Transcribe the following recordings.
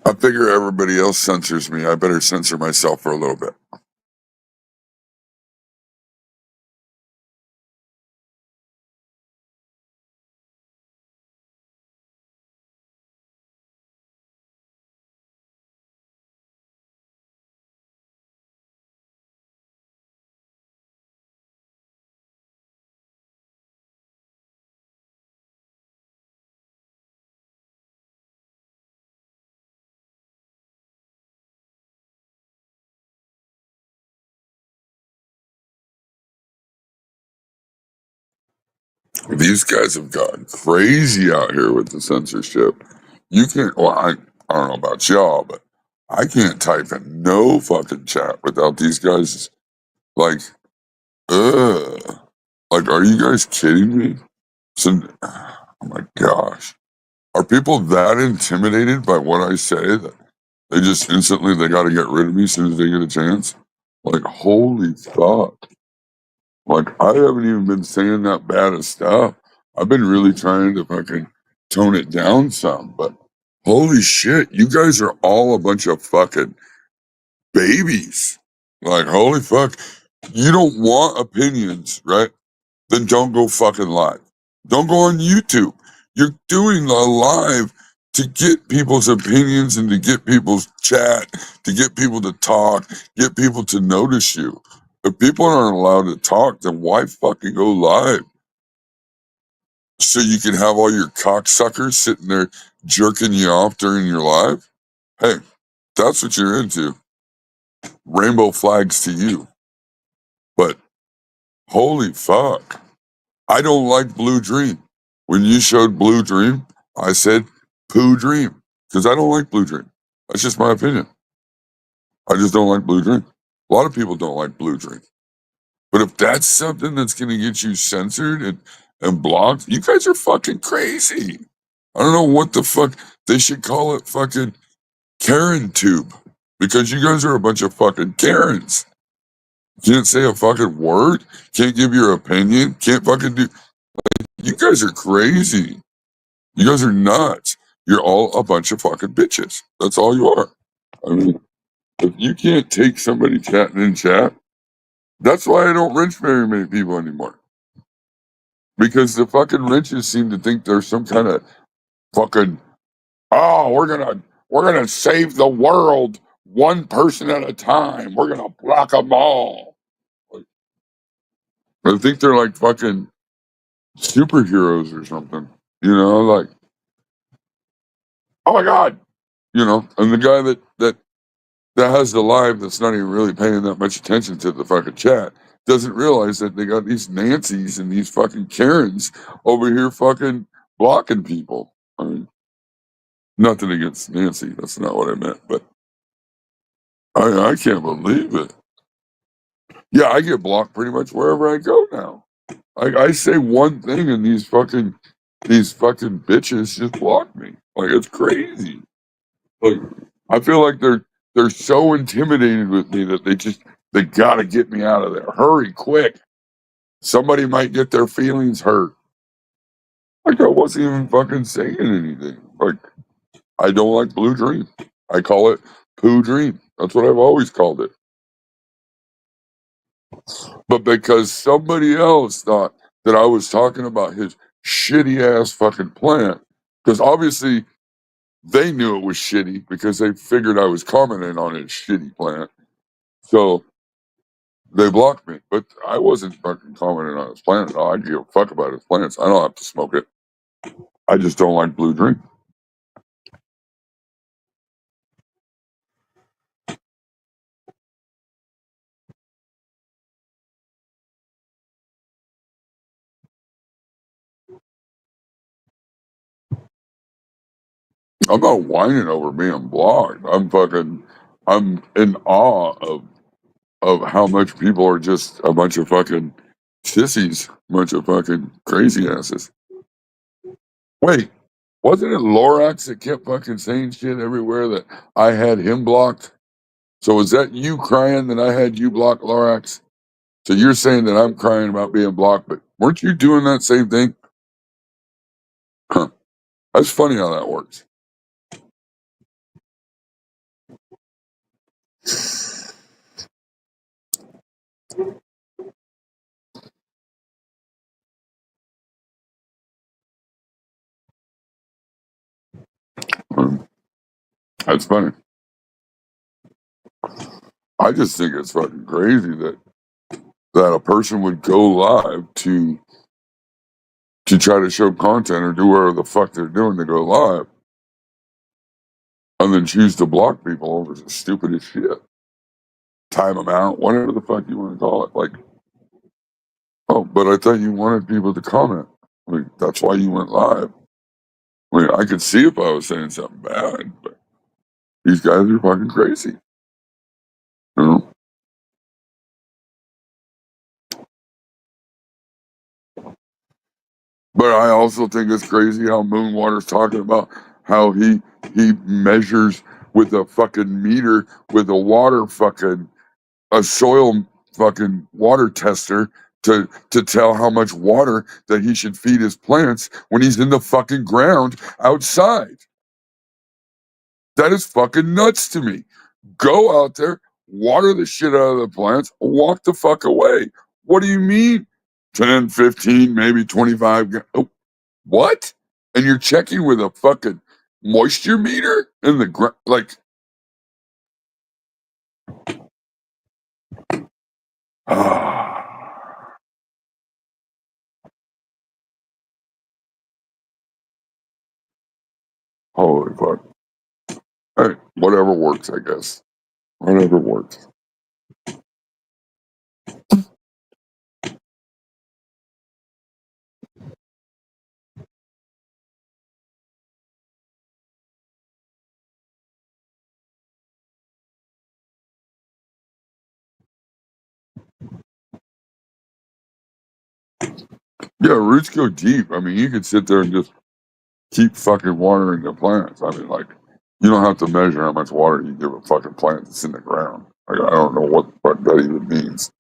I figure everybody else censors me. I better censor myself for a little bit. These guys have gotten crazy out here with the censorship. You can't, well, I don't know about y'all, but I can't type in no fucking chat without these guys, like, ugh. Like, are you guys kidding me? So, oh my gosh. Are people that intimidated by what I say that they just instantly, they got to get rid of me as soon as they get a chance? Like, holy fuck. Like, I haven't even been saying that bad of stuff. I've been really trying to fucking tone it down some, but holy shit, you guys are all a bunch of fucking babies. Like, holy fuck. You don't want opinions, right? Then don't go fucking live. Don't go on YouTube. You're doing a live to get people's opinions and to get people's chat, to get people to talk, get people to notice you. If people aren't allowed to talk, then why fucking go live? So you can have all your cocksuckers sitting there jerking you off during your live? Hey, that's what you're into. Rainbow flags to you. But holy fuck. I don't like Blue Dream. When you showed Blue Dream, I said Poo Dream because I don't like Blue Dream. That's just my opinion. I just don't like Blue Dream. A lot of people don't like Blue Dream. But if that's something that's going to get you censored and blocked, you guys are fucking crazy. I don't know what the fuck. They should call it fucking Karen Tube because you guys are a bunch of fucking Karens. Can't say a fucking word. Can't give your opinion. Can't fucking do. You guys are crazy. You guys are nuts. You're all a bunch of fucking bitches. That's all you are. I mean, if you can't take somebody chatting in chat, that's why I don't wrench very many people anymore. Because the fucking wrenches seem to think there's some kind of fucking, oh, we're gonna save the world one person at a time. We're gonna block them all. Like, I think they're like fucking superheroes or something. You know, like, oh my god, you know, and the guy that has the live that's not even really paying that much attention to the fucking chat doesn't realize that they got these Nancys and these fucking Karens over here fucking blocking people. I mean, nothing against Nancy, that's not what I meant, but I can't believe it. Yeah, I get blocked pretty much wherever I go now. I say one thing and these fucking bitches just block me. Like it's crazy. Like I feel like they're so intimidated with me that they gotta get me out of there. Hurry, quick. Somebody might get their feelings hurt. Like I wasn't even fucking saying anything. Like I don't like Blue Dream. I call it Poo Dream. That's what I've always called it. But because somebody else thought that I was talking about his shitty ass fucking plant, because obviously they knew it was shitty because they figured I was commenting on his shitty plant. So they blocked me. But I wasn't fucking commenting on his plant at all. I give a fuck about his plants. I don't have to smoke it. I just don't like Blue Dream. I'm not whining over being blocked. I'm in awe of how much people are just a bunch of fucking sissies, a bunch of fucking crazy asses. Wait, wasn't it Lorax that kept fucking saying shit everywhere that I had him blocked? So was that you crying that I had you blocked, Lorax? So you're saying that I'm crying about being blocked, but weren't you doing that same thing? Huh. That's funny how that works. That's funny. I just think it's fucking crazy that a person would go live to try to show content or do whatever the fuck they're doing to go live, and then choose to block people over the stupidest shit. Time them out, whatever the fuck you want to call it. Like, oh, but I thought you wanted people to comment. I mean, that's why you went live. I mean, I could see if I was saying something bad, but these guys are fucking crazy. You know? But I also think it's crazy how Moonwater's talking about how he measures with a fucking meter with a water fucking a soil fucking water tester to tell how much water that he should feed his plants when he's in the fucking ground outside. That is fucking nuts to me. Go out there, water the shit out of the plants, walk the fuck away. What do you mean? 10, 15, maybe 25. Oh, what? And you're checking with a fucking moisture meter in the ground? Like, holy fuck. Hey, whatever works, I guess. Whatever works. Yeah, roots go deep. I mean, you could sit there and just keep fucking watering the plants. I mean, like, you don't have to measure how much water you give a fucking plant that's in the ground. Like, I don't know what the fuck that even means.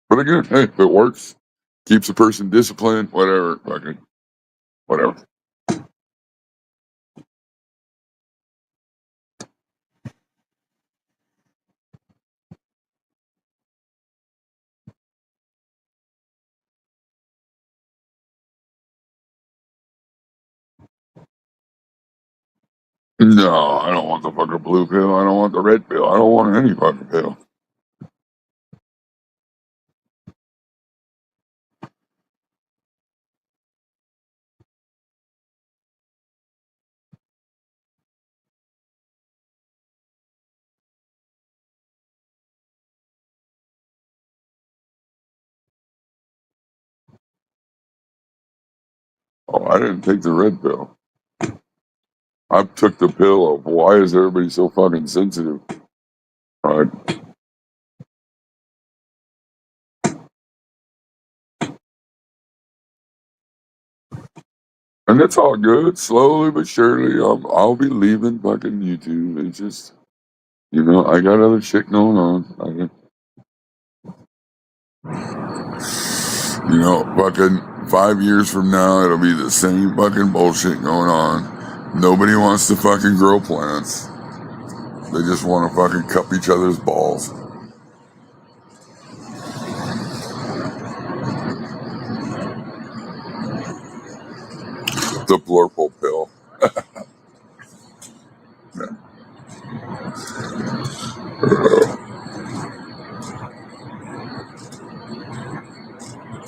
But again, hey, if it works, keeps a person disciplined, whatever, fucking, whatever. No, I don't want the fucking blue pill. I don't want the red pill. I don't want any fucking pill. Oh, I didn't take the red pill. I took the pill of why is everybody so fucking sensitive? Right? And it's all good. Slowly but surely, I'll be leaving fucking YouTube. It's just, I got other shit going on. Fucking 5 years from now, it'll be the same fucking bullshit going on. Nobody wants to fucking grow plants. They just want to fucking cup each other's balls. The blurple pill.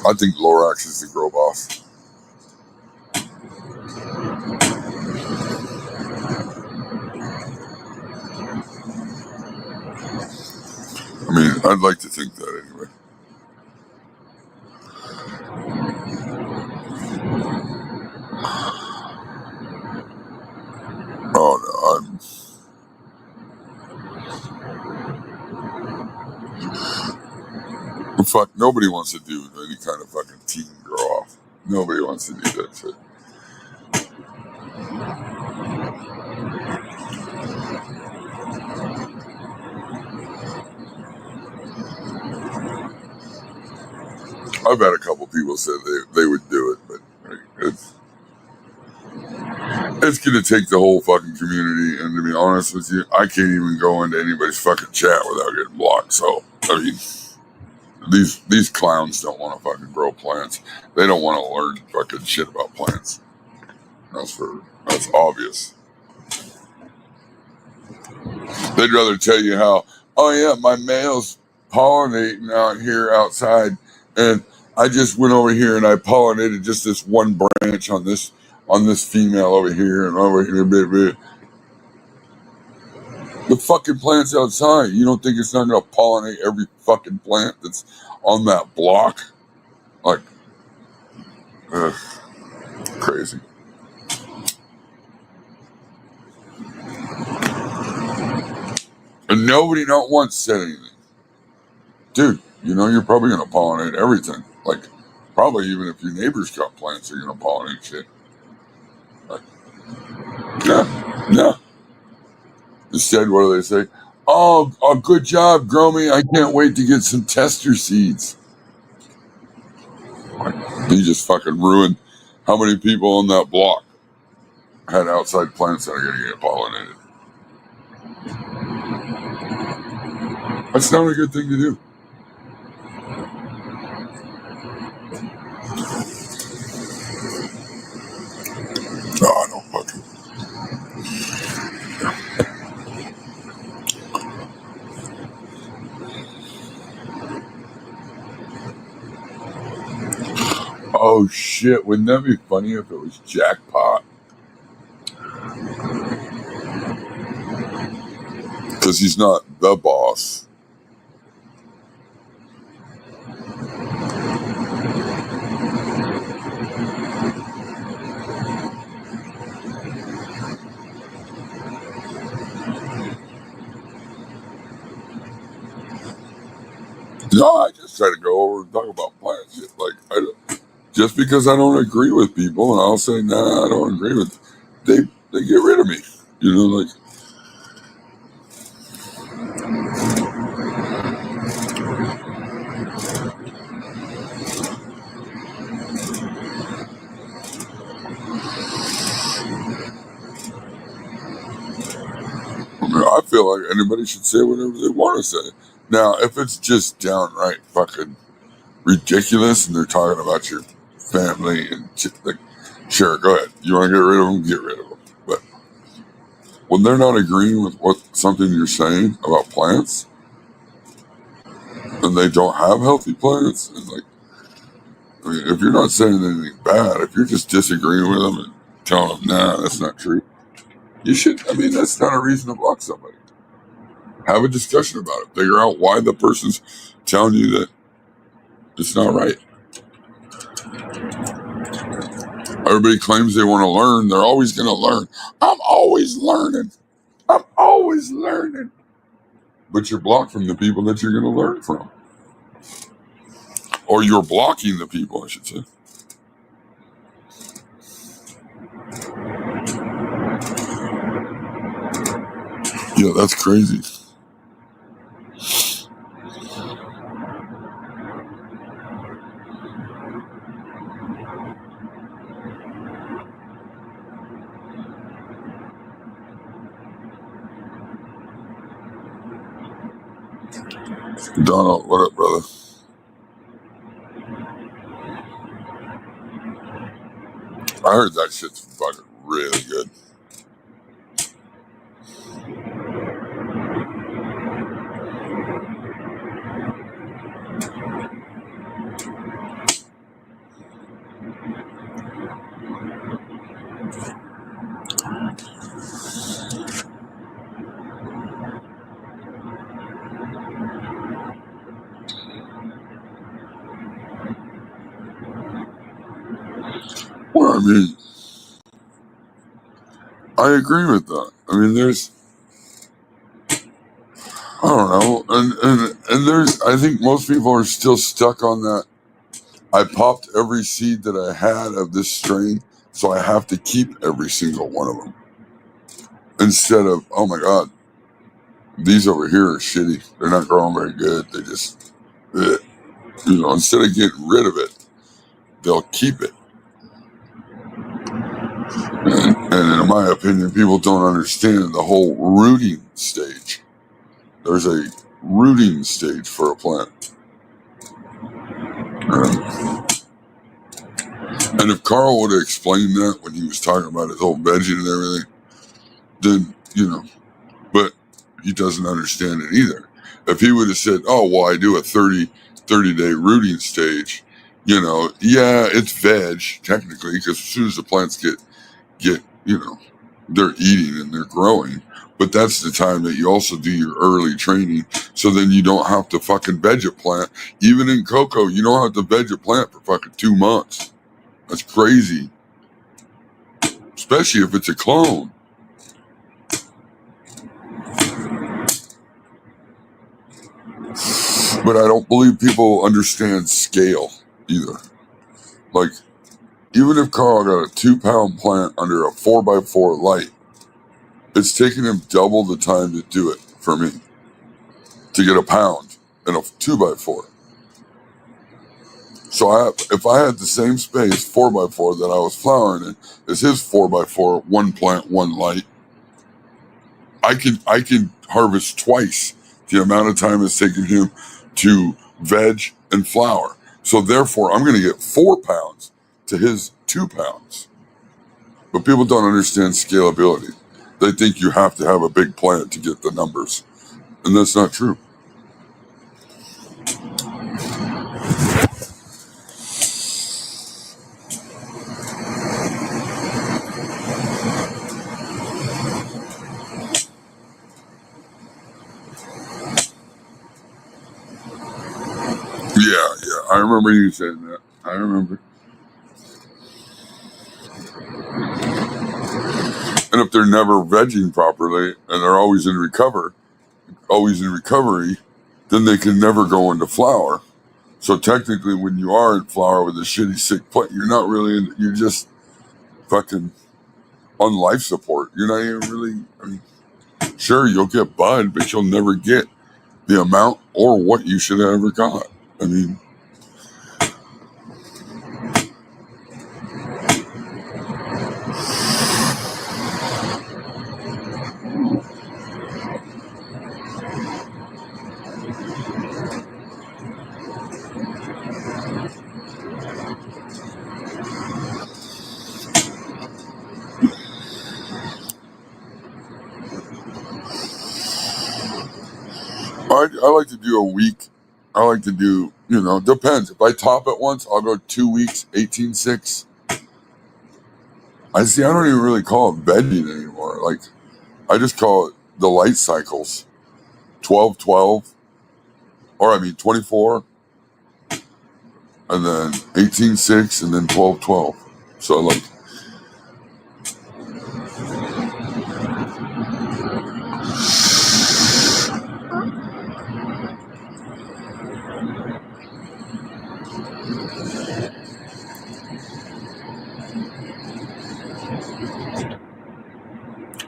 I think Lorax is the grow boss. I mean, I'd like to think that anyway. Oh no, fuck. Nobody wants to do any kind of fucking teen grow off. Nobody wants to do that shit. I've had a couple people say they would do it, but it's It's gonna take the whole fucking community, and to be honest with you, I can't even go into anybody's fucking chat without getting blocked. So I mean, these clowns don't want to fucking grow plants. They don't want to learn fucking shit about plants. That's obvious. They'd rather tell you how, oh yeah, my male's pollinating out here outside, and I just went over here and I pollinated just this one branch on this female over here and over here. Blah, blah. The fucking plant's outside. You don't think it's not going to pollinate every fucking plant that's on that block? Like, ugh, crazy. And nobody not once said anything. Dude, you know you're probably going to pollinate everything. Like, probably even if your neighbor's got plants, they're going to pollinate shit. Like, yeah. Instead, what do they say? Oh, good job, Gromy. I can't wait to get some tester seeds. You just fucking ruined how many people on that block had outside plants that are going to get pollinated. That's not a good thing to do. Oh, no fucking. Oh shit, wouldn't that be funny if it was Jackpot? Because he's not the boss. No, I just try to go over and talk about plant shit. Like, just because I don't agree with people, and I'll say, nah, I don't agree with. They get rid of me. You know, like. I mean, I feel like anybody should say whatever they want to say. Now, if it's just downright fucking ridiculous and they're talking about your family and shit, like, sure, go ahead. You want to get rid of them, get rid of them. But when they're not agreeing with something you're saying about plants, and they don't have healthy plants, and like, I mean, if you're not saying anything bad, if you're just disagreeing with them and telling them, nah, that's not true, you should. I mean, that's not a reason to block somebody. Have a discussion about it. Figure out why the person's telling you that it's not right. Everybody claims they want to learn. They're always going to learn. I'm always learning. I'm always learning. But you're blocked from the people that you're going to learn from. Or you're blocking the people, I should say. Yeah, that's crazy. Donald, what up, brother? I heard that shit's fucking really good. Well, I mean, I agree with that. I mean, I don't know, and there's, I think most people are still stuck on that. I popped every seed that I had of this strain, so I have to keep every single one of them. Instead of, oh my God, these over here are shitty. They're not growing very good. They just, instead of getting rid of it, they'll keep it. And in my opinion, people don't understand the whole rooting stage. There's a rooting stage for a plant. And if Carl would have explained that when he was talking about his whole vegging and everything, then, but he doesn't understand it either. If he would have said, oh, well, I do a 30-day rooting stage, yeah, it's veg, technically, because as soon as the plants get, they're eating and they're growing. But that's the time that you also do your early training. So then you don't have to fucking veg a plant. Even in cocoa, you don't have to veg a plant for fucking 2 months. That's crazy. Especially if it's a clone. But I don't believe people understand scale either. Like, even if Carl got a 2-pound plant under a 4x4 light, it's taking him double the time to do it for me to get a pound in a 2x4. So if I had the same space 4x4 that I was flowering in as his 4x4, 1 plant, 1 light, I can harvest twice the amount of time it's taking him to veg and flower. So therefore, I'm going to get 4 pounds to his 2 pounds. But people don't understand scalability. They think you have to have a big plant to get the numbers. And that's not true. Yeah, I remember you saying that. I remember. And if they're never vegging properly and they're always in recovery, then they can never go into flower. So technically, when you are in flower with a shitty sick plant, you're not really you're just fucking on life support. You're not even really, sure, you'll get bud, but you'll never get the amount or what you should have ever got. I like to do a week. I like to do, depends. If I top it once, I'll go 2 weeks, 18-6. I don't even really call it vegging anymore. Like, I just call it the light cycles. 12-12, 24, and then 18-6, and then 12-12. So like,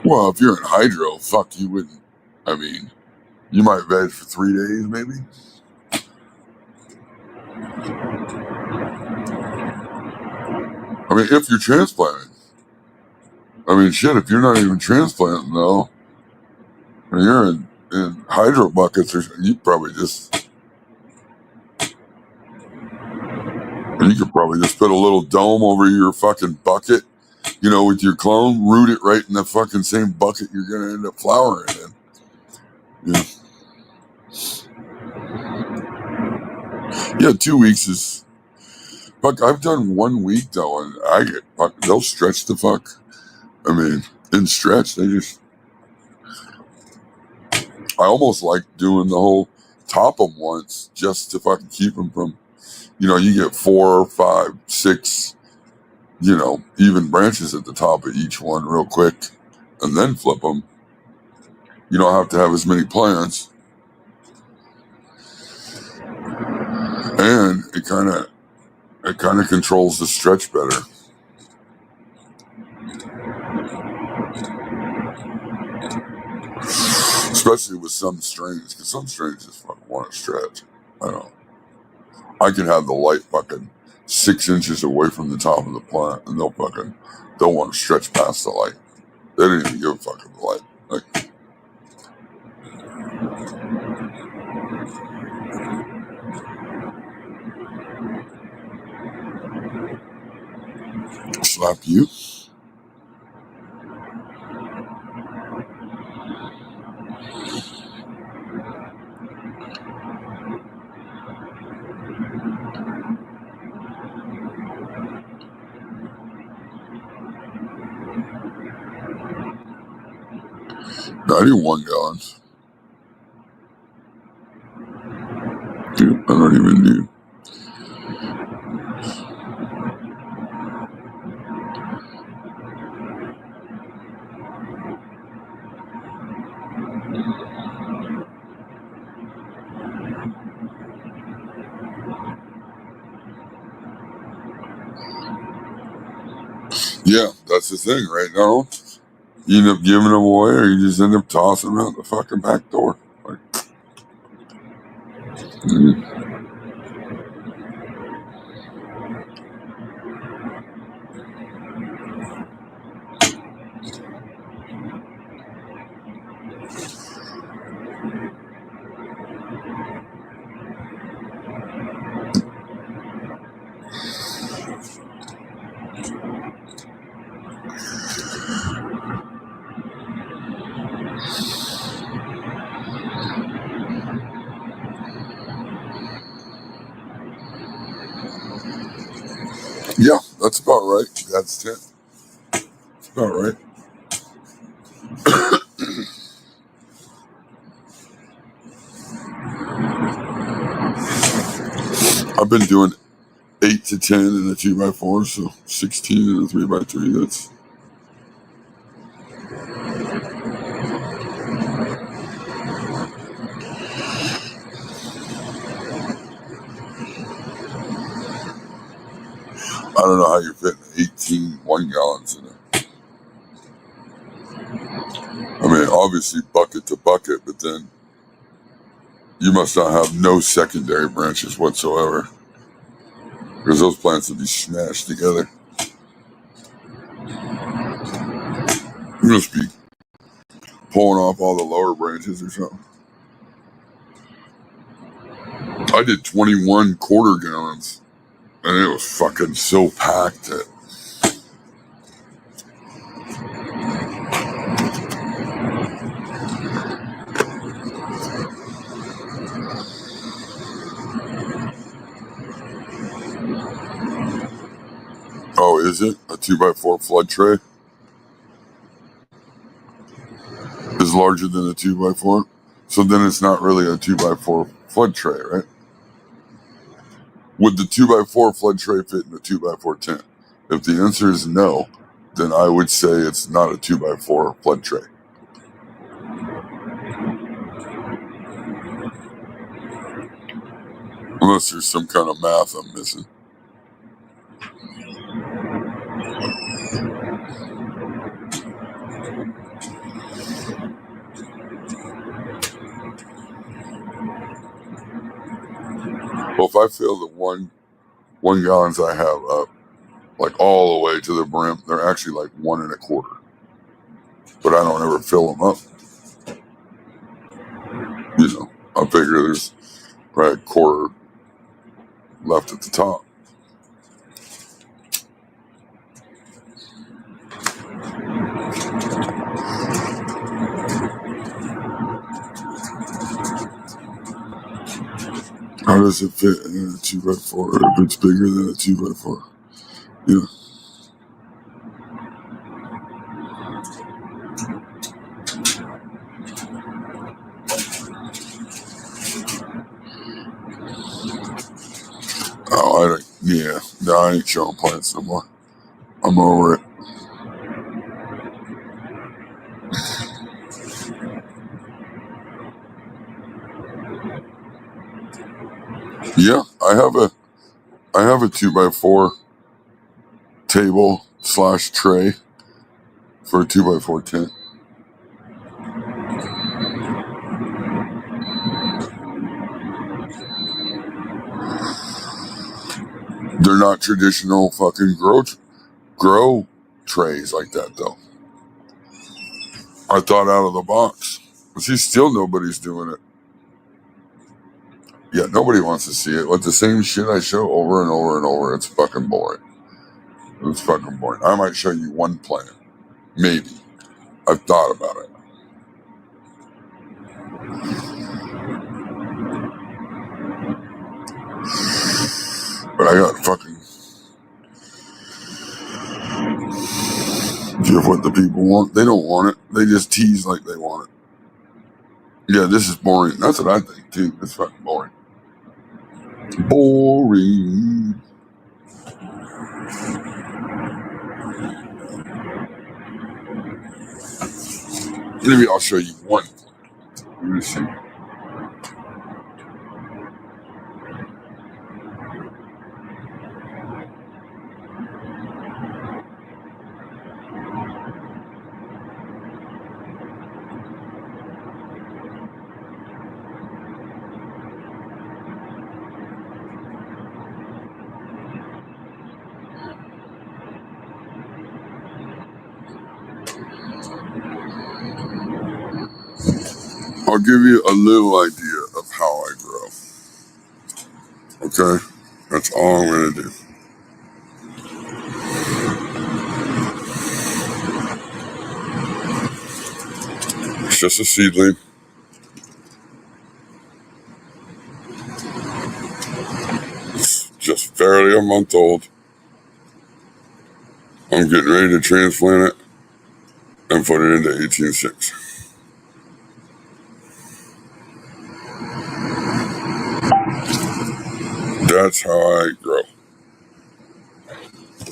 well, if you're in hydro, fuck, you wouldn't. You might veg for 3 days, maybe. If you're transplanting. Shit, if you're not even transplanting, though, and you're in hydro buckets, you probably just. You could probably just put a little dome over your fucking bucket, with your clone, root it right in the fucking same bucket you're going to end up flowering in. Yeah, 2 weeks is. Fuck, I've done 1 week, though, and they'll stretch the fuck. In stretch, I almost like doing the whole top them once just to fucking keep them from, you get 4, 5, 6, even branches at the top of each one real quick, and then flip them. You don't have to have as many plants, and it kind of controls the stretch better. Especially with some strains, because some strains just fucking want to stretch. I can have the light fucking 6 inches away from the top of the plant, and they'll want to stretch past the light. They didn't even give a fuck about the light. Like, slap you? No, I do 1 gallon. Dude, I don't even do. Yeah, that's the thing, right now. You end up giving them away, or you just end up tossing them out the fucking back door. Like, yeah, that's about right. That's 10. That's about right. I've been doing 8 to 10 in a 2x4, so 16 in a 3x3. That's. I don't know how you're fitting 18 1 gallons in it. I mean, obviously bucket to bucket, but then you must not have no secondary branches whatsoever, because those plants would be smashed together. You must be pulling off all the lower branches or something. I did 21 quarter gallons, and it was fucking so packed that. Oh, is it? A 2x4 flood tray is larger than a 2x4? So then it's not really a 2x4 flood tray, right? Would the 2x4 flood tray fit in a 2x4 tent? If the answer is no, then I would say it's not a 2x4 flood tray. Unless there's some kind of math I'm missing. Well, if I fill the one gallons I have up, like all the way to the brim, they're actually like 1 1/4. But I don't ever fill them up. You know, I figure there's right a quarter left at the top. How does it fit in a 2x4 if it's bigger than a 2x4? Yeah. Oh, no, I ain't showing plants no more. I'm over it. Yeah, I have a 2x4 table / tray for a 2x4 tent. They're not traditional fucking grow trays like that though. I thought out of the box. But see, still nobody's doing it. Yeah, nobody wants to see it. With the same shit I show over and over and over, it's fucking boring. It's fucking boring. I might show you one plan. Maybe. I've thought about it. But I got fucking give what the people want. They don't want it. They just tease like they want it. Yeah, this is boring. That's what I think too. It's fucking boring. Boring. Maybe I'll show you one. Let me see. I'll give you a little idea of how I grow. Okay? That's all I'm going to do. It's just a seedling. It's just barely a month old. I'm getting ready to transplant it and put it into 18.6. That's how I grow.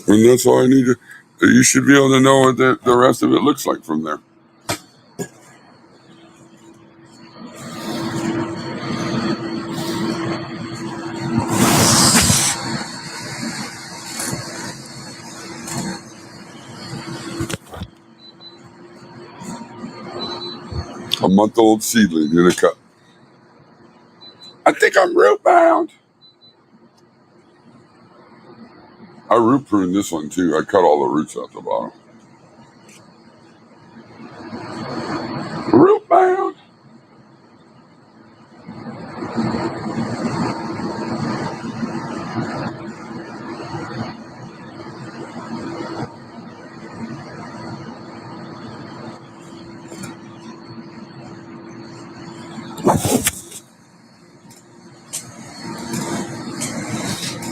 And that's all I need to. You should be able to know what the rest of it looks like from there. A month-old seedling in a cup. I think I'm root bound. I root pruned this one too. I cut all the roots out the bottom. Root bound.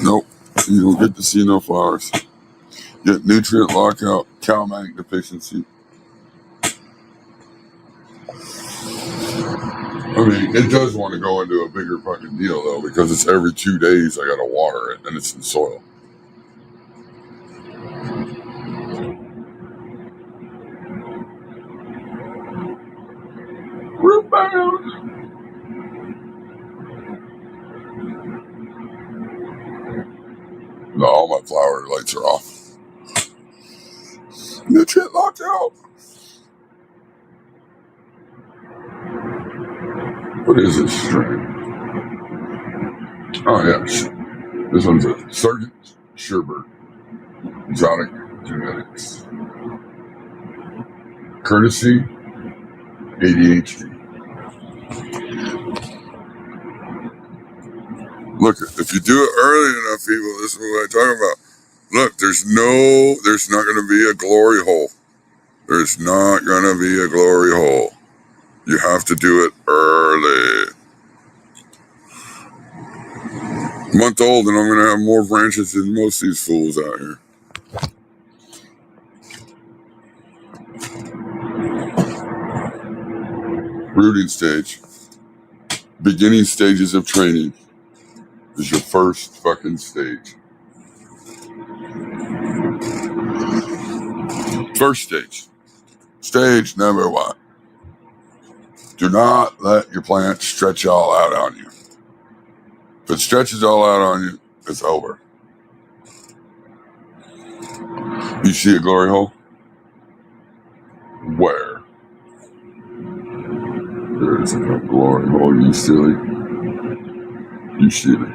Nope. You don't get to see no flowers. Get nutrient lockout, CalMag deficiency. I mean, it does want to go into a bigger fucking deal though, because it's every 2 days I gotta water it and it's in soil. Root bound. No, all my flower lights are off. Nutrient locked out. What is this strain? Oh, yes. This one's a Sergeant Sherbert. Exotic genetics. Courtesy ADHD. Look, if you do it early enough, people, this is what I'm talking about. Look, there's not going to be a glory hole. There's not going to be a glory hole. You have to do it early. Month old, and I'm going to have more branches than most of these fools out here. Rooting stage. Beginning stages of training is your first fucking stage. First stage. Stage number 1. Do not let your plant stretch all out on you. If it stretches all out on you, it's over. You see a glory hole? Where? There is a glory hole, you silly. You silly.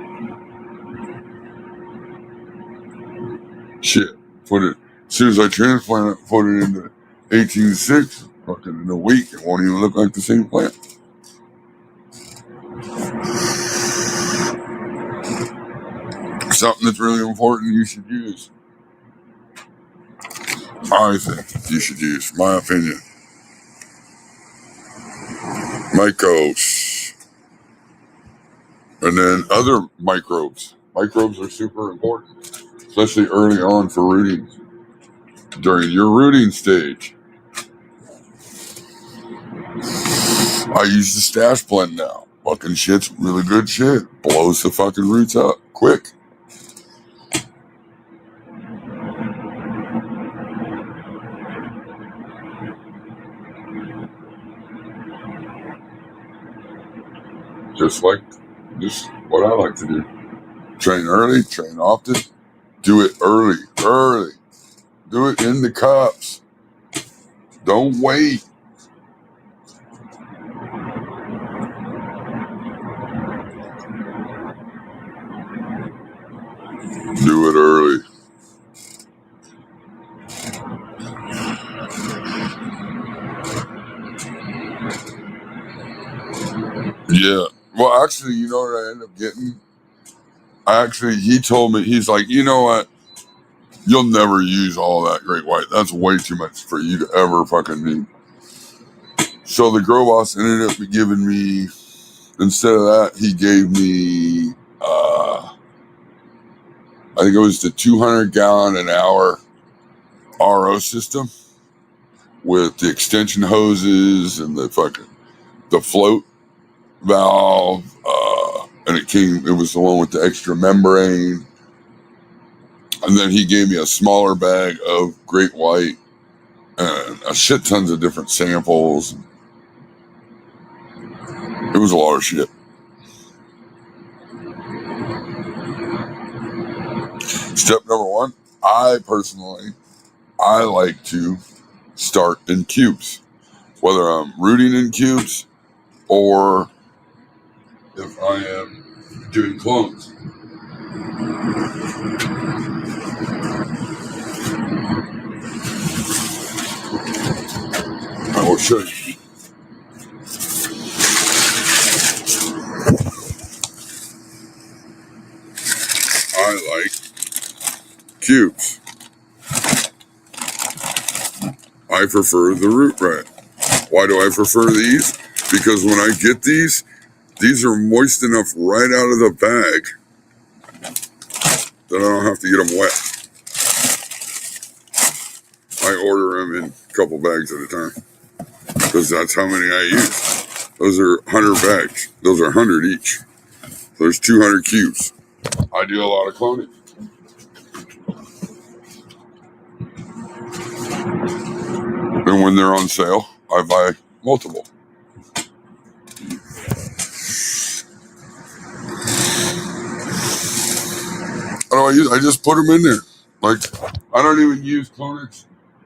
Shit. Put it, as soon as I transplant it, put it into 18.6, Fucking in a week, it won't even look like the same plant. Something that's really important you should use. I think you should use, my opinion, mycos. And then other microbes. Microbes are super important, especially early on for rooting. During your rooting stage, I use the stash blend now. Fucking shit's really good shit. Blows the fucking roots up quick. Just what I like to do. Train early, train often. Do it early. Do it in the cups. Don't wait. Do it early. Yeah. Well, actually, you know what I end up getting? He told me, he's like, you know what? You'll never use all that great white. That's way too much for you to ever fucking need. So the grow boss ended up giving me, instead of that, he gave me, I think it was the 200 gallon an hour RO system with the extension hoses and the float valve. And it was the one with the extra membrane. And then he gave me a smaller bag of great white and a shit tons of different samples. It was a lot of shit. Step number one, I like to start in cubes, whether I'm rooting in cubes or if I am doing clones. I will show you. I like cubes. I prefer the root rat. Why do I prefer these? Because when I get these are moist enough right out of the bag that I don't have to get them wet. I order them in a couple bags at a time because that's how many I use. Those are 100 bags. Those are 100 each. There's 200 cubes. I do a lot of cloning. And when they're on sale, I buy multiple. How do I use? I just put them in there. Like, I don't even use Clonix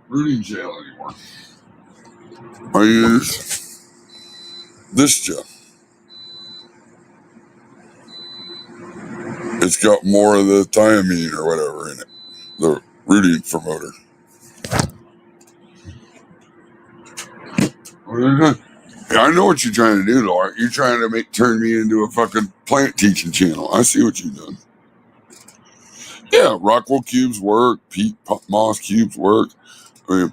rooting gel anymore. I use this gel. It's got more of the thiamine or whatever in it, the rooting promoter. I know what you're trying to do, Laura. You're trying to turn me into a fucking plant teaching channel. I see what you're doing. Yeah, Rockwell cubes work. Peat moss cubes work. I mean,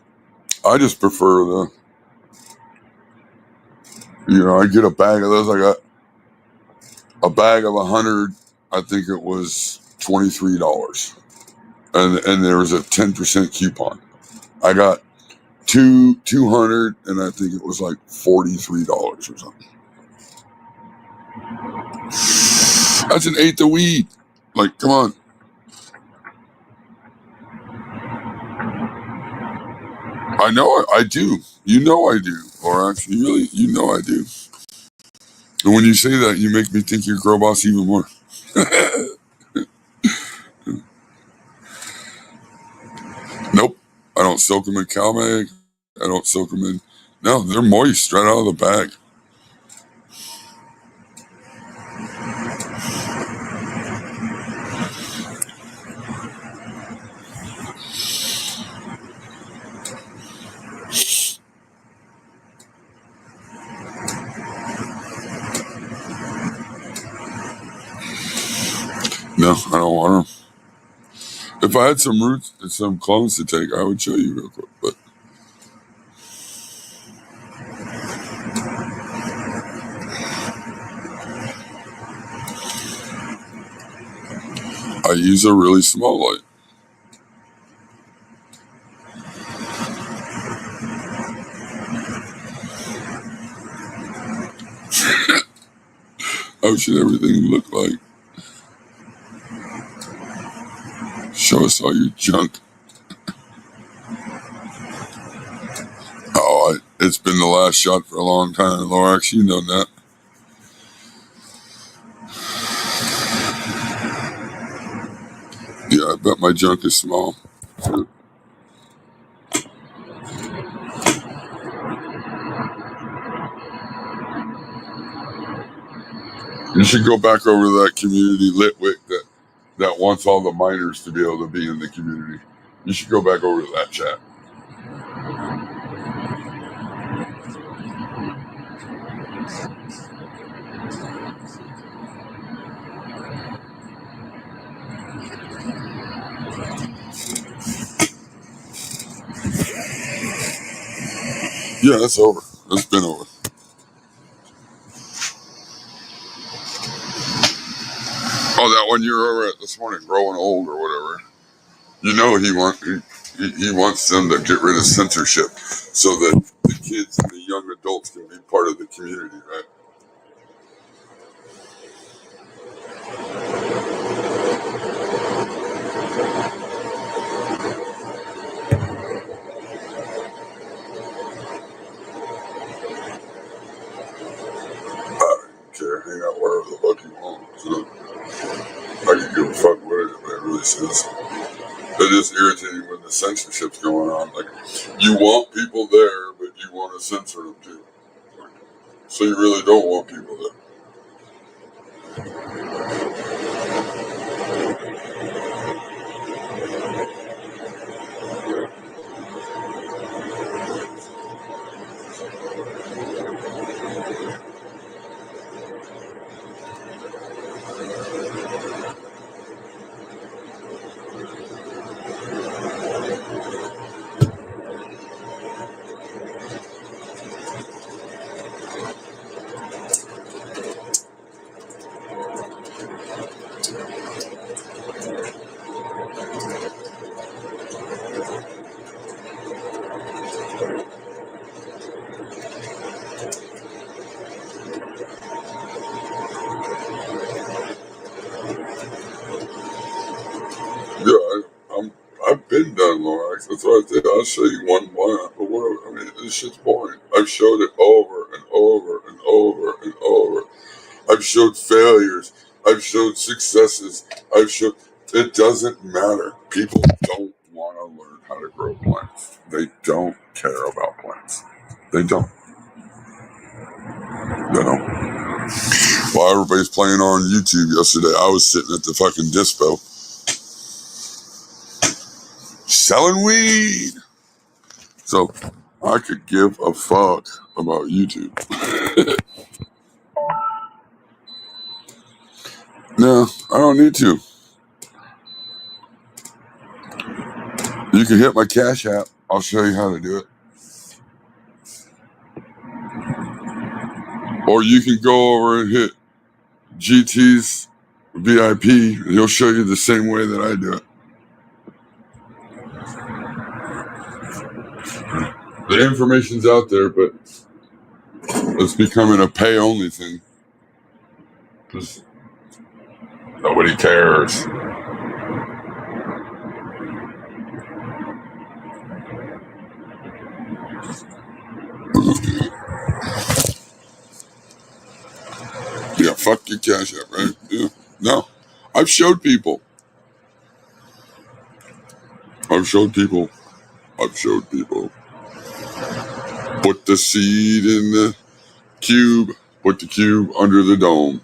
I just prefer I get a bag of those. I got a bag of 100. I think it was $23. And there was a 10% coupon. I got 200, and I think it was like $43 or something. That's an eighth of weed. Like, come on. I know I do. You know I do, Lorax. You know I do. And when you say that, you make me think you're Grow Boss even more. Nope. I don't soak them in CalMag. I don't soak them in. No, they're moist right out of the bag. No, I don't want them. If I had some roots and some clones to take, I would show you real quick. But I use a really small light. How should everything look like? Show us all your junk. Oh, it's been the last shot for a long time, Lorax. You know that. Yeah, I bet my junk is small. You should go back over to that community Litwick that wants all the miners to be able to be in the community. You should go back over to that chat. Yeah, that's over. It's been over. Oh, that one you were over at this morning, growing old or whatever. You know he wants them to get rid of censorship so that the kids and the young adults can be part of the community, right? I don't care. Hang out wherever the fuck you want. So I can give a fuck what it really says. It is irritating when the censorship's going on. Like, you want people there, but you want to censor them too. So you really don't want people there. Yeah, I've been done, Lorax. That's what I did. I'll show you one plant, but whatever. I mean, this shit's boring. I've showed it over and over and over and over. I've showed failures. I've showed successes. I've showed. It doesn't matter. People don't want to learn how to grow plants. They don't care about plants. They don't. They don't. While everybody's playing on YouTube yesterday, I was sitting at the fucking dispo selling weed. So I could give a fuck about YouTube. No, I don't need to. You can hit my Cash App. I'll show you how to do it. Or you can go over and hit GT's VIP. He'll show you the same way that I do it. The information's out there, but it's becoming a pay-only thing. Because nobody cares. Yeah, fuck your Cash App, right? Yeah. No. I've showed people. Put the seed in the cube. Put the cube under the dome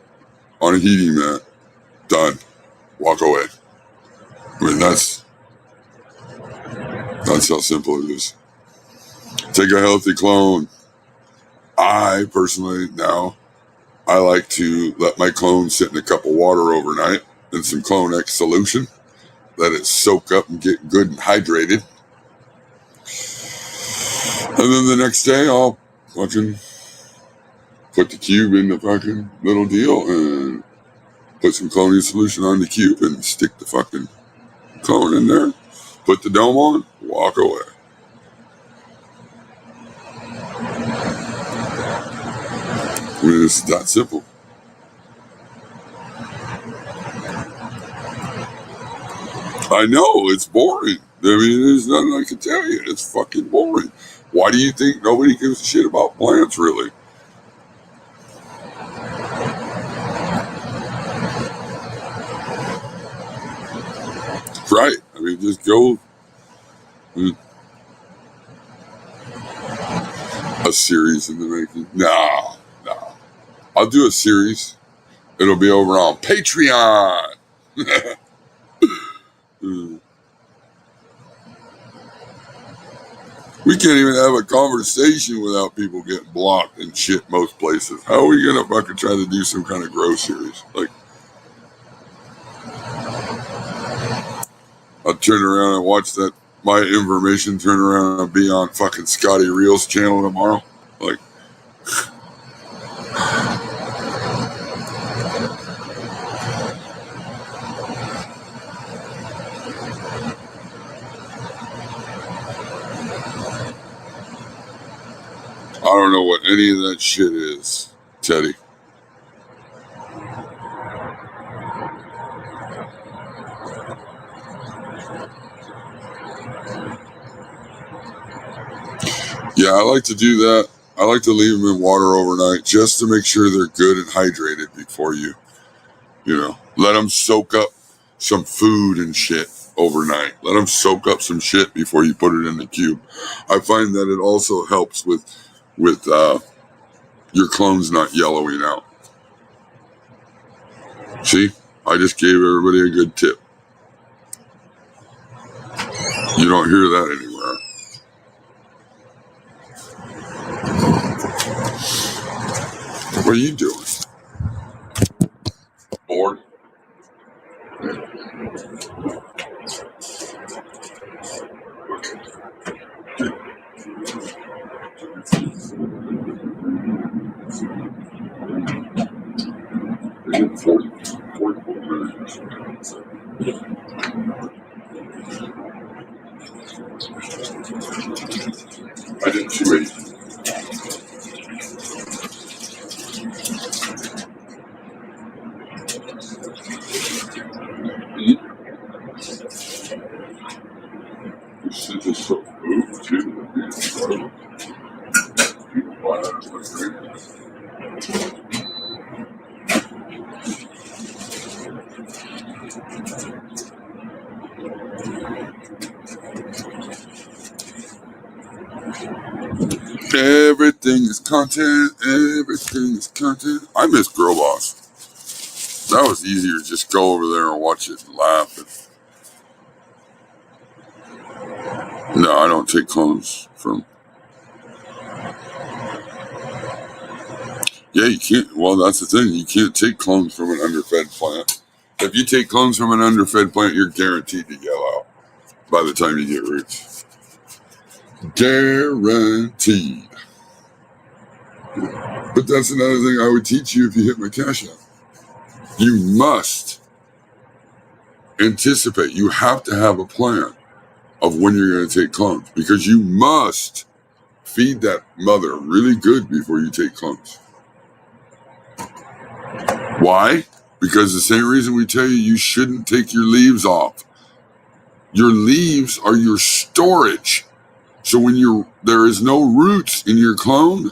on a heating mat. Done. Walk away. I mean, that's how simple it is. Take a healthy clone. I personally now, I like to let my clone sit in a cup of water overnight in some Clone X solution. Let it soak up and get good and hydrated. And then the next day, I'll fucking put the cube in the fucking little deal and put some cloning solution on the cube and stick the fucking clone in there. Put the dome on, walk away. I mean, it's that simple. I know, it's boring. I mean, there's nothing I can tell you. It's fucking boring. Why do you think nobody gives a shit about plants, really? Right. I mean, just go. A series in the making. No. I'll do a series. It'll be over on Patreon. We can't even have a conversation without people getting blocked and shit most places. How are we gonna fucking try to do some kind of grow series? Like, I'll turn around and watch that, my information turn around and be on fucking Scotty Reel's channel tomorrow. Like, I don't know what any of that shit is, Teddy. Yeah, I like to do that. I like to leave them in water overnight just to make sure they're good and hydrated before you let them soak up some food and shit overnight. Let them soak up some shit before you put it in the cube. I find that it also helps with your clones not yellowing out. See, I just gave everybody a good tip. You don't hear that anywhere. What are you doing? Bored? I did 44 minutes. I did 280. You should just so move too. Everything is content. Everything is content. I miss Girl Boss. That was easier. Just go over there and watch it and laugh. No, I don't take clones from. Yeah, you can't. Well, that's the thing. You can't take clones from an underfed plant. If you take clones from an underfed plant, you're guaranteed to yell out by the time you get roots. Guaranteed. But that's another thing I would teach you if you hit my cash app. You must anticipate. You have to have a plan of when you're going to take clones, because you must feed that mother really good before you take clones. Why? Because the same reason we tell you shouldn't take your leaves off. Your leaves are your storage. So when there is no roots in your clone,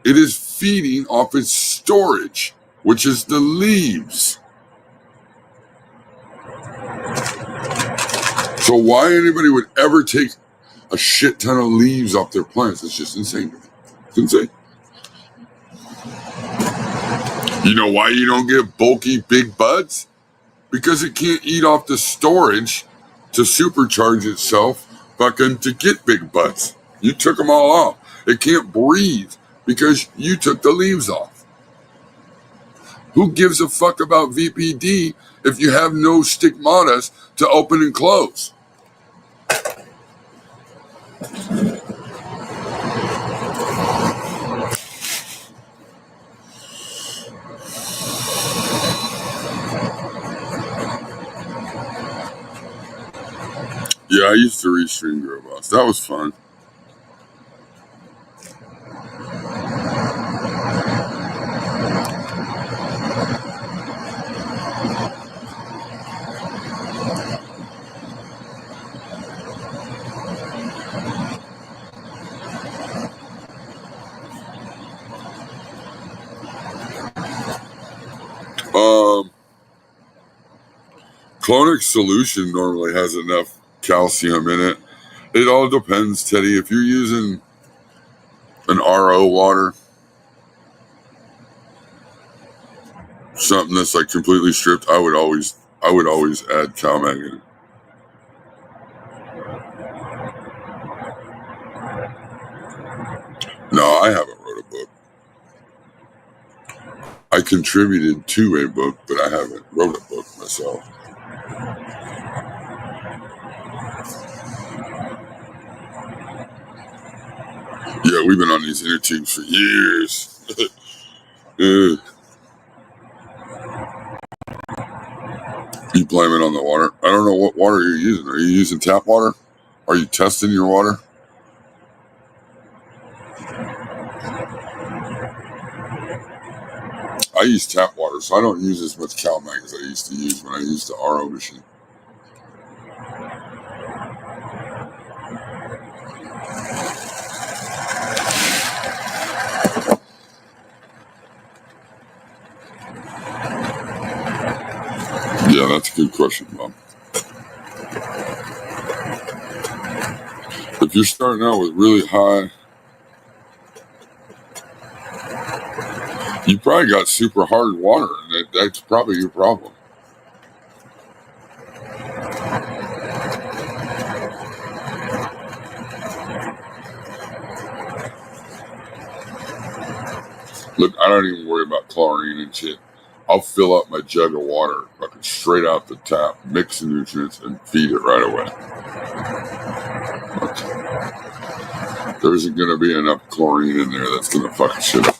it is feeding off its storage, which is the leaves. So why anybody would ever take a shit ton of leaves off their plants? It's just insane to me. It's insane. You know why you don't get bulky big buds? Because it can't eat off the storage to supercharge itself fucking to get big buds. You took them all off. It can't breathe because you took the leaves off. Who gives a fuck about VPD if you have no stigmatas to open and close? Yeah, I used to restream Girl Boss. That was fun. Clonic solution normally has enough calcium in it. It all depends, Teddy. If you're using an RO water, something that's like completely stripped, I would always add CalMag in it. No, I haven't wrote a book. I contributed to a book, but I haven't wrote a book myself. Yeah, we've been on these inner tubes for years. You blame it on the water. I don't know what water you're using. Are you using tap water? Are you testing your water? I use tap water, so I don't use as much CalMag as I used to use when I used the RO machine. Yeah, that's a good question, Bob. If you're starting out with really high, you probably got super hard water, and that's probably your problem. Look, I don't even worry about chlorine and shit. I'll fill up my jug of water fucking straight out the tap, mix the nutrients, and feed it right away. There isn't going to be enough chlorine in there that's going to fucking shit up.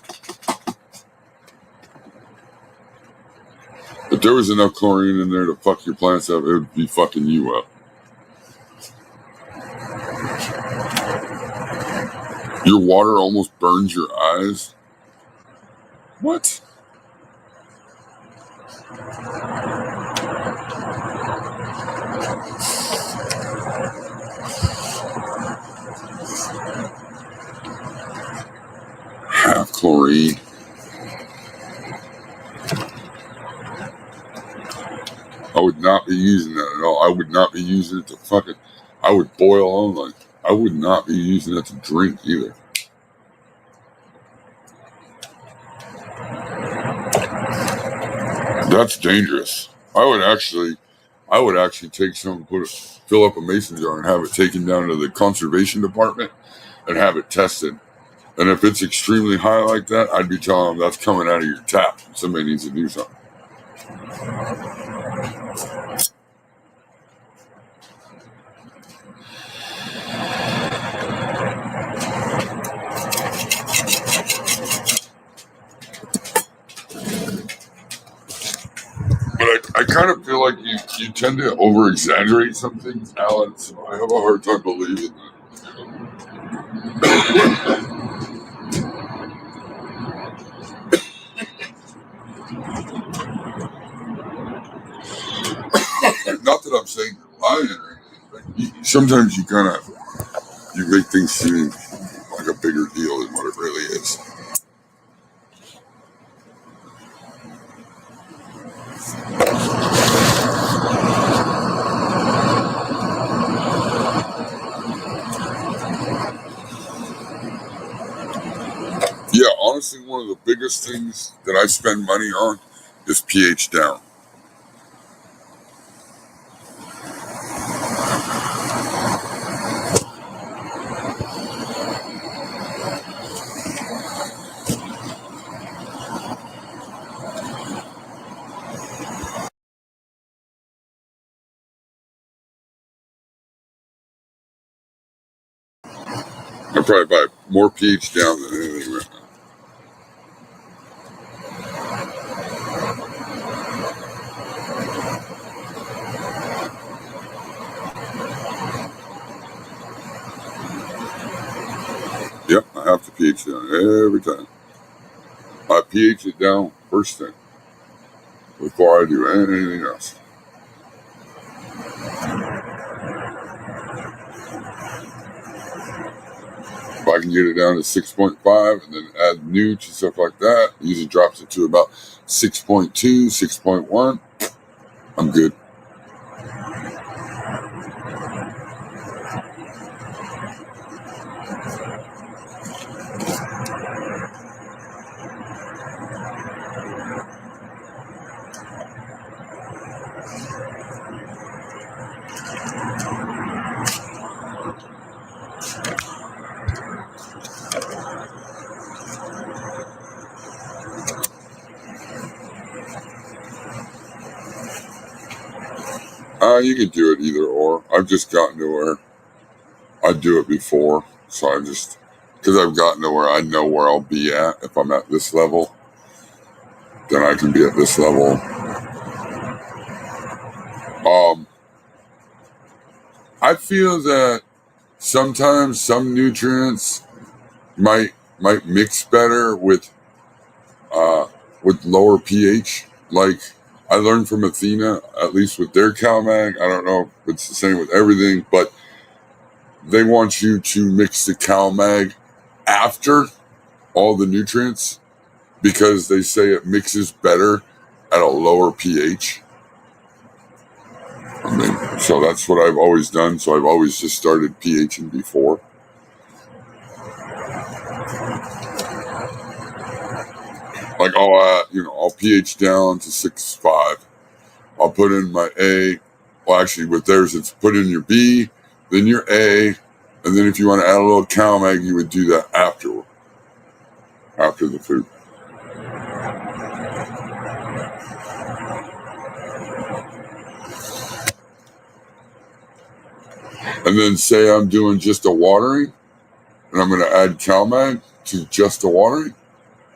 If there was enough chlorine in there to fuck your plants up, it would be fucking you up. Your water almost burns your eyes? What? Half chlorine. I would not be using that at all. I would not be using it to fucking... I would boil only. I would not be using it to drink either. That's dangerous. I would actually take some, fill up a mason jar and have it taken down to the conservation department and have it tested. And if it's extremely high like that, I'd be telling them that's coming out of your tap. Somebody needs to do something. But I kind of feel like you tend to over exaggerate some things, Alan. So I have a hard time believing that. Not that I'm saying you're lying or anything, but sometimes you make things seem like a bigger deal than what it really is. Yeah, honestly, one of the biggest things that I spend money on is pH down. I probably buy more pH down than anything right now. Yep, I have to pH down every time. I pH it down first thing before I do anything else. If I can get it down to 6.5 and then add newts and stuff like that, usually drops it to about 6.2, 6.1. I'm good. You can do it either or. I've just gotten to where I do it before, so I just, because I've gotten to where I know where I'll be at. If I'm at this level, then I can be at this level. I feel that sometimes some nutrients might mix better with lower pH. Like I learned from Athena, at least with their CalMag. I don't know if it's the same with everything, but they want you to mix the CalMag after all the nutrients because they say it mixes better at a lower pH. I mean, so that's what I've always done. So I've always just started pHing before. Like I'll pH down to 6.5. I'll put in my A. Well, actually, with theirs, it's put in your B, then your A, and then if you want to add a little CalMag, you would do that after the food. And then say I'm doing just a watering, and I'm going to add CalMag to just a watering.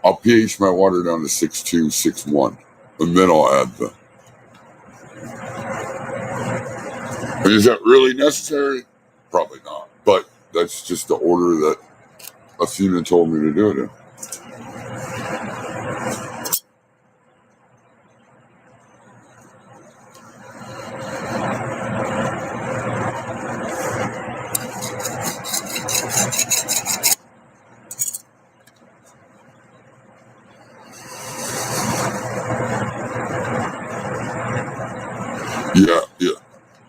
I'll pH my water down to 6.2, 6.1, and then I'll add the. And is that really necessary? Probably not. But that's just the order that Athena told me to do it in.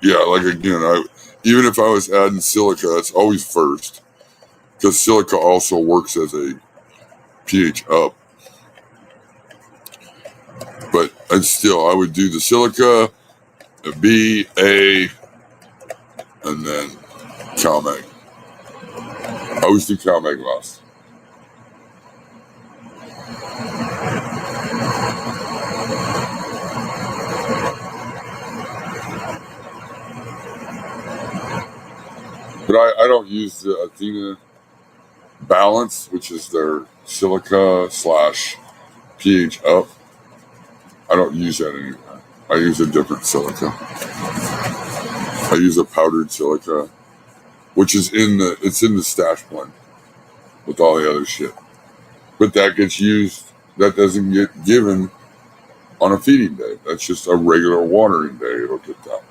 Yeah. Like again, even if I was adding silica, it's always first because silica also works as a pH up. But I would do the silica, the B, A, and then CalMag. I always do CalMag last. But I don't use the Athena Balance, which is their silica / pH up. I don't use that anymore. I use a different silica. I use a powdered silica, which is in the stash blend with all the other shit. But that gets used, that doesn't get given on a feeding day. That's just a regular watering day. It'll get that.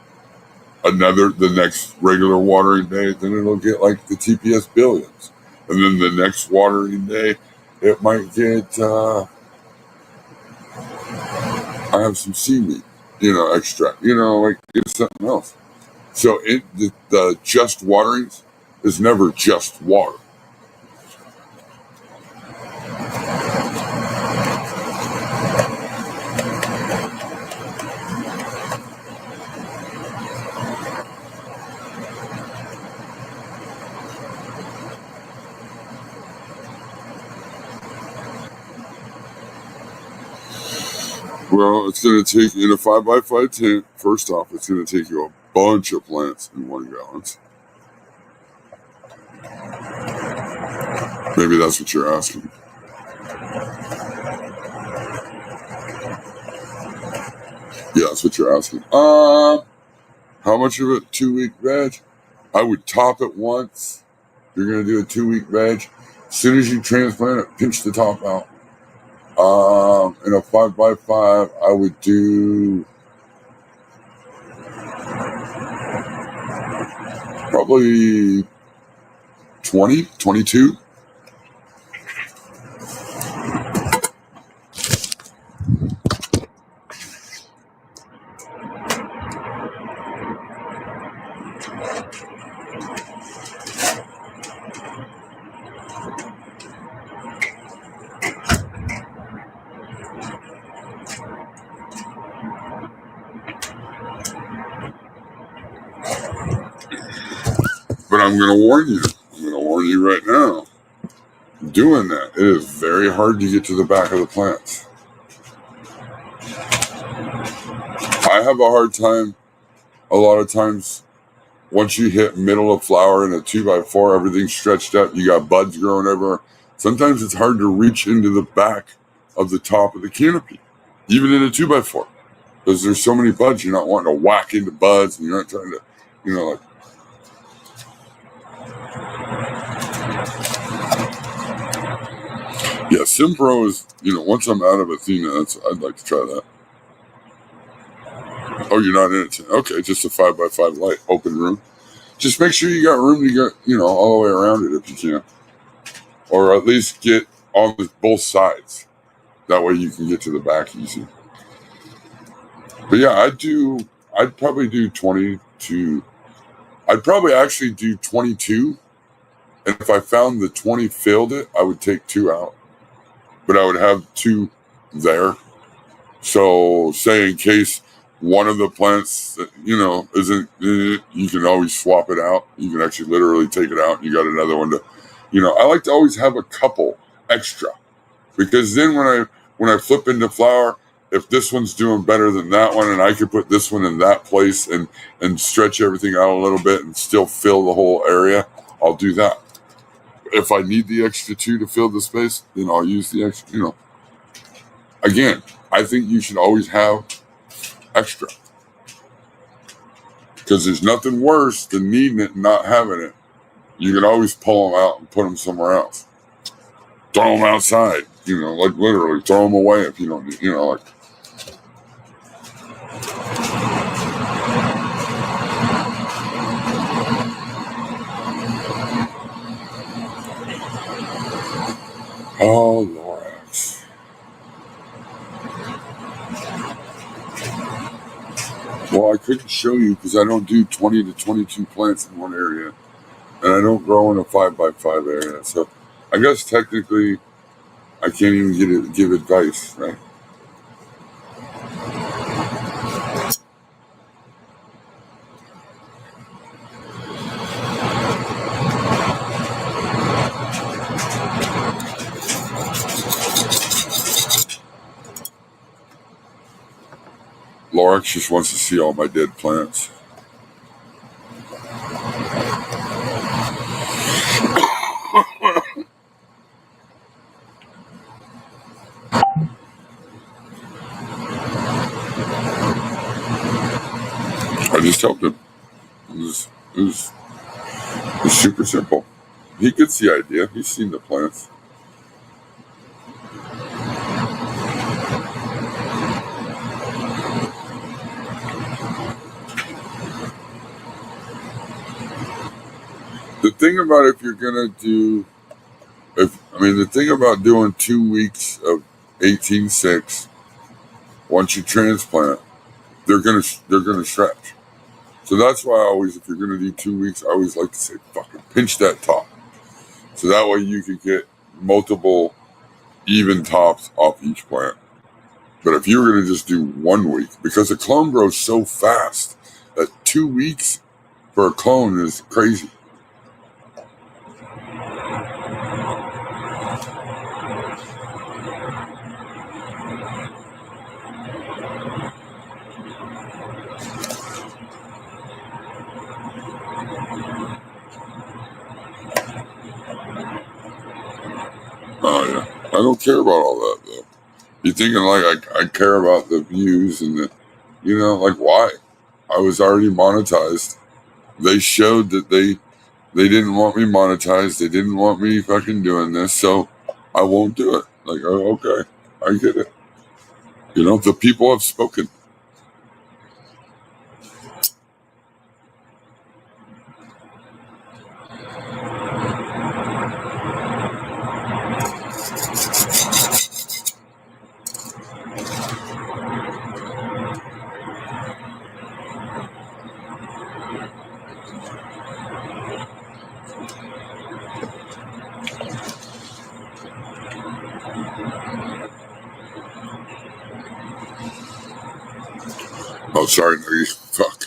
The next regular watering day, then it'll get like the TPS billions. And then the next watering day, it might get, I have some seaweed, extract, like it's something else. So the just waterings is never just water. Well, it's going to take, in a 5x5 tent, first off, it's going to take you a bunch of plants in 1 gallon. Maybe that's what you're asking. Yeah, that's what you're asking. How much of a 2-week veg? I would top it once. You're going to do a 2-week veg. As soon as you transplant it, pinch the top out. In a 5x5, I would do probably 20, 22. But I'm going to warn you. I'm going to warn you right now. Doing that, it is very hard to get to the back of the plants. I have a hard time, a lot of times, once you hit middle of flower in a 2x4, everything's stretched out, you got buds growing everywhere. Sometimes it's hard to reach into the back of the top of the canopy, even in a 2x4, because there's so many buds, you're not wanting to whack into buds, and you're not trying to, like. Yeah, Simpro is, once I'm out of Athena, I'd like to try that. Oh, you're not in it? Okay, just a 5x5 light, open room. Just make sure you got room to get, all the way around it if you can. Or at least get on both sides. That way you can get to the back easy. But yeah, I'd probably do 22. I'd probably actually do 22. And if I found the 20 filled it, I would take 2 out. But I would have 2 there. So say in case one of the plants, isn't, you can always swap it out. You can actually literally take it out and you got another one to, I like to always have a couple extra, because then when I flip into flower, if this one's doing better than that one and I could put this one in that place and stretch everything out a little bit and still fill the whole area, I'll do that. If I need the extra 2 to fill the space, then I'll use the extra, Again, I think you should always have extra, because there's nothing worse than needing it and not having it. You can always pull them out and put them somewhere else. Throw them outside, like literally throw them away if you don't need, like. Oh, Lorax. Well, I couldn't show you because I don't do 20 to 22 plants in one area. And I don't grow in a 5x5 area. So I guess technically I can't even give advice, right? Lorax just wants to see all my dead plants. I just helped him. It was super simple. He gets the idea. He's seen the plants. The thing about the thing about doing 2 weeks of 18-6, once you transplant, they're gonna stretch. So that's why if you're gonna do 2 weeks, I always like to say, fucking pinch that top. So that way you can get multiple even tops off each plant. But if you were gonna just do 1 week, because a clone grows so fast that 2 weeks for a clone is crazy. I don't care about all that though. You thinking like I care about the views and the, like why? I was already monetized. They showed that they didn't want me monetized. They didn't want me fucking doing this, so I won't do it. Like, oh, okay, I get it. The people have spoken. Oh, sorry, no, fuck.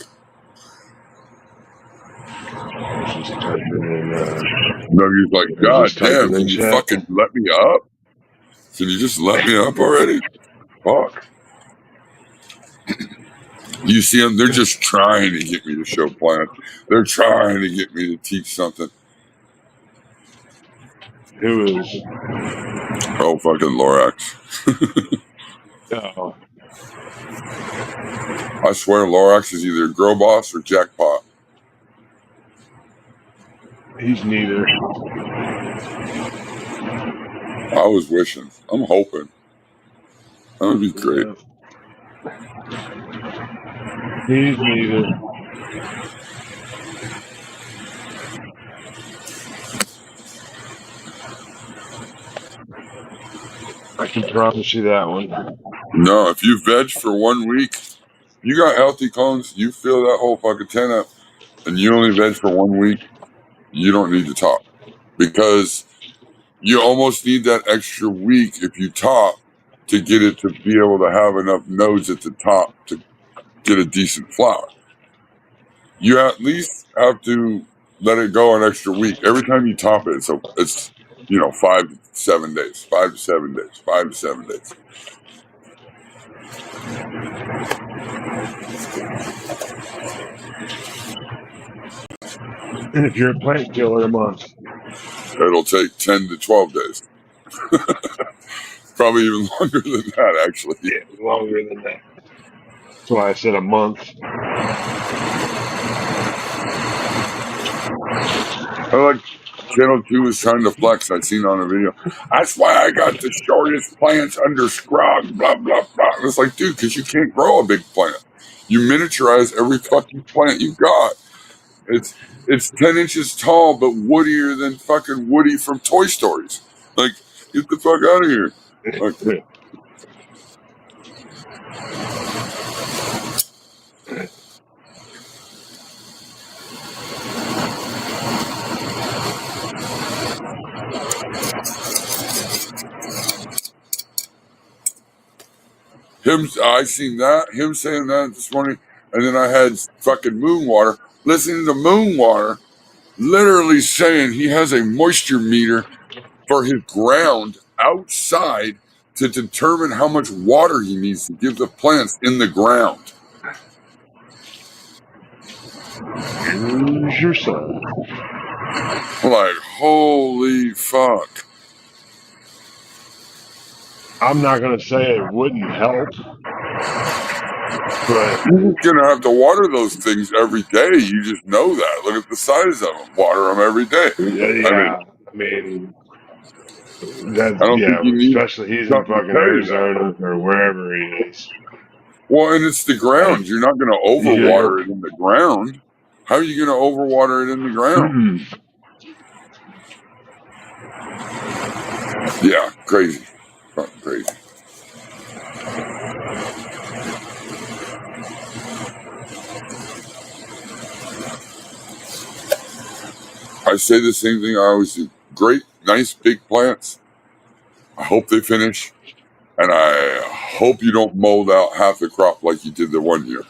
I was just typing in. No, he's like, I was God just damn, typing in can you chat. fucking let me up? Can you just let me up already? Fuck. You see them? They're just trying to get me to show plants. They're trying to get me to teach something. Who is? Oh, fucking Lorax. Oh, I swear Lorax is either Girl Boss or Jackpot. he's neither. I was wishing. I'm hoping. That would be great. Yeah. He's neither. I can promise you that one. No, if you veg for 1 week, you got healthy clones, you fill that whole fucking tent up, and you only veg for 1 week, you don't need to top. Because you almost need that extra week if you top to get it to be able to have enough nodes at the top to get a decent flower. You at least have to let it go an extra week. Every time you top it, so it's 5 to 7 days, 5 to 7 days, 5 to 7 days. And if you're a plant killer, a month. It'll take 10 to 12 days. Probably even longer than that, actually. Yeah, longer than that. That's why I said a month. I like Channel 2 was trying to flex. I seen on a video. That's why I got the shortest plants under scrog, blah, blah, blah. And it's like, dude, because you can't grow a big plant. You miniaturize every fucking plant you got. It's 10 inches tall, but woodier than fucking Woody from Toy Stories. Like, get the fuck out of here. Like, I seen that, him saying that this morning, and then I had fucking Moonwater, listening to Moonwater, literally saying he has a moisture meter for his ground outside to determine how much water he needs to give the plants in the ground. Here's your son. Like, holy fuck. I'm not going to say it wouldn't help, but You're going to have to water those things every day. You just know that. Look at the size of them. Water them every day. yeah, I mean that, I don't think yeah, you need especially he's in something to fucking tell you that. Arizona or wherever he is. Well, and it's the ground. You're not going to overwater it in the ground. How are you going to overwater it in the ground? Yeah, crazy. Fucking crazy. I say the same thing I always do. Great, nice, big plants. I hope they finish. And I hope you don't mold out half the crop like you did the one year.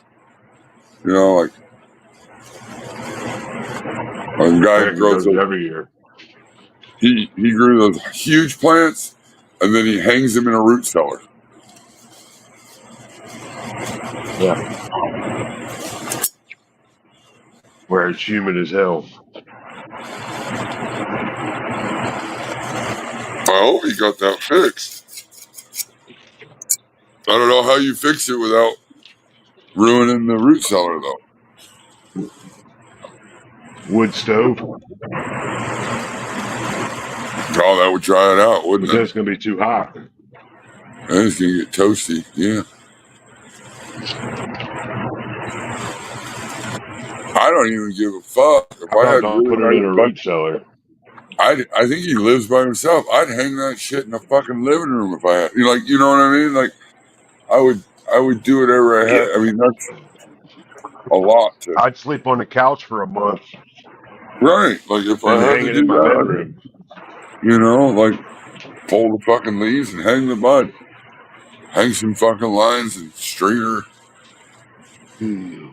Like a guy grows those, every year. he grew those huge plants and then he hangs them in a root cellar. Yeah. Where it's humid as hell. I hope he got that fixed. I don't know how you fix it without ruining the root cellar, though. Wood stove. Oh, that would dry it out, wouldn't But it? that's going to be too hot. And it's going to get toasty, yeah. I don't even give a fuck. If How I about had don't really put it in a nice root cellar? I think he lives by himself. I'd hang that shit in the fucking living room if I had, you know what I mean? Like, I would do whatever I Yeah. had. I mean, that's a lot to, I'd sleep on the couch for a month right. Like, if I and had hang to it do in my that, bedroom. like, pull the fucking leaves and hang the bud. Hang some fucking lines and stringer Hmm.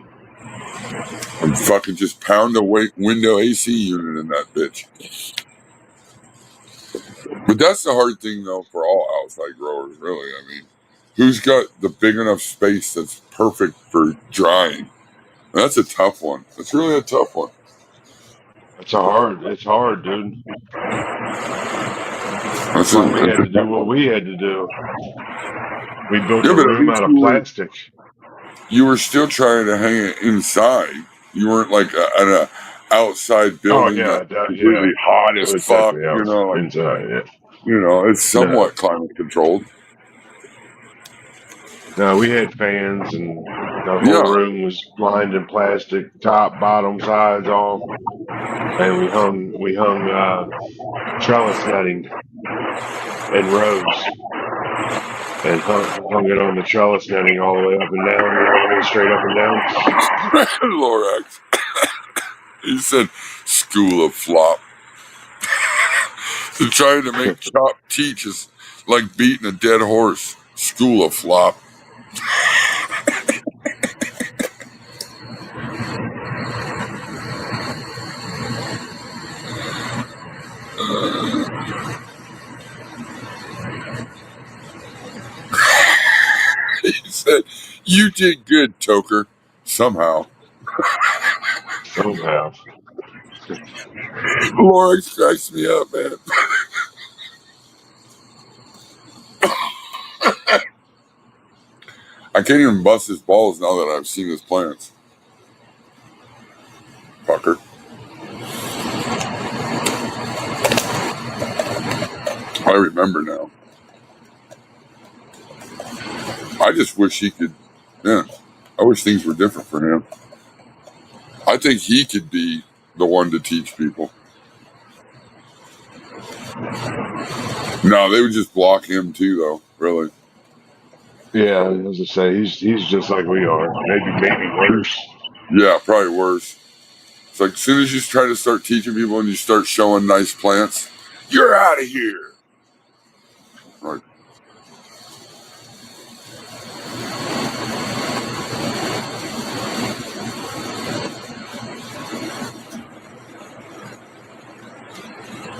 and fucking just pound a window AC unit in that bitch. But that's the hard thing, though, for all outside growers, really. I mean, who's got the big enough space that's perfect for drying? That's a tough one. That's really a tough one. It's hard, dude. That's That's why we a had to do tough what one. we had to do. We built Yeah, the but at room least out of plastic. you were still trying to hang it inside. You weren't like at a outside Oh building yeah, that's yeah. completely hot It as was fuck. definitely out Like, inside. Yeah. it's No, somewhat climate controlled. no, we had fans and the whole Yeah. room was lined in plastic, top, bottom, sides, all. And we hung trellis netting in rows and hung it on the trellis netting all the way up and down. You know what I mean? Straight up and down. Lorax. He said, "School of flop." They're trying to make chop teaches like beating a dead horse. School of flop. He said, "You did good, Toker. Somehow." Somehow. Lorax cracks me up, man. I can't even bust his balls now that I've seen his plants. Fucker. I remember now. I just wish he could, yeah. I wish things were different for him. I think he could be the one to teach people. No, they would just block him too, though, really. Yeah, as I say, he's just like we are. Maybe worse. Yeah, probably worse. It's like as soon as you try to start teaching people and you start showing nice plants, you're out of here. Right.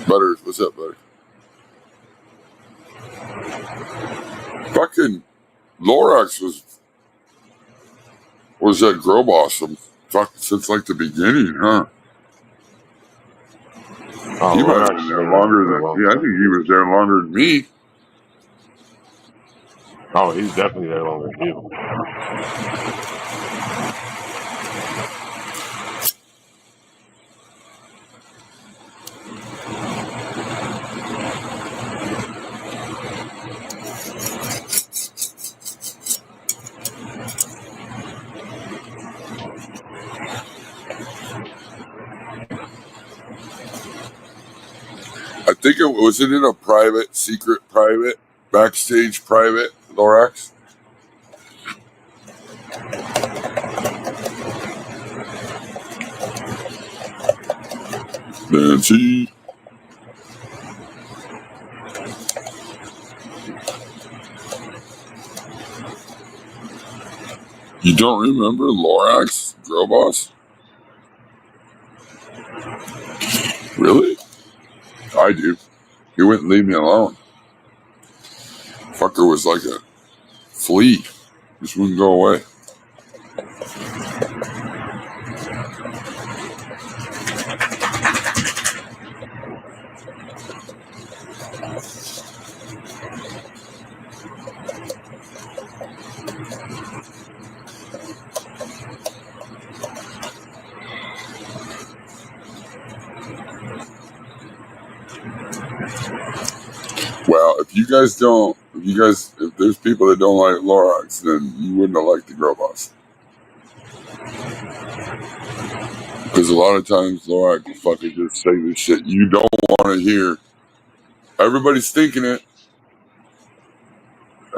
Butters, what's up, buddy? Fucking Lorax was that grow awesome since like the beginning, huh? Oh, He might have Lorax been has there been around longer for a than, long yeah, I think time. he was there longer than me. Oh, he's definitely there longer than you. I think it in a private, secret private, backstage private, Lorax. Nancy. You don't remember Lorax, Girl Boss? Really? I do. He wouldn't leave me alone. Fucker was like a flea. Just wouldn't go away. Well, if there's people that don't like Lorax, then you wouldn't have liked the Girl Boss. Because a lot of times Lorax will fucking just say this shit you don't want to hear. Everybody's thinking it.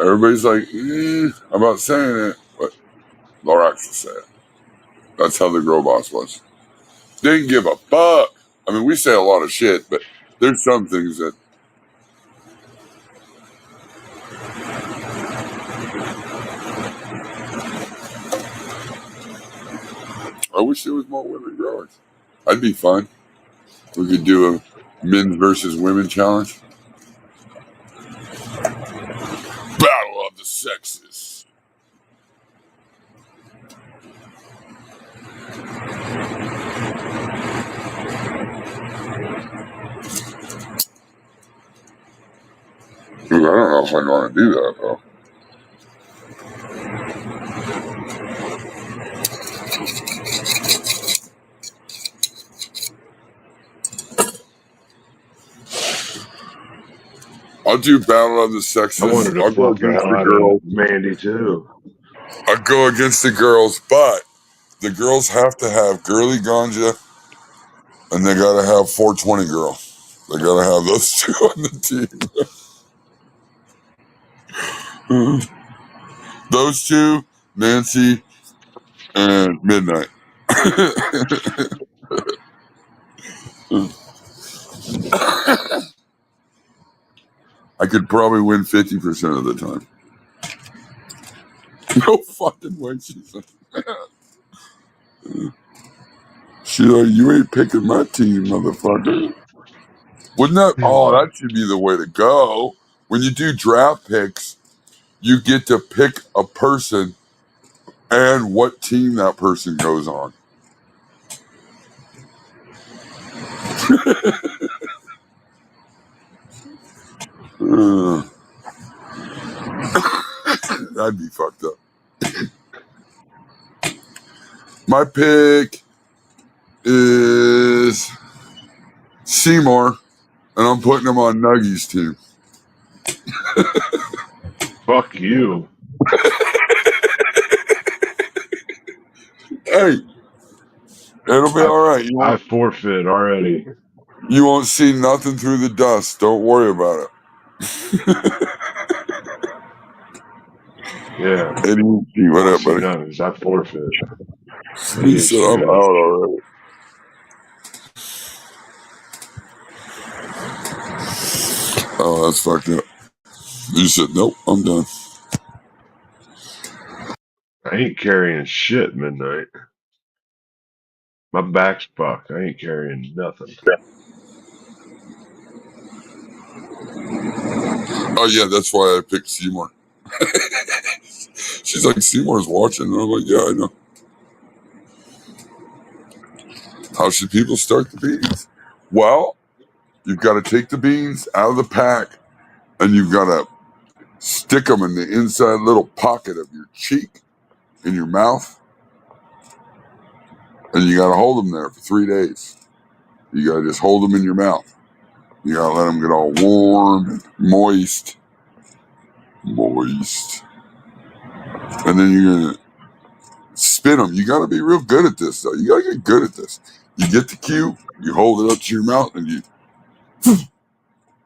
Everybody's like, about saying it, but Lorax will say it. That's how the Girl Boss was. Didn't give a fuck. I mean, we say a lot of shit, but there's some things that I wish there was more women growers. I'd be fun. We could do a men versus women challenge. Battle of the sexes. I don't know if I'd want to do that, though. I'll do Battle of the I Sexes. wanted to I'll go fuck the against hell the out of girls. Mandy too. I'll go against the girls, but the girls have to have girly ganja and they gotta have 420 girl. They gotta have those two on the team. Those two, Nancy and Midnight. I could probably win 50% of the time. No fucking way, she's like, you ain't picking my team, motherfucker. Wouldn't that, that should be the way to go. When you do draft picks, you get to pick a person and what team that person goes on. That'd be fucked up. My pick is Seymour, and I'm putting him on Nuggy's team. Fuck you. Hey, it'll be all right. I forfeit already. You won't see nothing through the dust. Don't worry about it. Yeah. What up, See buddy? none because I forfeit. He said I'm out already. Oh, that's fucked up. You said, nope, I'm done. I ain't carrying shit midnight. My back's fucked. I ain't carrying nothing. Oh, yeah, that's why I picked Seymour. She's like, Seymour's watching. And I'm like, yeah, I know. How should people start the beans? Well, you've got to take the beans out of the pack and you've got to stick them in the inside little pocket of your cheek, in your mouth, and you got to hold them there for 3 days. You got to just hold them in your mouth. You got to let them get all warm and moist. And then you're going to spin them. You got to be real good at this, though. You got to get good at this. You get the cue, you hold it up to your mouth, and you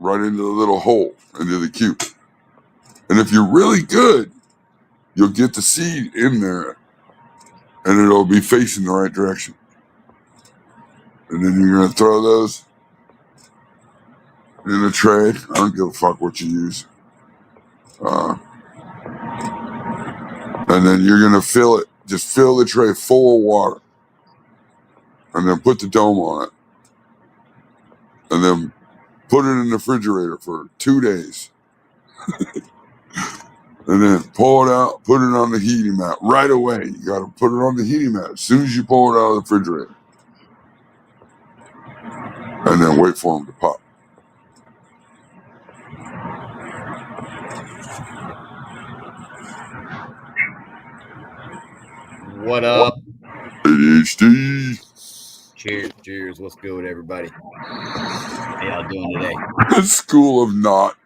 right into the little hole, into the cue. And if you're really good, you'll get the seed in there, and it'll be facing the right direction. And then you're going to throw those in a tray. I don't give a fuck what you use. And then you're going to fill it. Just fill the tray full of water. And then put the dome on it. And then put it in the refrigerator for 2 days. And then pull it out, put it on the heating mat right away. You got to put it on the heating mat as soon as you pull it out of the refrigerator. And then wait for them to pop. What up? ADHD. Cheers, cheers. What's good, everybody? How y'all doing today? The school of not.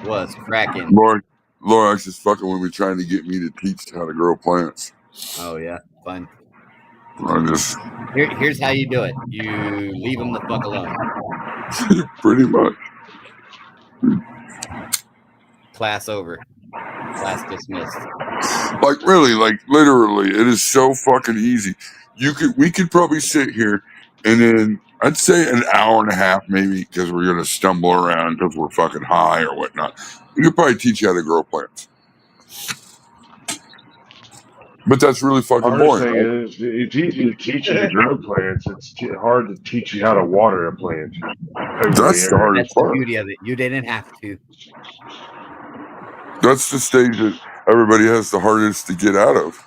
What's cracking? Lorax is fucking with me trying to get me to teach how to grow plants. Oh yeah, fun. I just Here's how you do it. You leave them the fuck alone. pretty much. Class over. Class dismissed. Like really, like literally, it is so fucking easy. We could probably sit here and then I'd say an hour and a half maybe because we're gonna stumble around because we're fucking high or whatnot. We could probably teach you how to grow plants. But that's really fucking Hardest boring, thing right? is it's easy to teach you to grow plants. It's hard to teach you how to water a plant over the That's the air. hardest That's the part. beauty of it. You didn't have to. That's the stage that everybody has the hardest to get out of.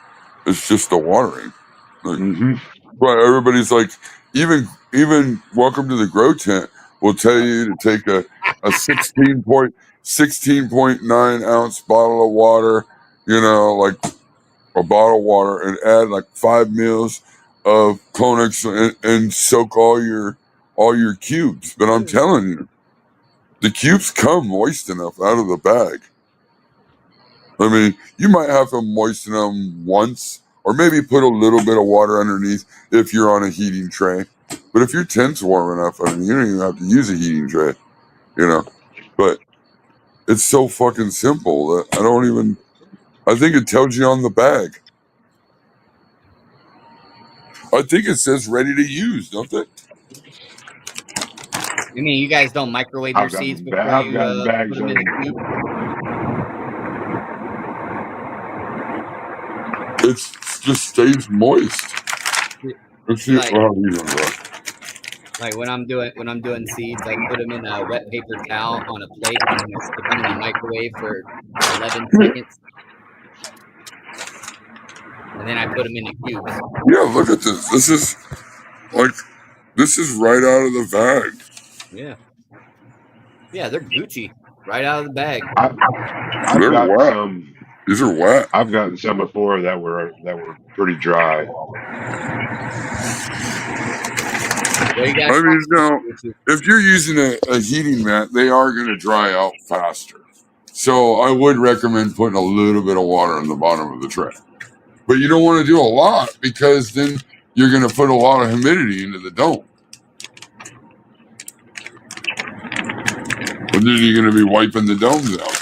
It's just the watering. Like, Mm-hmm. but everybody's like, even Welcome to the Grow Tent will tell you to take a 16.9 ounce bottle of water, like a bottle of water, and add like 5 mils of Clonix and soak all your cubes. But I'm telling you, the cubes come moist enough out of the bag. I mean, you might have to moisten them once, or maybe put a little bit of water underneath if you're on a heating tray. But if your tent's warm enough, I mean, you don't even have to use a heating tray, But it's so fucking simple that I think it tells you on the bag. I think it says ready to use, don't it? I mean, you guys don't microwave your seeds before I've you gotten put bags them of in a them. cube. It just stays moist. Let's see. Like, Well, you don't know. like when I'm doing seeds, I put them in a wet paper towel on a plate, and then I stick them in the microwave for 11 seconds, and then I put them in the cubes. Yeah, look at this. This is right out of the bag. Yeah, they're Gucci right out of the bag. I've They're gotten wet. some. These are wet. I've gotten some before that were pretty dry. Well, you guys I mean, now, Gucci. if you're using a heating mat, they are going to dry out faster. So I would recommend putting a little bit of water in the bottom of the tray. But you don't want to do a lot because then you're going to put a lot of humidity into the dome. And then you're going to be wiping the domes out.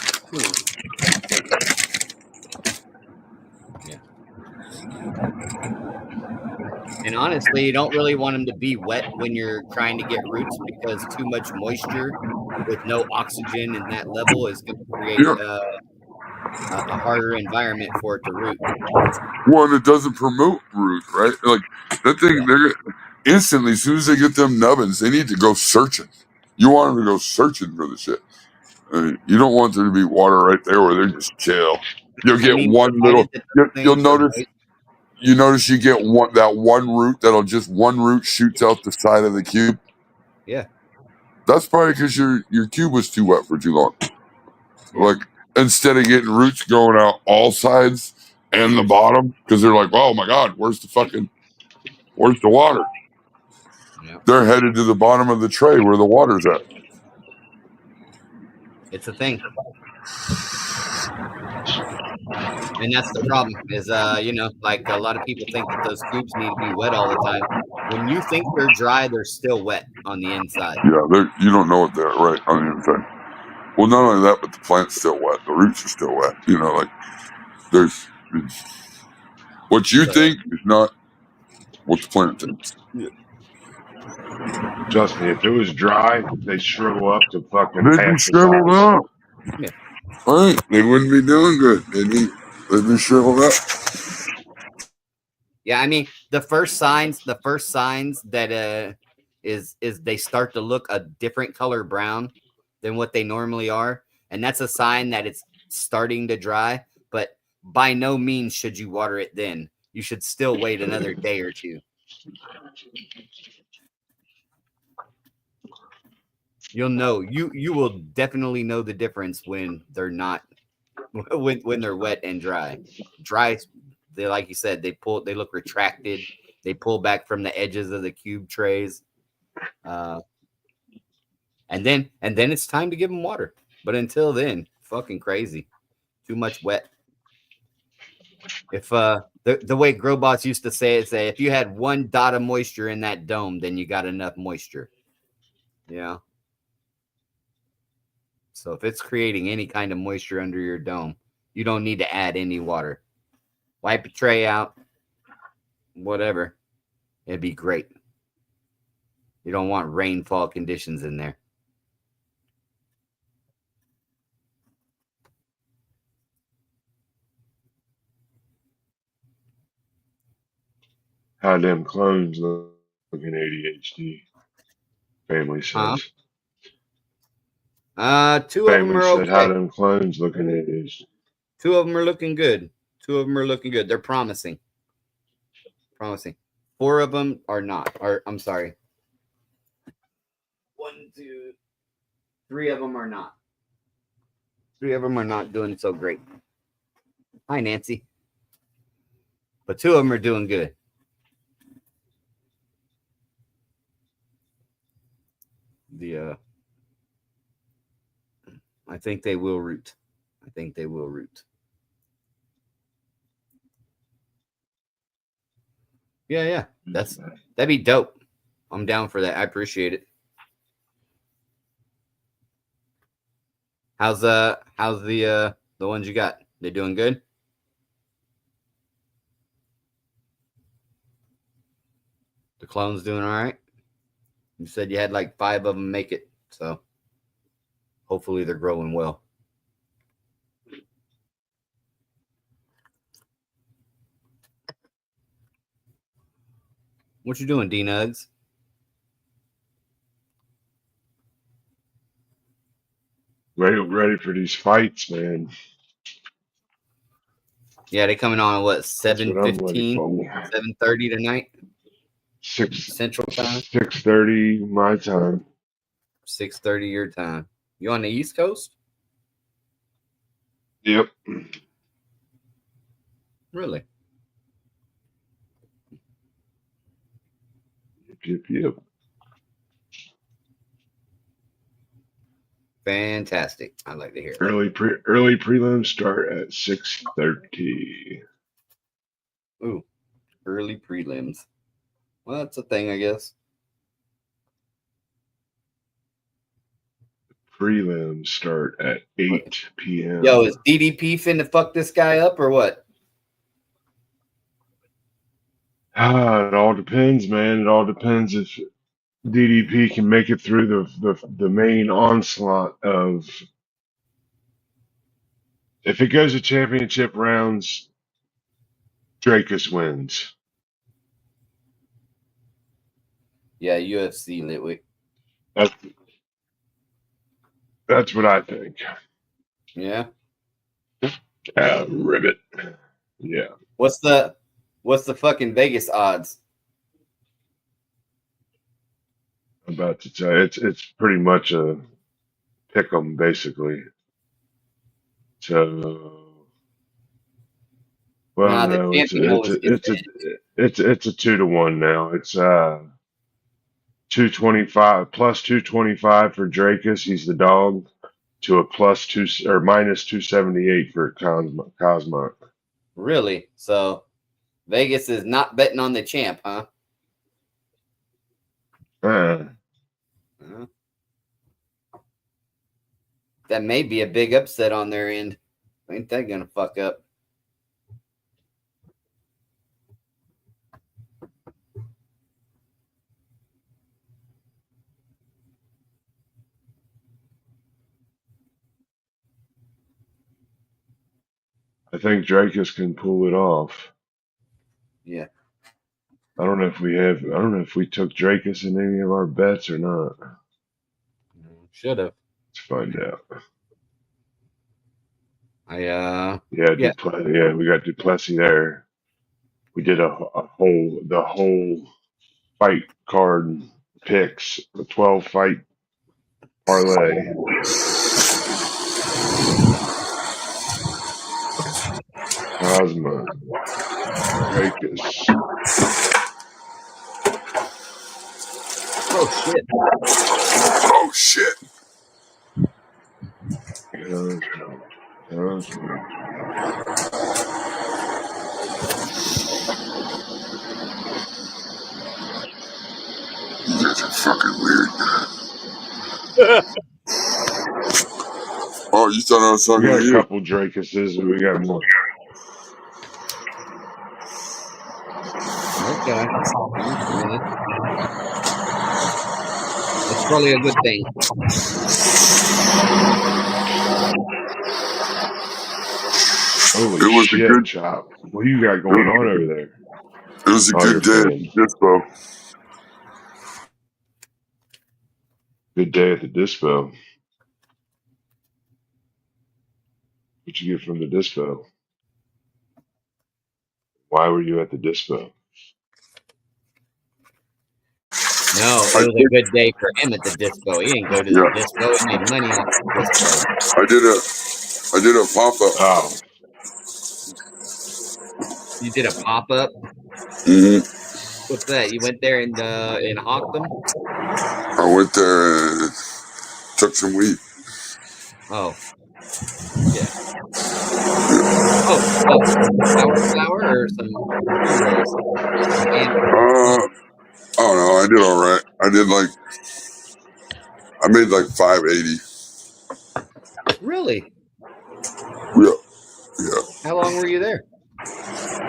And honestly, you don't really want them to be wet when you're trying to get roots, because too much moisture with no oxygen in that level is going to create a harder environment for it to root. One, it doesn't promote root, right? Like that thing, they're instantly, as soon as they get them nubbins, they need to go searching. You want them to go searching for the shit. I mean, you don't want there to be water right there where they just chill. You'll get one little. You'll notice. You notice you get one root one root shoots out the side of the cube. Yeah, that's probably because your cube was too wet for too long. Yeah. Like instead of getting roots going out all sides and the bottom, because they're like, oh my god, where's the water? Yeah. They're headed to the bottom of the tray where the water's at. It's a thing. And that's the problem is, like a lot of people think that those cubes need to be wet all the time. When you think they're dry, they're still wet on the inside. Yeah, you don't know what they're right on the inside. Well, not only that, but the plant's still wet. The roots are still wet. Like there's what you think is not what the plant thinks. Trust me, if it was dry, they'd shrivel up to fucking They'd be half the shriveled size. up. Yeah. Right. They wouldn't be doing good. They'd be shriveled up. Yeah, I mean, the first signs that is they start to look a different color brown than what they normally are, and that's a sign that it's starting to dry. But by no means should you water it then. You should still wait another day or two. You'll know you will definitely know the difference when they're not when they're wet and dry. Dry, they like you said, they look retracted. They pull back from the edges of the cube trays. Uh, and then it's time to give them water. But until then, fucking crazy. Too much wet. If the way Growbots used to say it, say if you had one dot of moisture in that dome, then you got enough moisture. Yeah. So if it's creating any kind of moisture under your dome, you don't need to add any water. Wipe a tray out, whatever. It'd be great. You don't want rainfall conditions in there. How them clones looking ADHD? Family says. Two of them Family are said, how okay. them clones looking ADHD? Two of them are looking good. Two of them are looking good. They're promising. Promising. Four of them are not. Or I'm sorry. 1, 2, 3 of them are not. 3 of them are not doing so great. Hi, Nancy. But 2 of them are doing good. I think they will root. I think they will root. Yeah. That'd be dope. I'm down for that. I appreciate it. How's the ones you got? They doing good? The clones doing all right? You said you had like 5 of them make it, so hopefully they're growing well. What you doing, D-Nugs? Ready for these fights, man. Yeah, they coming on at what, That's what I'm ready 7:15, for. 7:30 tonight? Six Central time? 6:30 my time. 6:30 your time. You on the East Coast? Yep. Really? Yep. Fantastic. I like to hear that. Early prelims start at 6:30. Ooh, early prelims. Well, that's a thing, I guess. Prelims start at 8 p.m. Yo, is DDP finna fuck this guy up or what? It all depends, man. It all depends if DDP can make it through the main onslaught of. If it goes to championship rounds, Drakus wins. Yeah, UFC Litwick. That's what I think. Yeah. Ribbit. Yeah. What's the fucking Vegas odds? I'm about to tell you, it's pretty much a pick 'em basically. So, well, Nah, the no, champion always gets the it's a 2-1 now. It's 225 plus 225 for Drakus. He's the dog to a plus 2 or minus 278 for Cosmo. Really? So Vegas is not betting on the champ, huh? Uh, That may be a big upset on their end. Ain't that gonna fuck up? I think Drakus can pull it off. Yeah. I don't know if we took Drakus in any of our bets or not. Should have. Let's find out. Yeah, we got Duplessis there. We did the whole fight card picks, the 12 fight parlay. Cosma. Dracus. Oh shit! Oh shit! Cosmo. Cosmo. You guys are fucking weird. Oh, you thought I was We talking got to a you? couple Dracuses and we got more. Okay. Yeah. That's probably a good thing. Holy It was a shit, good. Chop. What do you got going on over there? It was a Oh, good you're day at playing. the dispo. Good day at the dispo. What'd you get from the dispo? Why were you at the dispo? No, I it was a did, good day for him at the dispo. He didn't go to the yeah. dispo. He made money off the dispo. I did a pop up. Oh, You did a pop up. Mm-hmm. What's that? You went there and hawked them? I went there and took some weed. Oh, yeah. Oh, some flower or some pre rolls, some I don't know. I did all right. I made like 580. Really? Yeah, yeah. How long were you there?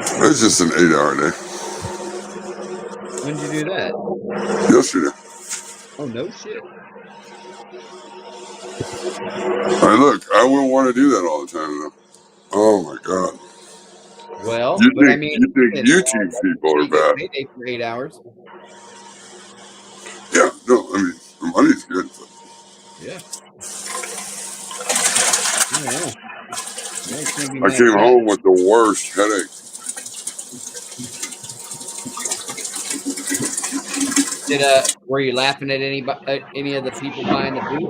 It's just an 8 hour day. When did you do that? Yesterday. Oh, no shit. Look, I wouldn't want to do that all the time though. Oh my god. Well, You but I think mean, you think shit, YouTube that's a people are pretty good bad? payday for 8 hours. Yeah, no, I mean the money's good. But Yeah. Yeah. Yeah, you can't be I mad at came that. home with the worst headache. Were you laughing at any of the people buying the booth?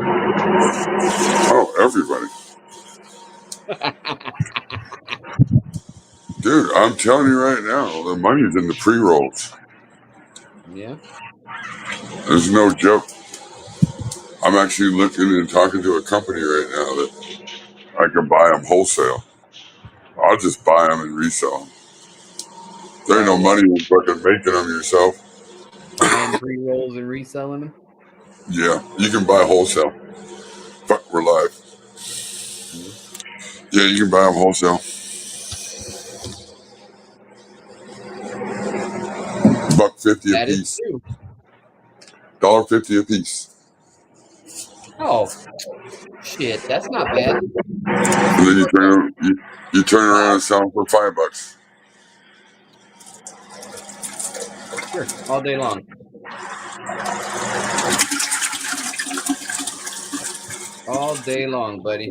Oh, everybody. Dude, I'm telling you right now, the money's in the pre rolls. Yeah. There's no joke. I'm actually looking and talking to a company right now that I can buy them wholesale. I'll just buy them and resell them. There ain't Buy no what? money in fucking making them yourself. Buying pre rolls and reselling them? Yeah, you can buy wholesale. Fuck, we're live. Yeah. Yeah, you can buy them wholesale. $1.50 a That is piece. true. $1.50 a piece. Oh, shit. That's not bad. And then you turn around and sell them for $5. Sure. All day long. All day long, buddy.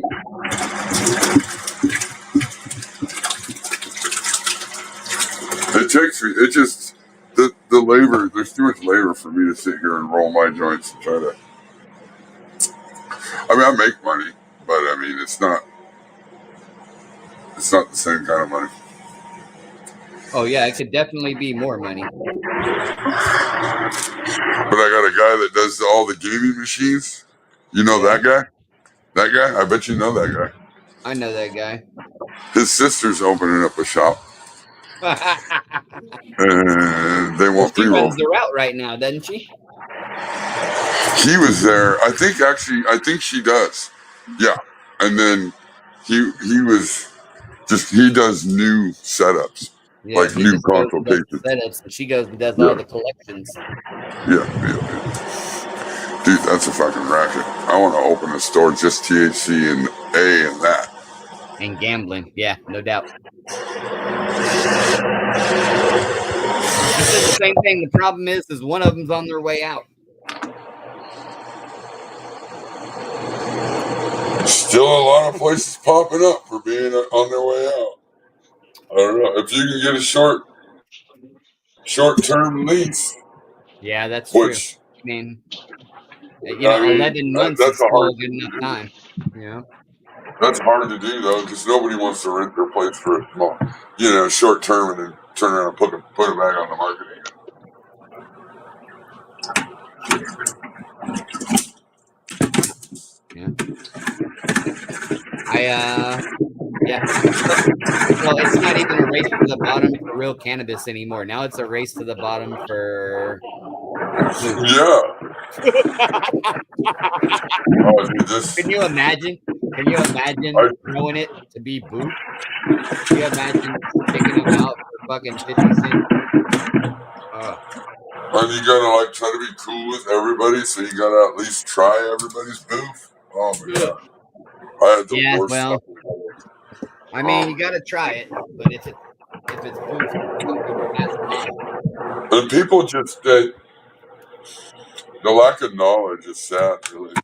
It just, the labor, there's too much labor for me to sit here and roll my joints and try to, I mean, I make money, but I mean, it's not the same kind of money. Oh, yeah. It could definitely be more money. But I got a guy that does all the gaming machines. You know Yeah. that guy? That guy? I bet you know that guy. I know that guy. His sister's opening up a shop, Well, and they want she pre-roll. runs the route right now, doesn't she? He was there. I think she does. Yeah. And then he was just, he does new setups, Yeah, like he new just goes and does the consultations. setups, and she goes and does all Yeah. the collections. Yeah. Dude, that's a fucking racket. I want to open a store just THC and A and that. And gambling. Yeah, no doubt. She said the same thing. The problem is one of them's on their way out. Still a lot of places popping up for being on their way out. I don't know. If you can get a short term lease, Yeah, that's true. which I mean, I mean, 11 months is still a good enough time. That's hard to do though, because nobody wants to rent their place for a small, short term, and then turn around and put it back on the market again. Yeah. Well, it's not even a race to the bottom for real cannabis anymore. Now it's a race to the bottom for food. Yeah. Can you imagine? Growing it to be booth? Can you imagine picking them out for fucking 50 cents? And you gotta try to be cool with everybody, so you gotta at least try everybody's booth. Oh my god. I had the worst stuff. I mean, you gotta try it, but if it's booth, don't go past mine. And people just the lack of knowledge is sad, really.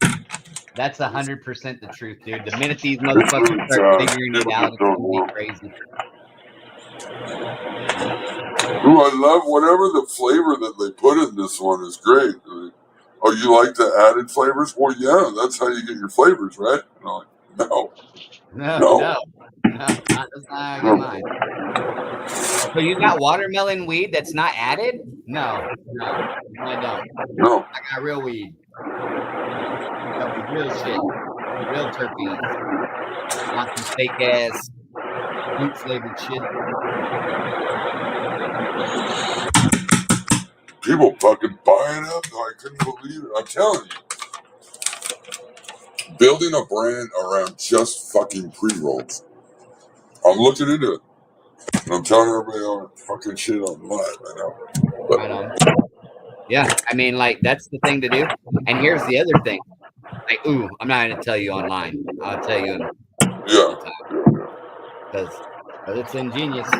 That's 100% the truth, dude. The minute these motherfuckers start figuring it out, it's gonna be crazy. Ooh, I love whatever the flavor that they put in this one is great. Oh, you like the added flavors? Well, yeah, that's how you get your flavors, right? And I'm like, no. That's not how I get mine. So you got watermelon weed that's not added? No, I don't. No. I got real weed. Real shit. Real terpenes. Not some fake ass fruit flavored shit. People fucking buying up. I couldn't believe it. I'm telling you. Building a brand around just fucking pre-rolls. I'm looking into it. And I'm telling everybody on fucking shit on live right now. Right on. Yeah, I mean, that's the thing to do. And here's the other thing. I'm not going to tell you online. I'll tell you in yeah. Because it's ingenious.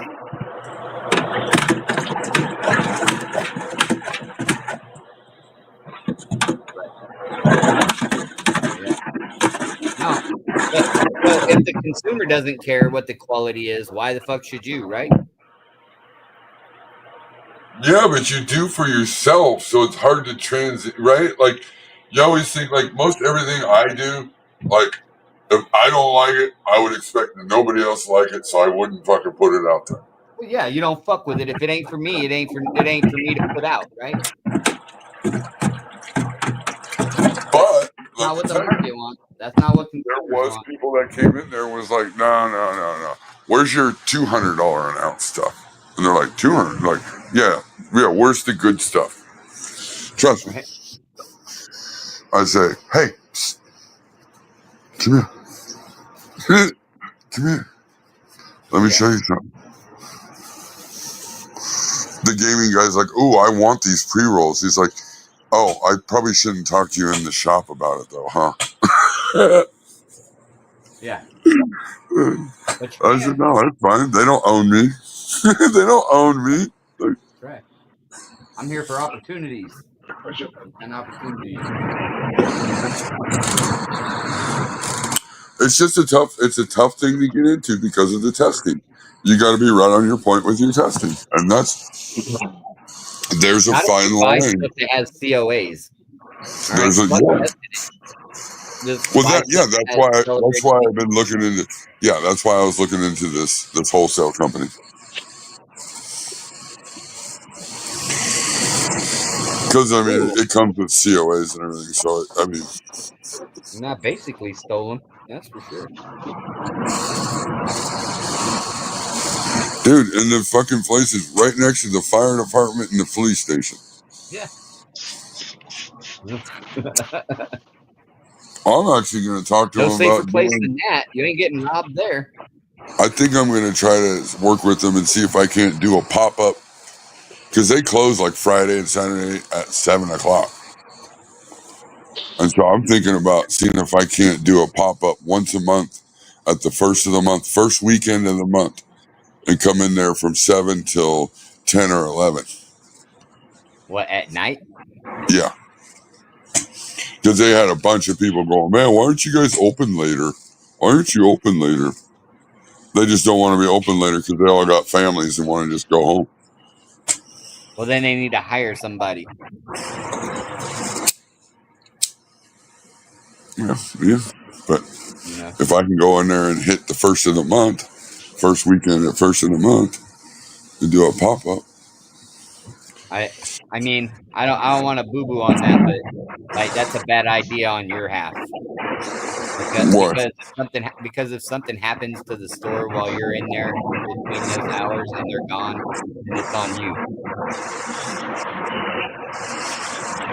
No. So if the consumer doesn't care what the quality is, why the fuck should you, right? Yeah, but you do for yourself, so it's hard to transit, right? You always think, most everything I do, if I don't like it, I would expect that nobody else to like it, so I wouldn't fucking put it out there. Well, yeah, you don't fuck with it. If it ain't for me, it ain't for me to put out, right? But that's not what the market wants. That's not what there was people that came in there was like, no. Where's your $200 an ounce stuff? And they're like, 200. Like, yeah. Where's the good stuff? Trust me. I say, hey, psst, come here. Come here. Let me show you something. The gaming guy's like, oh, I want these pre-rolls. He's like, oh, I probably shouldn't talk to you in the shop about it, though, huh? Yeah. I said, no, that's fine. They don't own me. They don't own me. Right. I'm here for opportunities. And opportunities. It's just a tough thing to get into because of the testing. You got to be right on your point with your testing, and there's a fine line. It has COAs. There's a that's why I've been looking into. Yeah, that's why I was looking into this wholesale company. Because I mean, it comes with COAs and everything. So I mean, not basically stolen. That's for sure. Dude, and the fucking place is right next to the fire department and the police station. Yeah. I'm actually going to talk to him about. No safer place than that. You ain't getting robbed there. I think I'm going to try to work with them and see if I can't do a pop up, because they close like Friday and Saturday at 7:00. And so I'm thinking about seeing if I can't do a pop up once a month at the first weekend of the month, and come in there from 7 till 10 or 11. What, at night? Yeah. Because they had a bunch of people going, man, why aren't you guys open later? Why aren't you open later? They just don't want to be open later because they all got families and want to just go home. Well, then they need to hire somebody. Yeah. But You know, if I can go in there and hit the first of the month, first weekend at first of the month, and do a pop up. I mean, I don't want to boo boo on that, but like that's a bad idea on your half What? because if something happens to the store while you're in there in between those hours and they're gone, then it's on you. You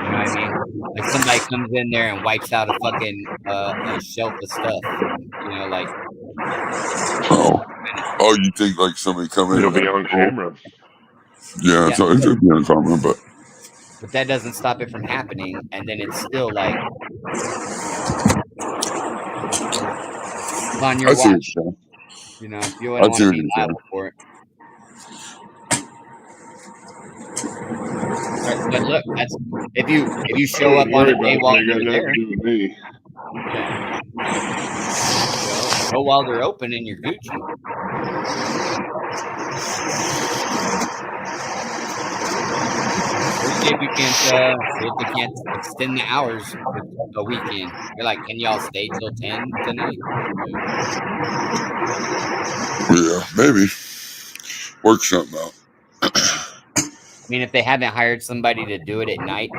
know what I mean? Like somebody comes in there and wipes out a fucking a shelf of stuff. You know, like Oh. Oh, you think like somebody come in It'll and be on camera. yeah, yeah, so it could be uncommon, but that doesn't stop it from happening. And then it's still like, you know, it's on I your see what watch. you're saying. You know, you I don't want see to what be you're saying. liable for it. But look, that's if you I show up wouldn't on a worry about day it. while It ain't got they're nothing there, to do with me. yeah, you know, go while they're open and you're Gucci. Or see if they can't extend the hours for a weekend. You're like, can y'all stay till 10 tonight? Yeah. Yeah, maybe. Work something out. I mean, if they haven't hired somebody to do it at night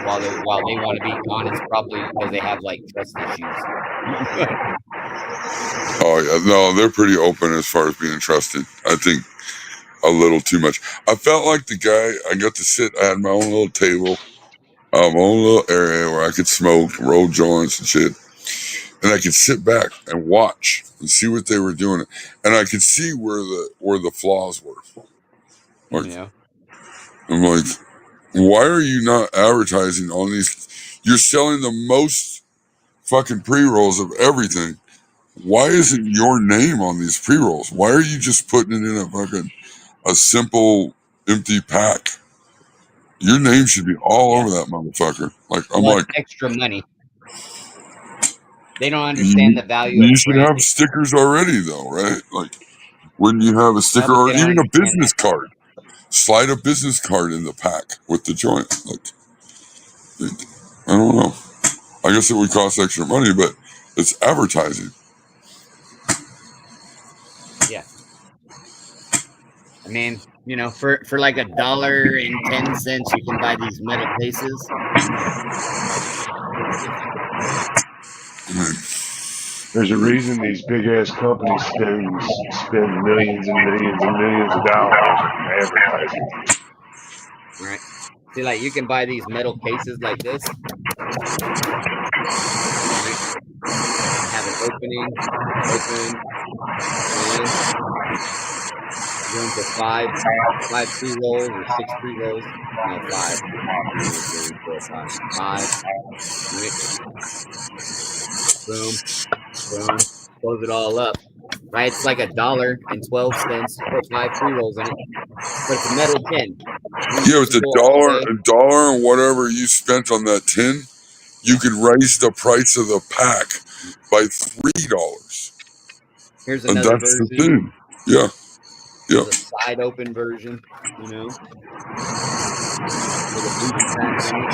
while they want to be gone, it's probably because they have like trust issues. Oh yeah, no, they're pretty open as far as being trusted. I think a little too much. I felt like the guy. I got to sit. I had my own little table, my own little area where I could smoke, roll joints and shit, and I could sit back and watch and see what they were doing, and I could see where the flaws were. Like Yeah. I'm like, why are you not advertising on these? You're selling the most fucking pre-rolls of everything. Why isn't your name on these pre-rolls? Why are you just putting it in a simple empty pack? Your name should be all Yeah. over that motherfucker. Like I'm Well, it's like, extra money. They don't understand the value you of should have branding. stickers already though, right? Like when you have a No, sticker but or they don't even a understand business that. card, slide a business card in the pack with the joint. Like I don't know. I guess it would cost extra money, but it's advertising. Yeah. I mean, you know, for like $1.10, you can buy these metal cases. I mean, There's a reason these big ass companies spend millions and millions and millions of dollars on advertising. Right. See, like you can buy these metal cases like this, right? They have an opening, open, and go into five pre-rolls or six pre-rolls. No, five. 1, 2, 3, 4, 5. Five, right? Boom, boom. Close it all up. Right? It's like $1.12. You put five pre-rolls in it, but it's a metal tin. yeah, You with can the go all dollar, day. a dollar and whatever you spent on that tin, you Yeah. could raise the price of the pack by $3. Here's And another that's the version. thing. Yeah. Here's Yeah. a side open version, you know, with a booster pack in it.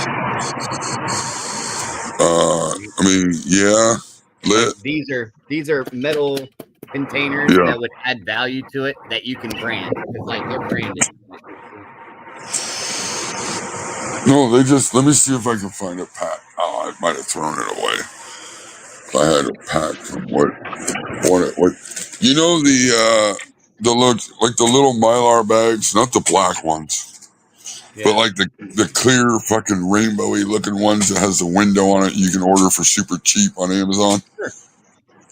I mean, yeah. Like Lit. these are metal containers Yeah. that would add value to it that you can brand because like they're branded. No, they just, let me see if I can find a pack. Oh, I might have thrown it away. If I had a pack from what, you know, the look, like the little Mylar bags, not the black ones, but Yeah. like the clear fucking rainbowy looking ones that has a window on it you can order for super cheap on Amazon. Sure.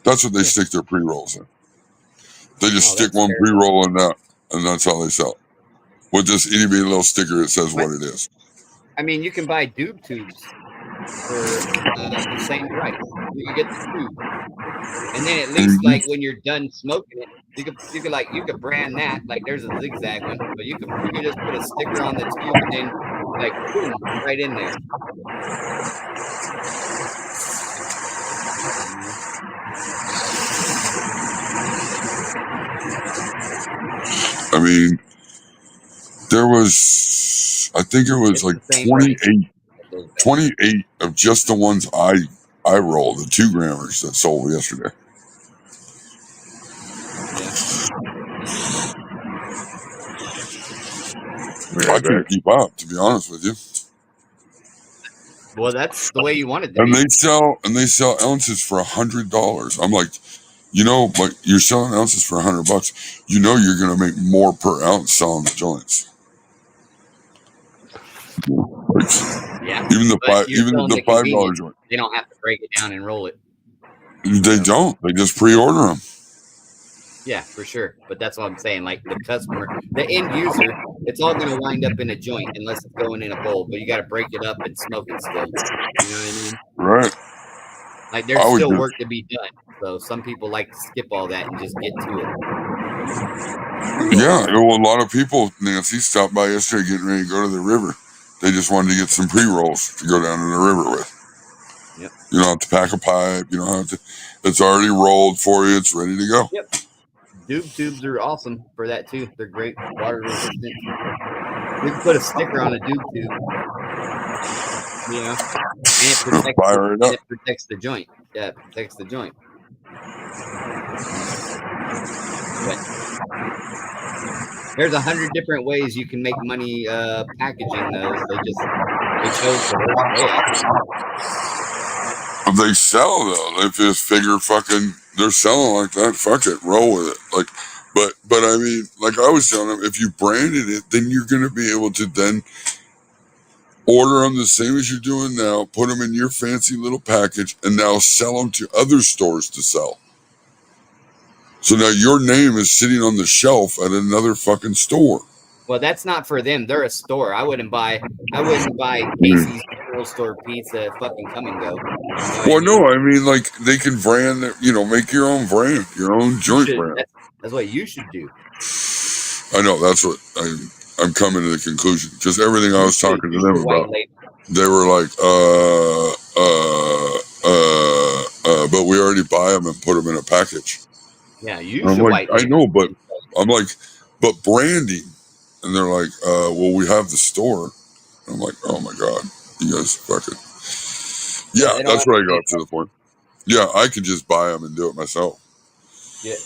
That's what they Yeah. stick their pre-rolls in. They just Oh, stick that's one fair. pre-roll in that, and that's how they sell. With this itty bitty little sticker that says But what it is. I mean, you can buy doob tubes for the same price. You get the tube, and then at least Mhm. like when you're done smoking it, you could brand that. Like there's a zigzag one, but you could just put a sticker on the tube and then like boom right in there. You know? I mean, there was, I think it was It's like the same price. Those bags. 28 of just the ones I I roll the 2 grammers that sold yesterday. Yeah. I can't keep up, to be honest with you. Well, that's the way you want it to And be. they sell ounces for $100. I'm like, like you're selling ounces for $100. You know you're gonna make more per ounce selling the joints. Like, Yeah. even But you're selling the the $5 convenience. joint. They don't have to break it down and roll it. They don't. They just pre-order them. Yeah, for sure. But that's what I'm saying. Like the customer, the end user, it's all going to wind up in a joint unless it's going in a bowl. But you got to break it up and smoke it still. You know what I mean? Right. Like I there's would still just, work to be done. So some people like to skip all that and just get to it. yeah. Well, a lot of people, Nancy, stopped by yesterday getting ready to go to the river. They just wanted to get some pre-rolls to go down to the river with. Yep. You don't have to pack a pipe. You don't have to. It's already rolled for you. It's ready to go. Yep. Doob tubes are awesome for that too. They're great, water resistant. You can put a sticker on a doob tube, and it Just fire it up. protects the joint. Yeah, it protects the joint. But there's 100 different ways you can make money packaging those. They chose the worst way, I think. If they sell though, they just figure they're selling like that. Fuck it, roll with it. Like, but I mean, like I was telling them, if you branded it, then you're gonna be able to then order them the same as you're doing now, put them in your fancy little package, and now sell them to other stores to sell. So now your name is sitting on the shelf at another fucking store. Well, that's not for them. They're a store. I wouldn't buy Casey's General Store pizza at fucking Come and Go. No, I mean like they can brand, make your own brand, your own joint brand. That's what you should do. I know that's what I'm coming to the conclusion because everything I was talking to them about, they were like, but we already buy them and put them in a package. Yeah, you I'm should like, I know, but I'm like, but branding, and they're like, well, we have the store. I'm like, oh my god, you guys fucking. Yeah, that's where I got to the point. Yeah, I can just buy them and do it myself.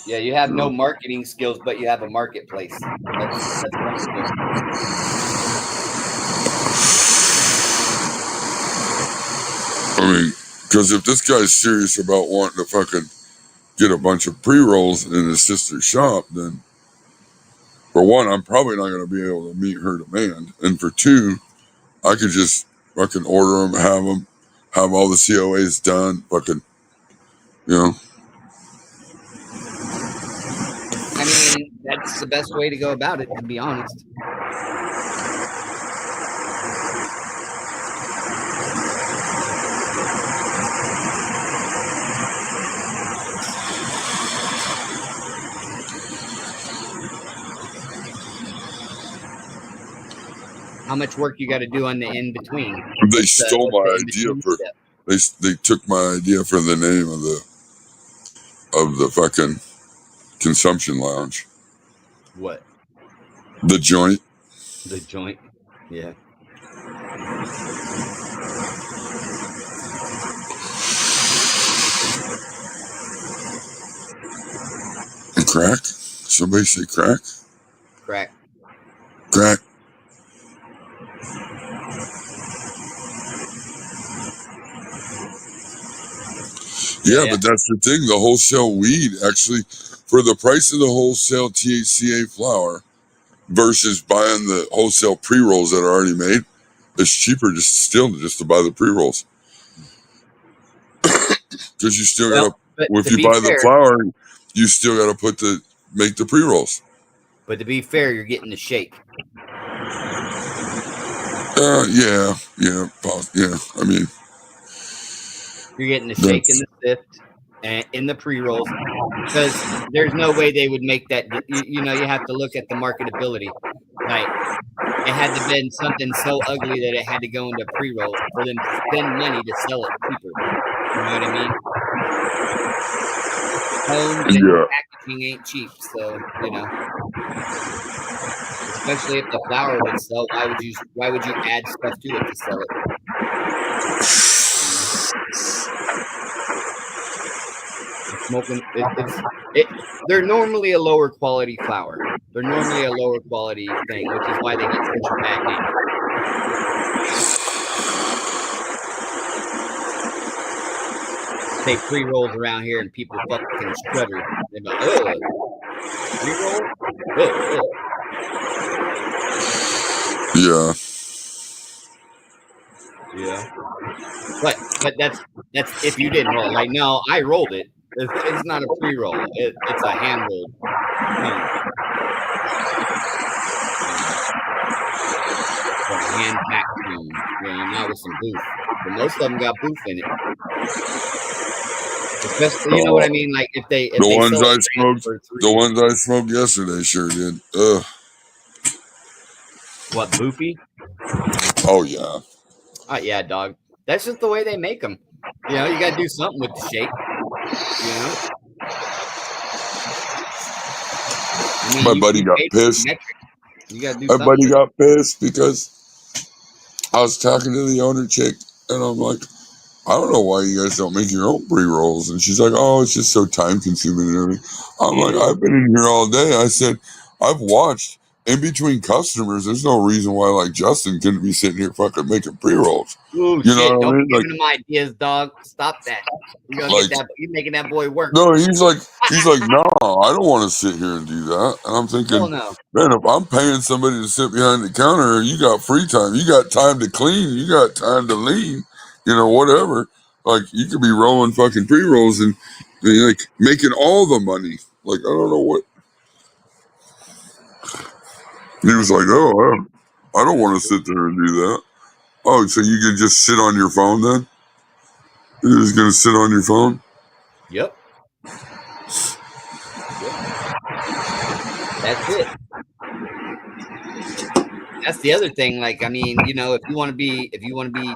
Yeah, you have no marketing skills, but you have a marketplace. That's wonderful. I mean, because if this guy's serious about wanting to fucking get a bunch of pre-rolls in his sister's shop, then for one, I'm probably not going to be able to meet her demand. And for two, I could just fucking order them, have all the COAs done, fucking, I mean, that's the best way to go about it, to be honest. How much work you got to do on the in between? They stole my idea for. They took my idea for the name of the fucking consumption lounge. What? The joint. The joint. Yeah. Crack? Somebody say crack? Crack. Crack. Yeah, but that's the thing. The wholesale weed, actually, for the price of the wholesale THCA flower versus buying the wholesale pre-rolls that are already made, it's cheaper just to buy the pre-rolls. Because you still got to, if you buy the flower, you still got to make the pre-rolls. But to be fair, you're getting the shake. Yeah. I mean, you're getting the shake and the sift and in the pre-rolls, because there's no way they would make that. You have to look at the marketability. Like, it had to been something so ugly that it had to go into pre-roll for them to spend money to sell it cheaper. You know what I mean? Homes and packaging ain't cheap, so especially if the flower would sell, why would you add stuff to it to sell it? smoking. They're normally a lower quality flower. They're normally a lower quality thing, which is why they get such a bad name. Say pre-rolls around here and people fucking shudder. They're like, ugh, pre-roll? Ugh, ugh. Yeah. Yeah. But that's if you didn't roll. Like, no, I rolled it. It's not a pre-roll. It's a hand rolled. Or a hand packed cone. Not with some booth. But most of them got booth in it. Especially, you know what I mean? Like if they ones sell I smoked, for $3. the ones I smoked yesterday sure did. Ugh. What, boofy? Oh yeah. Yeah, dog. That's just the way they make them. You know, you got to do something with the shape. You know. I mean, My buddy got paid for pissed. metric. You got to do My something. buddy got pissed because I was talking to the owner chick, and I'm like, I don't know why you guys don't make your own pre-rolls. And she's like, oh, it's just so time consuming and everything. I'm like, I've been in here all day. I said, I've watched in between customers. There's no reason why like Justin couldn't be sitting here fucking making pre-rolls. Oh You know shit! what I Don't mean? be giving him ideas, dog. Stop that. You're gonna Like, get that. You're making that boy work. no, he's like, no, I don't want to sit here and do that. And I'm thinking, Hell no. man, if I'm paying somebody to sit behind the counter, you got free time, you got time to clean, you got time to lean, whatever. Like, you could be rolling fucking pre-rolls and like making all the money. Like, I don't know what. He was like, oh, I don't want to sit there and do that. Oh, so you can just sit on your phone then? You're just gonna sit on your phone? Yep. That's it. That's the other thing. Like, I mean, if you want to be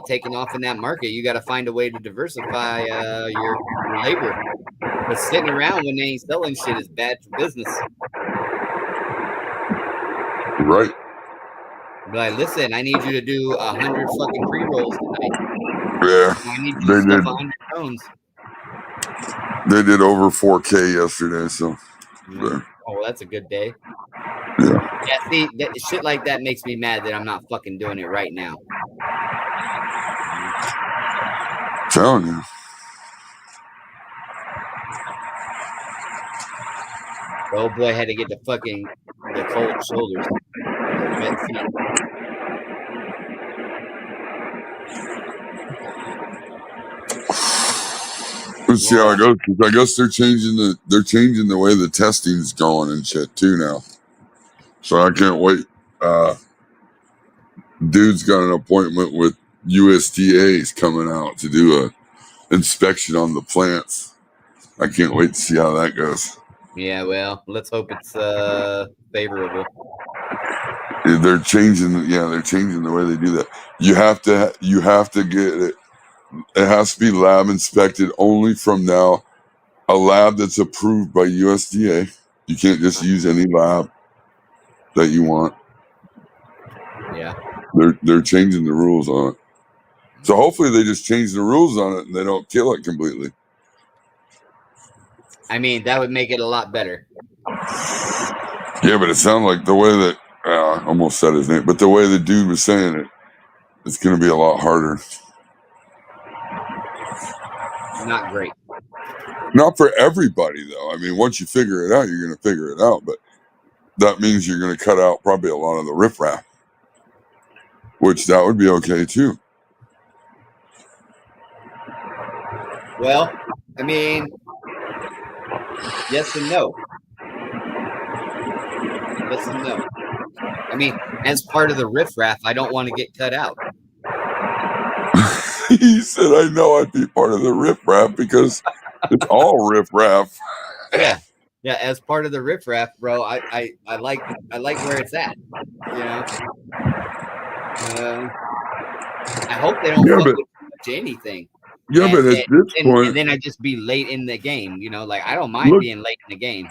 taking off in that market, you got to find a way to diversify your labor. But sitting around when they ain't selling shit is bad for business. Right. Be like, listen, I need you to do 100 fucking pre-rolls tonight. Yeah. I need you to stuff 100 cones. They did over 4K yesterday, so. Yeah. Oh, that's a good day. Yeah. Yeah, see, shit like that makes me mad that I'm not fucking doing it right now. Telling you. The old boy had to get the cold shoulders. Wet feet. Let's see how it goes. I guess they're changing the way the testing's going and shit too now. So I can't wait. Dude's got an appointment with USDA's coming out to do a inspection on the plants. I can't wait to see how that goes. Yeah, well, let's hope it's favorable. They're changing the way they do that. You have to get it. It has to be lab inspected only from now. A lab that's approved by USDA. You can't just use any lab that you want. Yeah. They're changing the rules on it. So hopefully they just change the rules on it and they don't kill it completely. I mean, that would make it a lot better. Yeah, but it sounded like the way that I almost said his name, but the way the dude was saying it, it's going to be a lot harder. Not great. Not for everybody, though. I mean, once you figure it out, you're going to figure it out. But that means you're going to cut out probably a lot of the riffraff, which that would be okay, too. Well, I mean, yes and no. Yes and no. I mean, as part of the riffraff, I don't want to get cut out. He said, I know I'd be part of the riffraff because it's all riffraff. Yeah. Yeah, as part of the riffraff, bro, I like where it's at. I hope they don't fuck with much anything. Yeah, but at this point, and then I just be late in the game. Like I don't mind being late in the game.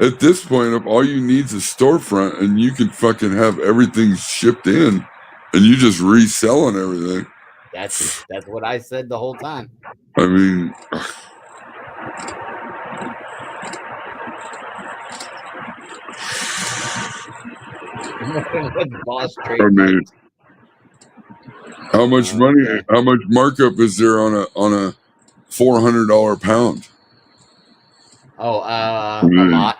At this point, if all you need is a storefront and you can fucking have everything shipped in, and you just reselling everything. That's what I said the whole time. I mean, What's boss I trademark? mean, how much money? Okay. How much markup is there on a $400 pound? Oh, I a mean, lot.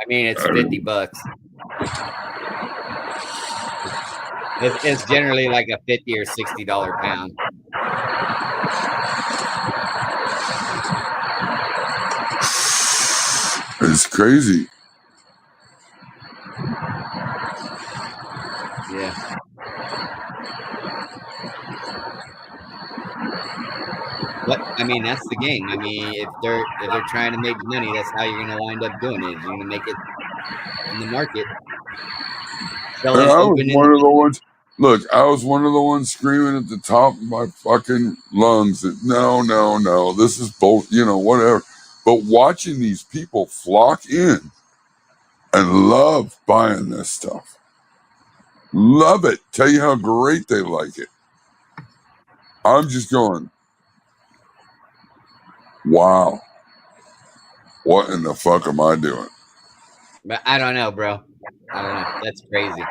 I mean, it's $50. It's generally like a $50 or $60 pound. it's crazy. Yeah. But I mean, that's the game. I mean, if they're trying to make money, that's how you're gonna wind up doing it. You're gonna make it in the market, And selling I was open in the one of the business. ones. Look, I was one of the ones screaming at the top of my fucking lungs that no, no, no, this is both, whatever. But watching these people flock in and love buying this stuff, love it, tell you how great they like it. I'm just going, wow, what in the fuck am I doing? But I don't know, bro. I don't know. That's crazy.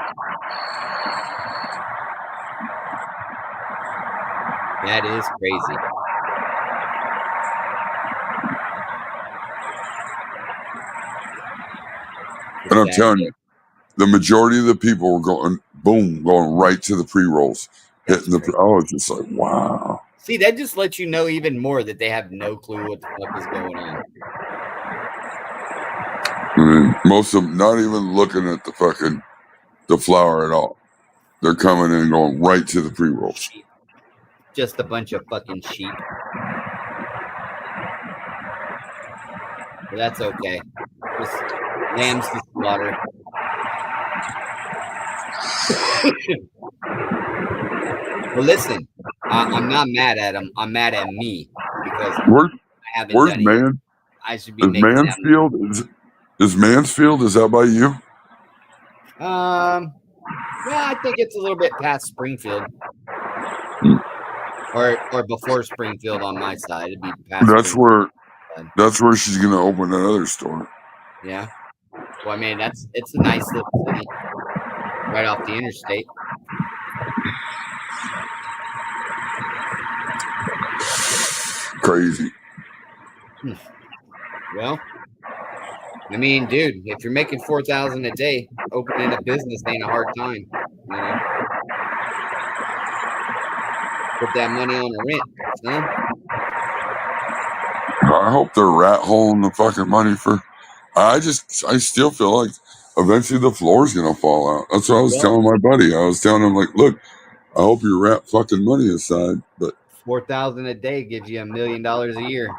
That is crazy. And It's I'm sad. telling you, the majority of the people were going, boom, going right to the pre rolls, That's hitting the. crazy. I was just like, wow. See, that just lets you know even more that they have no clue what the fuck is going on. I mean, most of them not even looking at the flower at all. They're coming in and going right to the pre rolls. Sheep. Just a bunch of fucking sheep. But that's okay. Just lambs to slaughter. Well, listen, I'm not mad at them. I'm mad at me because Where, I haven't where's done it yet. Man? I should be Is making that Mansfield? Is Mansfield? Is that by you? money. Yeah, I think it's a little bit past Springfield, or before Springfield on my side. It'd be past That's Springfield. where. That's where she's gonna open that other store. Yeah. Well, I mean, it's a nice little city right off the interstate. Crazy. Well, I mean, dude, if you're making 4,000 a day, opening a business ain't a hard time. You know, put that money on a rent, son. I hope they're rat holing the fucking money for. I still feel like eventually the floor's gonna fall out. That's what I was Well, telling my buddy. I was telling him like, look, I hope you rat fucking money aside, but 4,000 a day gives you $1 million a year.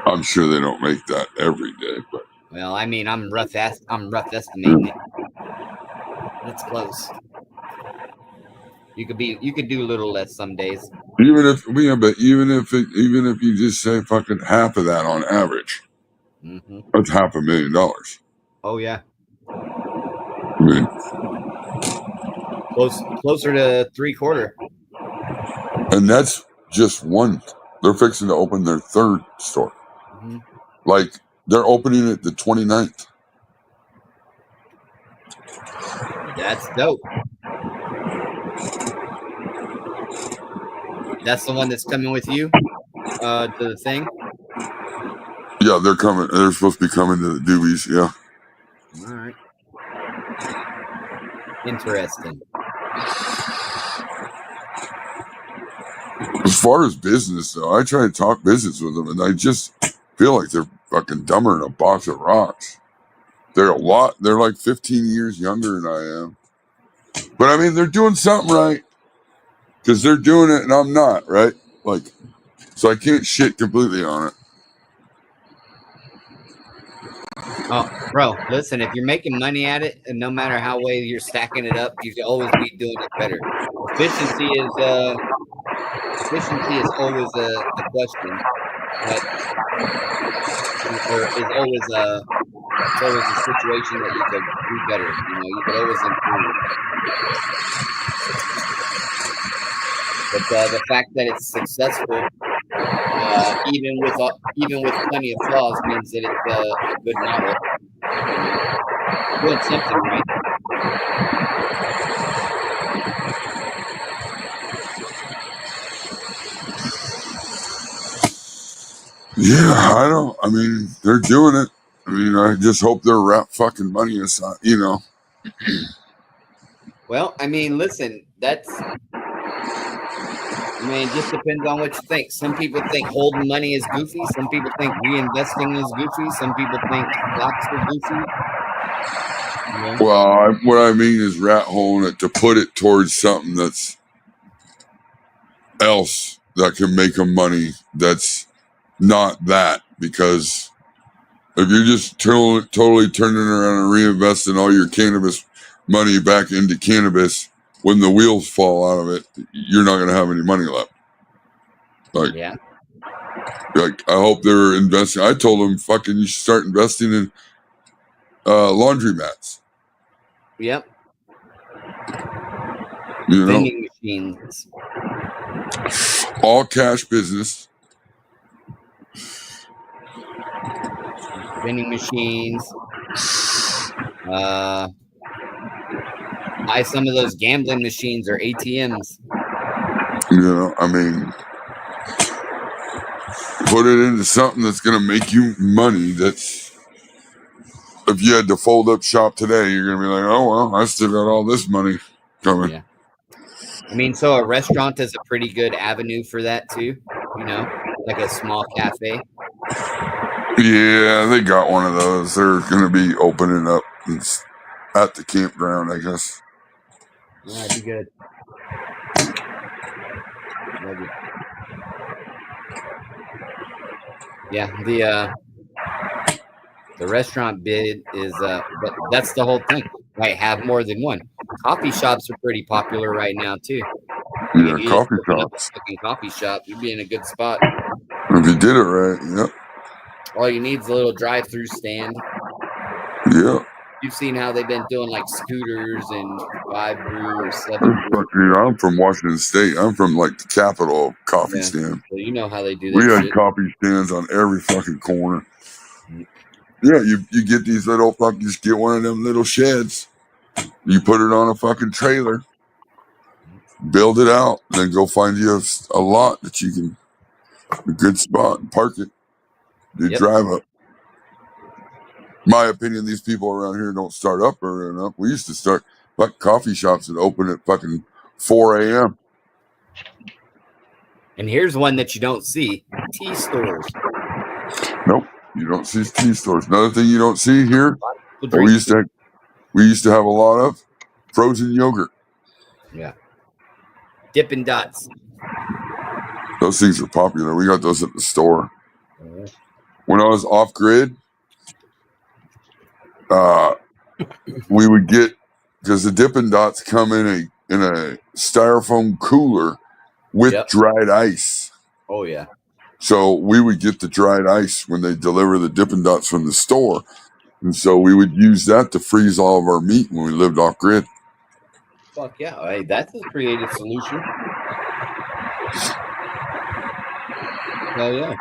I'm sure they don't make that every day. But Well, I mean, I'm rough estimating it. It's close. You could do a little less some days. even if even if you just say fucking half of that on average, Mm-hmm. that's $500,000. Oh yeah, I mean, closer to 3/4. and that's just one. They're fixing to open their third store. Mm-hmm. Like they're opening it the 29th. That's dope. That's the one that's coming with you to the thing. Yeah, they're coming. They're supposed to be coming to the Doobies. Yeah. All right. Interesting. As far as business, though, I try to talk business with them, and I just feel like they're fucking dumber than a box of rocks. They're like 15 years younger than I am. But I mean, they're doing something right because they're doing it and I'm not, right? Like, so I can't shit completely on it. Oh, bro, listen, if you're making money at it, and no matter how way you're stacking it up, you can always be doing it better. Efficiency is always a question, but or is always a it's always a situation that you could do better. You know, you could always improve. But the fact that it's successful, even with plenty of flaws, means that it's a good model. You know? Doing something right. Yeah, I mean, they're doing it. I mean, I just hope their rap fucking money aside, you know. Well, I mean, listen, it just depends on what you think. Some people think holding money is goofy. Some people think reinvesting is goofy. Some people think stocks are goofy. Yeah. Well, what I mean is rat holing it to put it towards something that's else that can make them money that's not that. Because if you're just totally turning around and reinvesting all your cannabis money back into cannabis, when the wheels fall out of it, you're not going to have any money left. Like, Yeah. Like, I hope they're investing. I told them, fucking, you should start investing in laundromats. Yep. You know, Vending machines. all cash business. Vending machines. Buy some of those gambling machines or ATMs. You know, I mean, put it into something that's going to make you money. That's, if you had to fold up shop today, you're going to be like, oh, well, I still got all this money coming. Yeah. I mean, so a restaurant is a pretty good avenue for that too, you know, like a small cafe. Yeah, they got one of those. They're going to be opening up at the campground, I guess. Well, that'd be good. Yeah, the restaurant bid is but that's the whole thing. Right, have more than one. Coffee shops are pretty popular right now too. Yeah, If you just coffee open up a shops. fucking coffee shop, you'd be in a good spot. If you did it right, yep. All you need is a little drive-through stand. Yeah. You've seen how they've been doing like Scooters and 5 Brew or 7 Brew. Dude, I'm from Washington State. I'm from like the capital of coffee Yeah. stand. So you know how they do We that had shit. coffee stands on every fucking corner. Mhm. Yeah, you get these little fucking, just get one of them little sheds. You put it on a fucking trailer, build it out, and then go find you a lot that you can, a good spot, and park it. You Yep. drive up. My opinion, these people around here don't start up early enough. We used to start fucking coffee shops that open at fucking 4 a.m. And here's one that you don't see: tea stores. Nope, you don't see tea stores. Another thing you don't see here, People that drink we used to have a lot of frozen yogurt. Yeah. Dippin' Dots. Those things are popular. We got those at the store. When I was off grid, we would get, because the Dippin' Dots come in a styrofoam cooler with Yep. dried ice. Oh yeah. So we would get the dried ice when they deliver the Dippin' Dots from the store. And so we would use that to freeze all of our meat when we lived off grid. Fuck yeah. Hey, that's a creative solution. Hell yeah.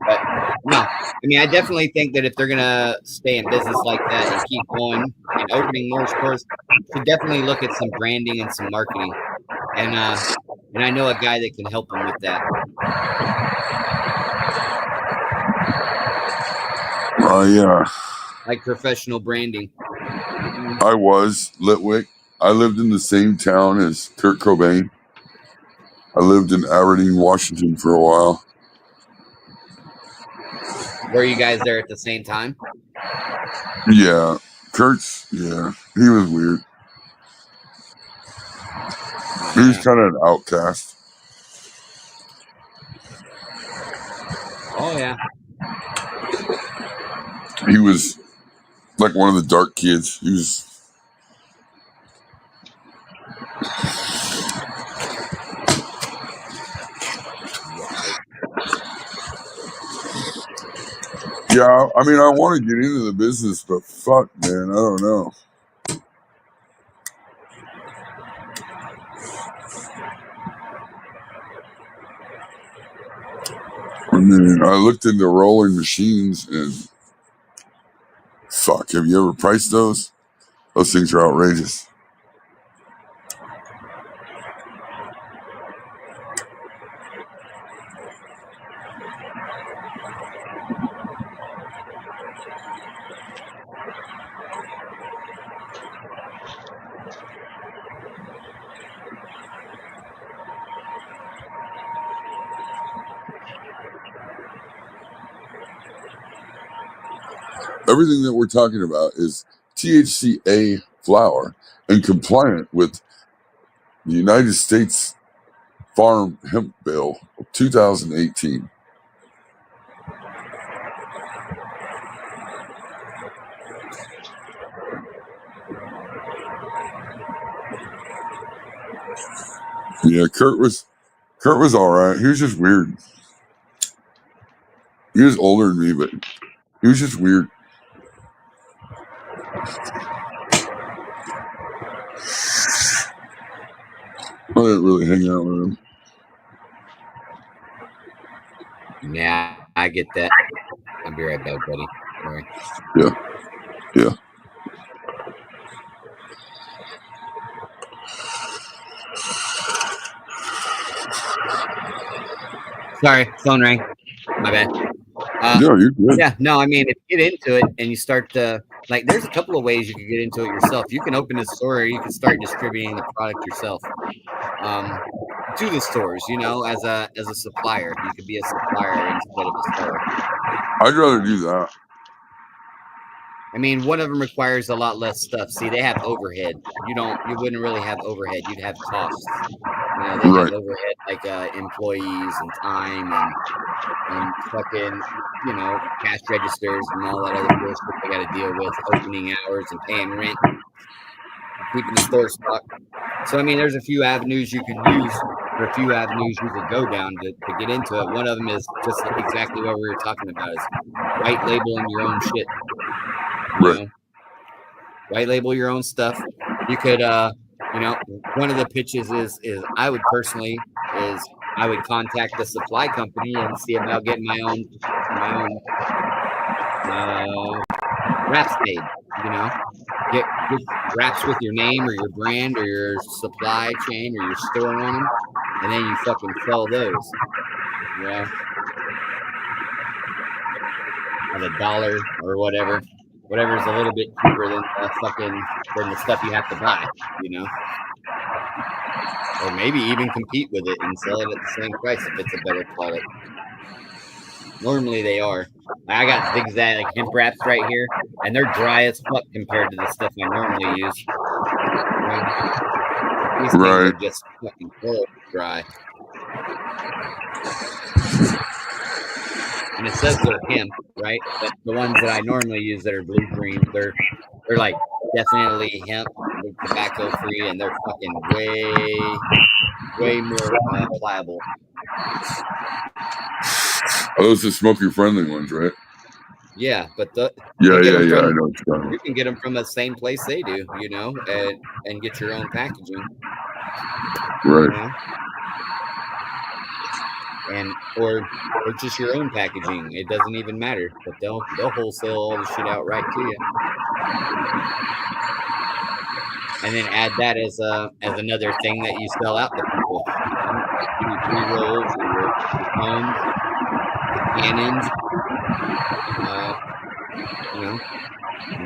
But no, I mean, I definitely think that if they're gonna stay in business like that and keep going and opening more stores, should definitely look at some branding and some marketing. And I know a guy that can help them with that. Yeah. Like professional branding. I was Litwick. I lived in the same town as Kurt Cobain. I lived in Aberdeen, Washington for a while. Were you guys there at the same time? Yeah. Kurt's, yeah, he was weird. He was kind of an outcast. Oh yeah. He was like one of the dark kids. He was. Yeah, I mean, I want to get into the business, but fuck, man, I don't know. I mean, I looked into rolling machines, and fuck. Have you ever priced those? Those things are outrageous. Everything that we're talking about is THCA flower and compliant with the United States Farm Hemp Bill of 2018. Yeah, Kurt was all right. He was just weird. He was older than me, but he was just weird. I didn't really hang out with him. Yeah, I get that. I'll be right back, buddy. Sorry. Yeah. Sorry, phone rang. My bad. Yeah, you're good. Yeah, no, I mean, if you get into it and you start to, like, there's a couple of ways you can get into it yourself. You can open a store, or you can start distributing the product yourself to the stores. You know, as a supplier, you could be a supplier instead of a store. I'd rather do that. I mean, one of them requires a lot less stuff. See, they have overhead. You wouldn't really have overhead. You'd have costs. You know, they have Right. overhead like employees and time and fucking, you know, cash registers and all that other bullshit they got to deal with, opening hours and paying rent, keeping the store stocked. So, I mean, there's a few avenues you could use, or a few avenues you could go down to get into it. One of them is just exactly what we were talking about, is white labeling your own shit. You Right. know? White label your own stuff. You could, you know, one of the pitches is I would personally I would contact the supply company and see about getting my own wraps made. You know, get wraps with your name or your brand or your supply chain or your store on them, and then you fucking sell those. You know, at $1 or whatever. Whatever's a little bit cheaper than the stuff you have to buy, you know, or maybe even compete with it and sell it at the same price if it's a better product. Normally they are. I got zigzag like hemp wraps right here, and they're dry as fuck compared to the stuff I normally use. You know? These things are just fucking horrible dry. And it says they're hemp, right? But the ones that I normally use that are blue green, they're like definitely hemp, tobacco free, and they're fucking way more pliable. Are those the smoker friendly ones, right? Yeah, but I know what you're talking about. You can get them from the same place they do, you know, and get your own packaging. Right. You know? And or purchase your own packaging. It doesn't even matter, but they'll wholesale all the shit out right to you, and then add that as another thing that you sell out to people. You know, pre-rolls, your cones, cannons, you know,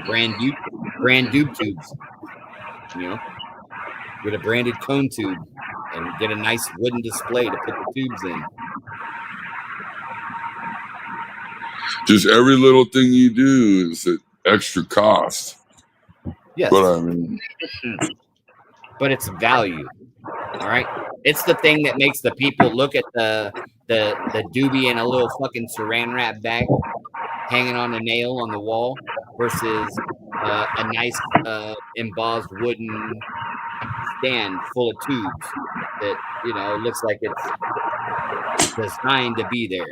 brand dube tubes. You know, get a branded cone tube and get a nice wooden display to put the tubes in. Just every little thing you do is an extra cost. Yes. But I mean, but it's value. All right. It's the thing that makes the people look at the doobie in a little fucking saran wrap bag hanging on a nail on the wall versus a nice embossed wooden stand full of tubes that, you know, looks like it's designed to be there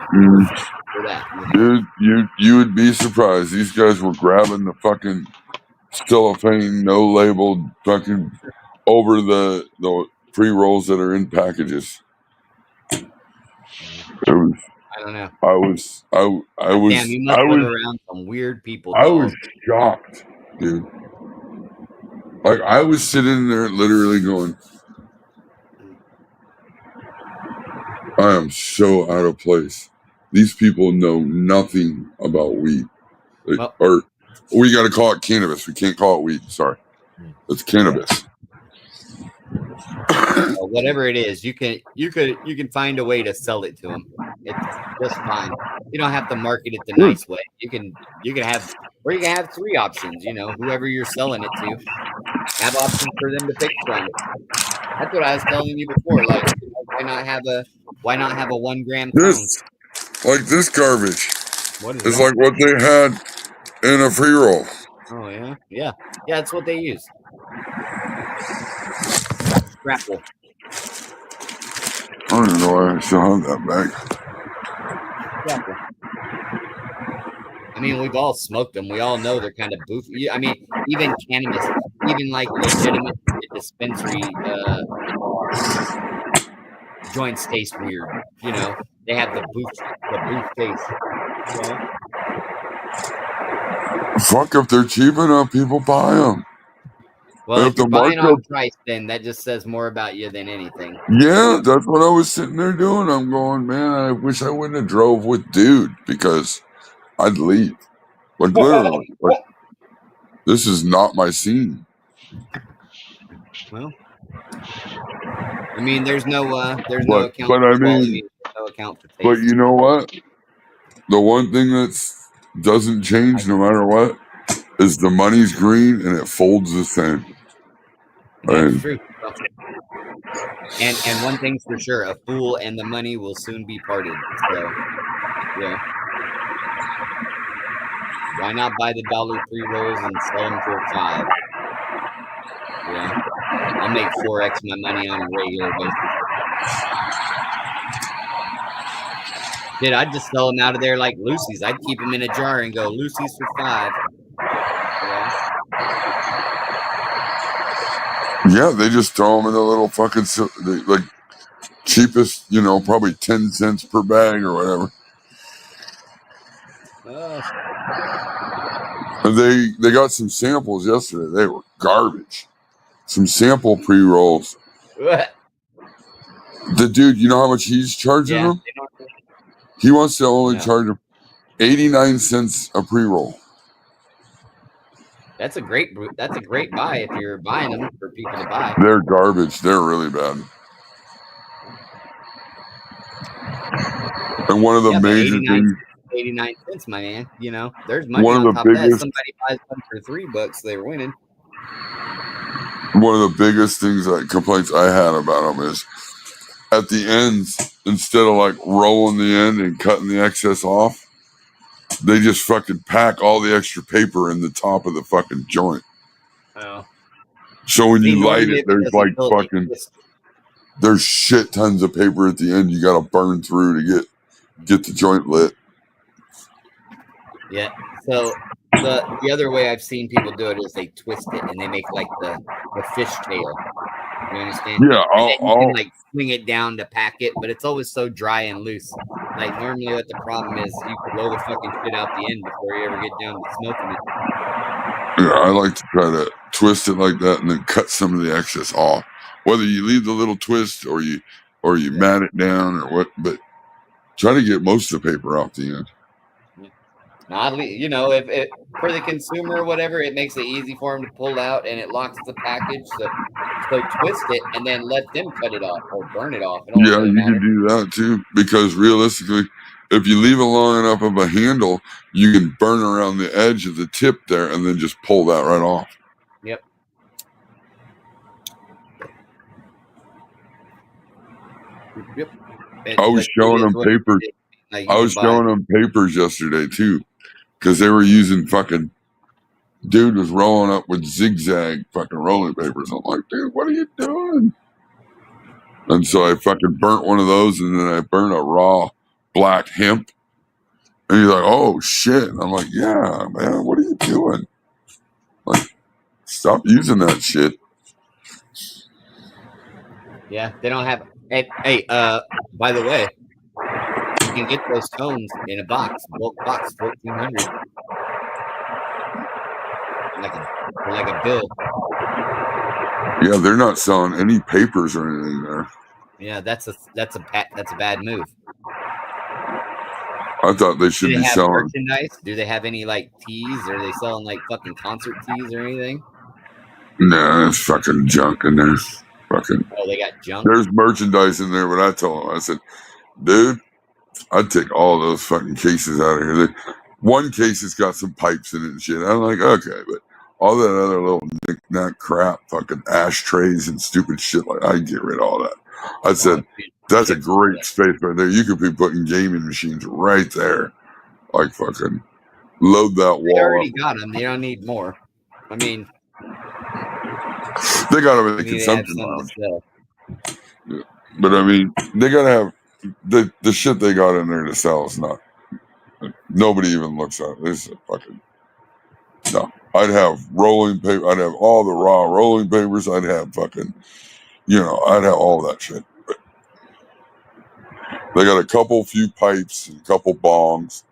for that. Dude, you would be surprised. These guys were grabbing the fucking cellophane, no labeled fucking over the pre-rolls that are in packages. I I don't know. I was Damn, you must live around some weird people, I was dog. shocked, dude. Like I was sitting there literally going, I am so out of place. These people know nothing about weed. Well, Or we got to call it cannabis. We can't call it weed. Sorry. It's cannabis. whatever it is, you can find a way to sell it to them. It's just fine. You don't have to market it the nice way. You can have, or you can have three options. You know, whoever you're selling it to, have options for them to pick from. That's what I was telling you before. Like, why not have a 1 gram cone? This, like this garbage, What is is that? like what they had in a pre-roll. Oh yeah. That's what they use. Grapple. I don't even know why I still have that bag. Grapple. I mean, we've all smoked them. We all know they're kind of boofy. I mean, even cannabis, even like legitimate dispensary joints taste weird. You know, they have the boof taste. You know? Fuck, if they're cheap enough, people buy them. Well, If if you're the buying markup, on price, then that just says more about you than anything. yeah, that's what I was sitting there doing. I'm going, man, I wish I wouldn't have drove with dude because I'd leave. Like literally, like this is not my scene. Well, I mean, there's no account But for I quality, mean, there's no account for but taste. you know what? The one thing that's doesn't change no matter what is the money's green and it folds the same. That's And true. And one thing's for sure, a fool and the money will soon be parted. So, yeah. Why not buy the $1 pre-rolls and sell them for $5? Yeah. I'll make 4x my money on a regular basis. Dude, I'd just sell them out of there like Lucy's. I'd keep them in a jar and go, Lucy's for $5. Yeah. yeah, they just throw them in the little fucking like cheapest, you know, probably 10 cents per bag or whatever. And they got some samples yesterday. They were garbage. Some sample pre-rolls. The dude, you know how much he's charging them? He wants to only charge them 89 cents a pre-roll. That's a great buy if you're buying them for people to buy. They're garbage. They're really bad. And one of the major things, 89 cents, my man. You know, there's money one of on the top of that. biggest, Somebody buys them for $3, they're winning. one of the biggest things that complaints I had about them is at the ends, instead of like rolling the end and cutting the excess off, they just fucking pack all the extra paper in the top of the fucking joint. Oh. So when you light it, there's like fucking, there's shit tons of paper at the end you got to burn through to get the joint lit. Yeah. So the other way I've seen people do it is they twist it and they make like the fish tail. You understand? Yeah, you can like swing it down to pack it, but it's always so dry and loose. Like normally, what the problem is, you blow the fucking shit out the end before you ever get down to smoking it. Yeah, I like to try to twist it like that and then cut some of the excess off. Whether you leave the little twist or you mat it down or what, but try to get most of the paper off the end. You know, if for the consumer or whatever, it makes it easy for them to pull out and it locks the package. So twist it and then let them cut it off or burn it off. Yeah, you can do that too, because realistically, if you leave it long enough of a handle, you can burn around the edge of the tip there and then just pull that right off. Yep. Yep. I was showing them papers. I was showing them papers yesterday too, because they were using fucking. Dude was rolling up with zigzag fucking rolling papers. I'm like, dude, what are you doing? And so I fucking burnt one of those, and then I burnt a raw black hemp. And he's like, oh shit. And I'm like, yeah, man, what are you doing? Like, stop using that shit. Yeah, they don't have. Hey, by the way, can get those cones in a box, bulk box, 1,400. Like a bill. Yeah, they're not selling any papers or anything there. Yeah, that's a bad move. I thought they should Do they be have selling. merchandise? Do they have any like tees? Are they selling like fucking concert tees or anything? Nah, there's fucking junk in there. Fucking. Oh, they got junk. There's merchandise in there, but I told him, I said, dude, I'd take all those fucking cases out of here. One case has got some pipes in it and shit. I'm like, okay, but all that other little knick-knack crap, fucking ashtrays and stupid shit, like, I get rid of all that. I said, that's a great space right there. You could be putting gaming machines right there. Like, fucking load that They wall already up. got them. They don't need more. I mean, They got them in the they need to have consumption something lounge. to sell. Yeah. But I mean, they gotta have the shit they got in there to sell is not. Nobody even looks at it. This is a fucking no. I'd have rolling paper. I'd have all the raw rolling papers. I'd have fucking, I'd have all that shit. But they got a few pipes, and a couple bongs,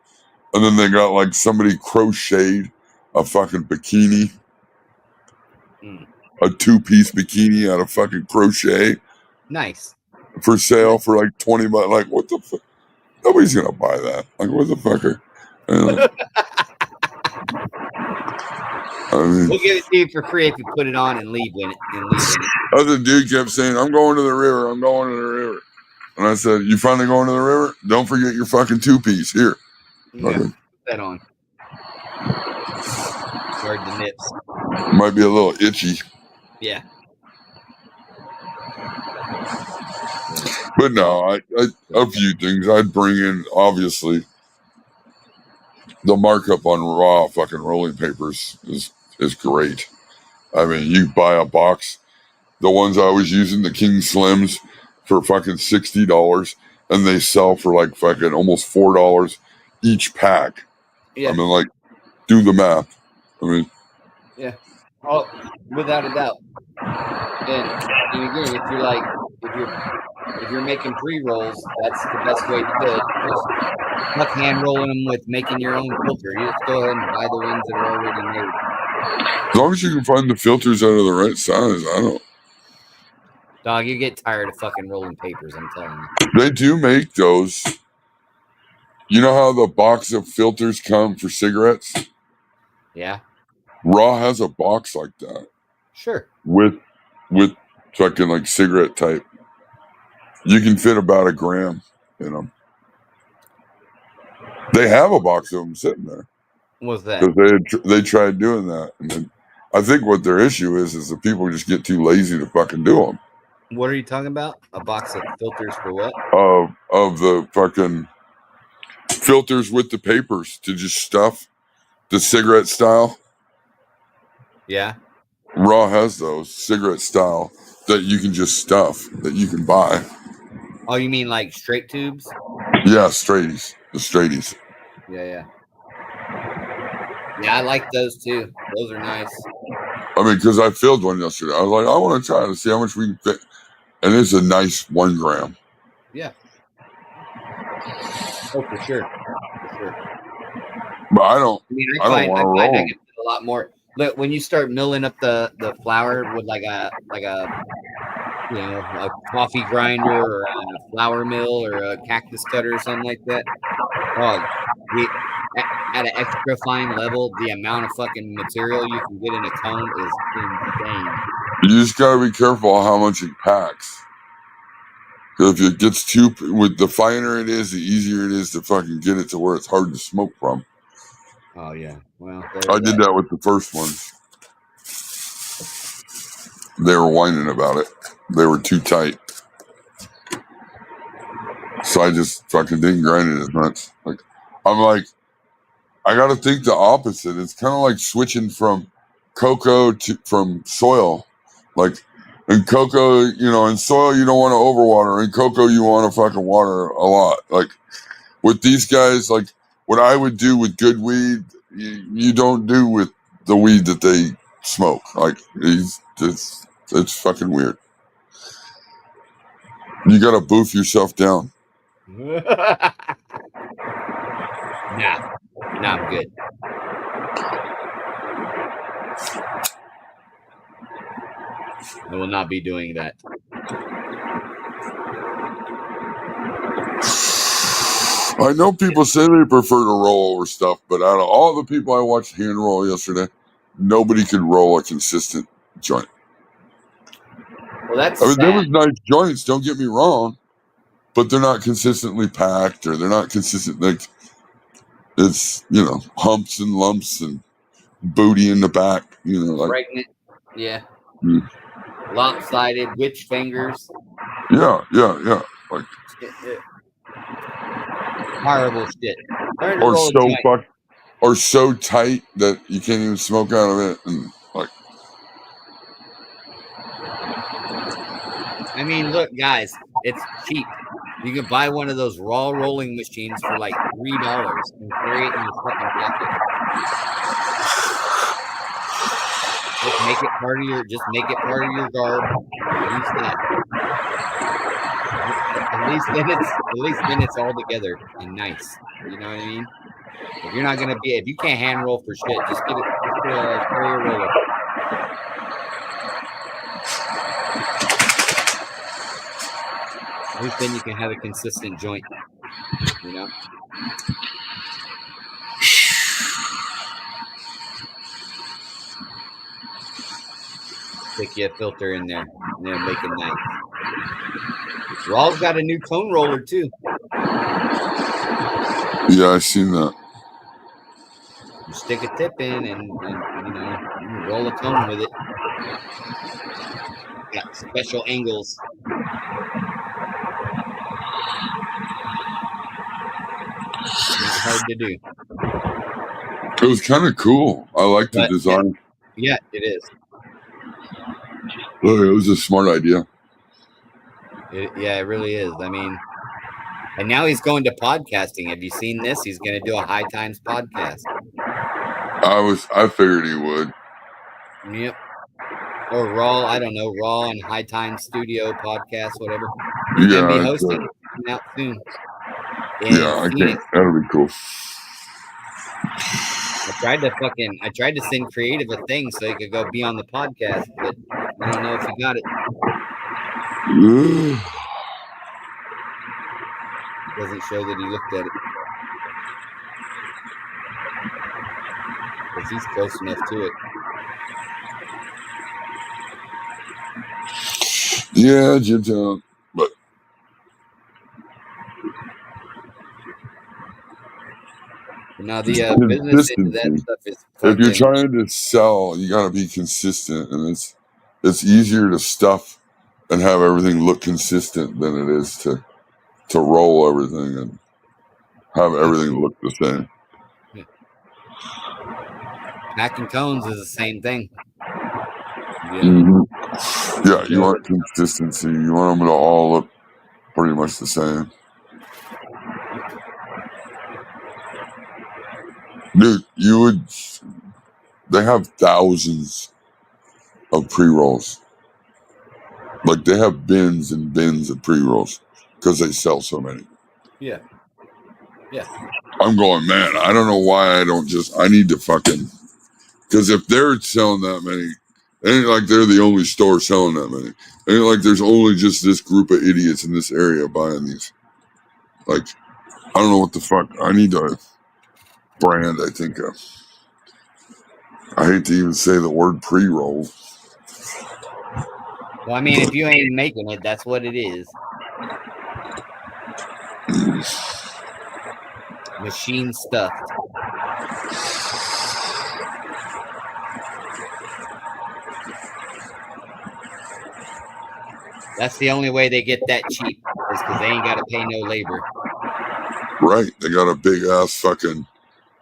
and then they got like somebody crocheted a fucking bikini, a 2-piece bikini out of fucking crochet. Nice. For sale for like $20. Like, what the fuck? Nobody's gonna buy that. Like, what the fucker? I mean, We'll give it to you for free if you put it on and leave in it. Other dude kept saying, "I'm going to the river. I'm going to the river," and I said, "You finally going to the river? Don't forget your fucking 2-piece here." Yeah, Okay. put that on. Guard the nips. Might be a little itchy. Yeah. But no, a few things I'd bring in. Obviously, the markup on raw fucking rolling papers is great. I mean, you buy a box. The ones I was using, the King Slims, for fucking $60, and they sell for like fucking almost $4 each pack. Yeah. I mean, like, do the math. I mean, yeah. Oh, without a doubt. And again, if you're making pre-rolls, that's the best way to do it. Just not hand rolling them with making your own filter. You just go ahead and buy the ones that are already made. as long as you can find the filters out of the right size, I don't. Dog, you get tired of fucking rolling papers, I'm telling you. They do make those. You know how the box of filters come for cigarettes? Yeah. Raw has a box like that. Sure. With fucking like cigarette type. You can fit about 1 gram in them. They have a box of them sitting there. What's that? Because they tried doing that. And then I think what their issue is the people just get too lazy to fucking do them. What are you talking about? A box of filters for what? Of the fucking filters with the papers to just stuff the cigarette style. Yeah. Raw has those cigarette style that you can just stuff that you can buy. Oh, you mean like straight tubes? Yeah, straighties. The straighties. Yeah. Yeah, I like those too. Those are nice. I mean, because I filled one yesterday. I was like, I want to try to see how much we can fit. And it's a nice 1 gram. Yeah. Oh, for sure. But I don't I want to roll. I can fit a lot more. Look, when you start milling up the flour with like a a coffee grinder or a flour mill or a cactus cutter or something like that, at an extra fine level, the amount of fucking material you can get in a cone is insane. You just got to be careful how much it packs. Because if it gets with the finer it is, the easier it is to fucking get it to where it's hard to smoke from. Oh, yeah. Well, I did that with the first ones. They were whining about it. They were too tight. So I just fucking didn't grind it as much. I'm like, I got to think the opposite. It's kind of like switching from cocoa from soil. Like, in cocoa, in soil, you don't want to overwater. In cocoa, you want to fucking water a lot. Like, with these guys, like, what I would do with good weed, you don't do with the weed that they smoke. Like, it's fucking weird. You got to boof yourself down. Nah, I'm good. I will not be doing that. I know people say they prefer to roll over stuff, but out of all the people I watched hand roll yesterday, nobody could roll a consistent joint. Well, that's I mean, there sad. was nice joints, don't get me wrong, but they're not consistently packed, or they're not consistent. Like, it's, humps and lumps and booty in the back, like, Pregnant. Yeah. Mm. Lopsided, witch fingers. yeah. Like, Horrible shit. Learn to or roll a so joint. or so tight that you can't even smoke out of it, and like, I mean, look, guys, it's cheap. You can buy one of those raw rolling machines for like $3 and carry it in your fucking pocket. Just make it part of your garb. Use that. At least then it's all together and nice. You know what I mean? If you can't hand roll for shit, just get a carrier roller. At least then you can have a consistent joint. Stick you a filter in there and then make it nice. Raw's got a new cone roller too. Yeah, I've seen that. You stick a tip in and you roll a cone with it. Got special angles. Not hard to do. It was kind of cool. I like the design. Yeah, it is. Look, it was a smart idea. It really is. I mean, and now he's going to podcasting. Have you seen this? He's going to do a High Times podcast. I figured he would. Yep. Or Raw, I don't know, Raw and High Times Studio podcast, whatever. He's going to be hosting it coming out soon. I can't. That'll be cool. I tried to send Creative a thing so he could go be on the podcast, but I don't know if he got it. It doesn't show that he looked at it. Because he's close enough to it. Yeah, Jimtown. But now the business into that stuff is if you're trying to sell, you got to be consistent, and it's easier to stuff and have everything look consistent than it is to roll everything and have everything look the same. Yeah. Packing cones is the same thing. Yeah. Mm-hmm. Yeah, you want consistency. You want them to all look pretty much the same. Dude, they have thousands of pre-rolls. Like, they have bins and bins of pre-rolls because they sell so many. Yeah. I'm going, man, I don't know why I need to fucking, because if they're selling that many, it ain't like they're the only store selling that many. It ain't like there's only just this group of idiots in this area buying these. Like, I don't know what the fuck. I need a brand, I think. I hate to even say the word pre-roll. Well, I mean, if you ain't making it, that's what it is. Machine stuffed. That's the only way they get that cheap, is because they ain't got to pay no labor. Right. They got a big ass fucking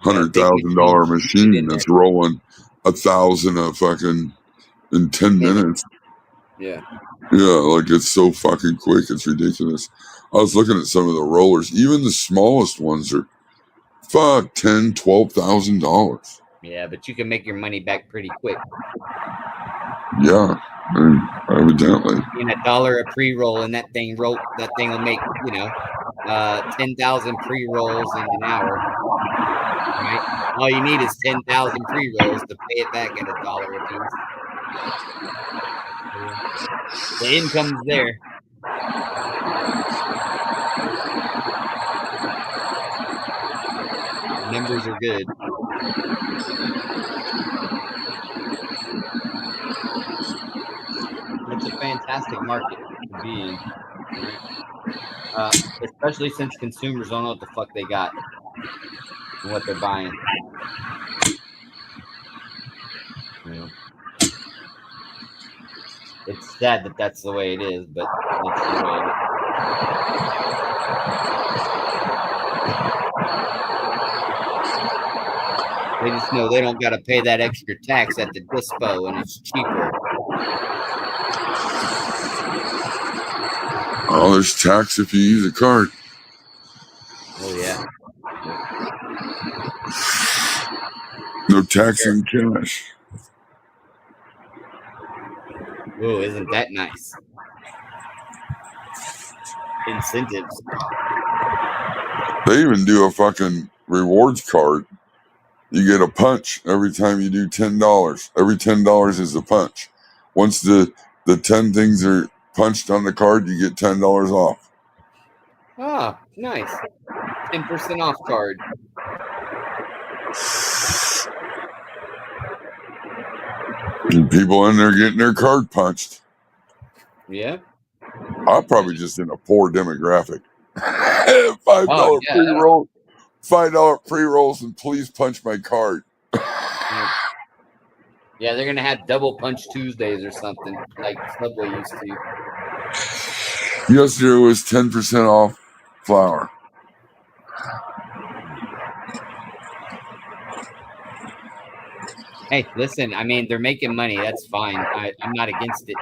$100,000 machine that's rolling 1,000 a fucking in 10 minutes. Yeah. Yeah, like, it's so fucking quick. It's ridiculous. I was looking at some of the rollers. Even the smallest ones are $10,000, $12,000. Yeah, but you can make your money back pretty quick. Yeah, I mean, evidently. In $1 a pre-roll, and that thing will make 10,000 pre-rolls in an hour. All you need is 10,000 pre-rolls to pay it back at $1 a piece. Yeah. The income's there. The numbers are good. It's a fantastic market to be in, right? Especially since consumers don't know what the fuck they got and what they're buying. Yeah. It's sad that that's the way it is, but that's the way it is. They just know they don't got to pay that extra tax at the dispo, and it's cheaper. Oh, there's tax if you use a card. Oh yeah. No tax in cash. Oh, isn't that nice? Incentives. They even do a fucking rewards card. You get a punch every time you do $10. Every $10 is a punch. Once the 10 things are punched on the card, you get $10 off. Ah, nice. 10% off card. And people in there getting their card punched. Yeah. I'm probably just in a poor demographic. $5 yeah. pre-roll, $5 pre-rolls, and please punch my card. Yeah, they're gonna have double punch Tuesdays or something like Subway used to. Yesterday was 10% off flour. Hey, listen, I mean, they're making money. That's fine. I'm not against it.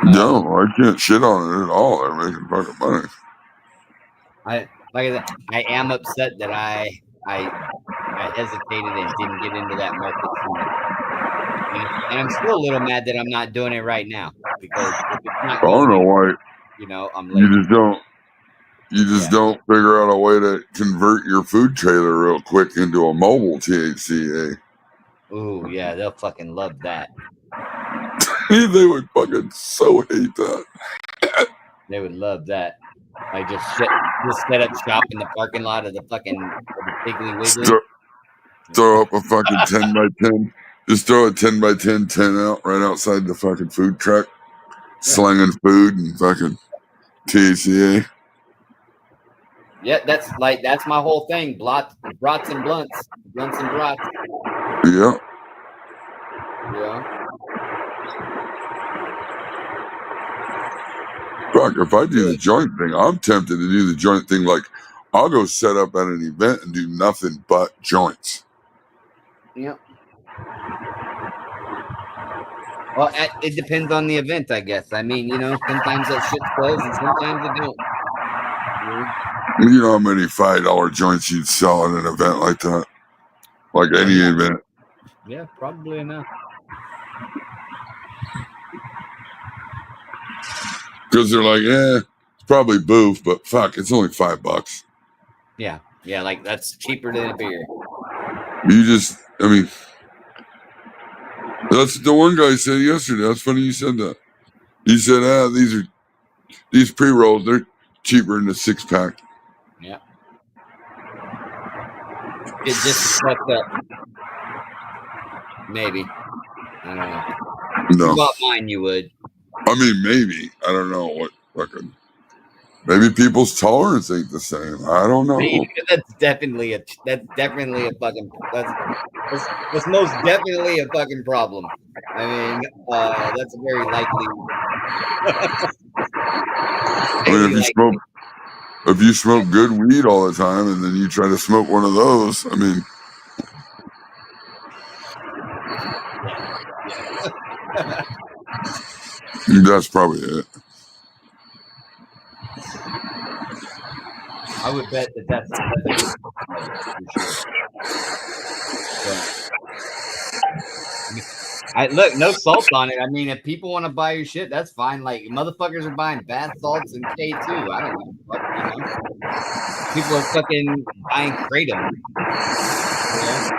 No, I can't shit on it at all. They're making fucking money. I am upset that I hesitated and didn't get into that market sooner. And I'm still a little mad that I'm not doing it right now because if it's not I don't know why. I'm late. You just don't figure out a way to convert your food trailer real quick into a mobile THCA. Ooh, yeah, they'll fucking love that. They would fucking so hate that. They would love that. I just set up shop in the parking lot of the fucking Piggly Wiggly. Throw up a fucking 10 by 10. Just throw a 10 by 10 tent out right outside the fucking food truck. Yeah. Slinging food and fucking THCA. Yeah, that's my whole thing. Brats and blunts. Blunts and brats. Yeah. Yeah. Fuck, if I do the joint thing, I'm tempted to do the joint thing. Like, I'll go set up at an event and do nothing but joints. Yep. Well, it depends on the event, I guess. I mean, sometimes that shit flows and sometimes it don't. You know how many $5 joints you'd sell at an event like that? Like any event. Yeah, probably enough. Because they're like, it's probably boof, but fuck, it's only $5. Yeah, like that's cheaper than a beer. That's the one guy said yesterday. That's funny you said that. He said, these pre-rolls, they're cheaper than a 6-pack. Yeah. It just fucked up. Maybe. I don't know. No. If you bought mine, you would. I mean, maybe. I don't know what fucking. Maybe people's tolerance ain't the same. I don't know. That's definitely a fucking. That's most definitely a fucking problem. I mean, that's a very likely. I mean, if you smoke good weed all the time and then you try to smoke one of those, I mean. That's probably it. I would bet that's for sure. Look, no salt on it. I mean, if people want to buy your shit, that's fine. Like, motherfuckers are buying bath salts and K2. I don't give a fuck, People are fucking buying Kratom. Yeah.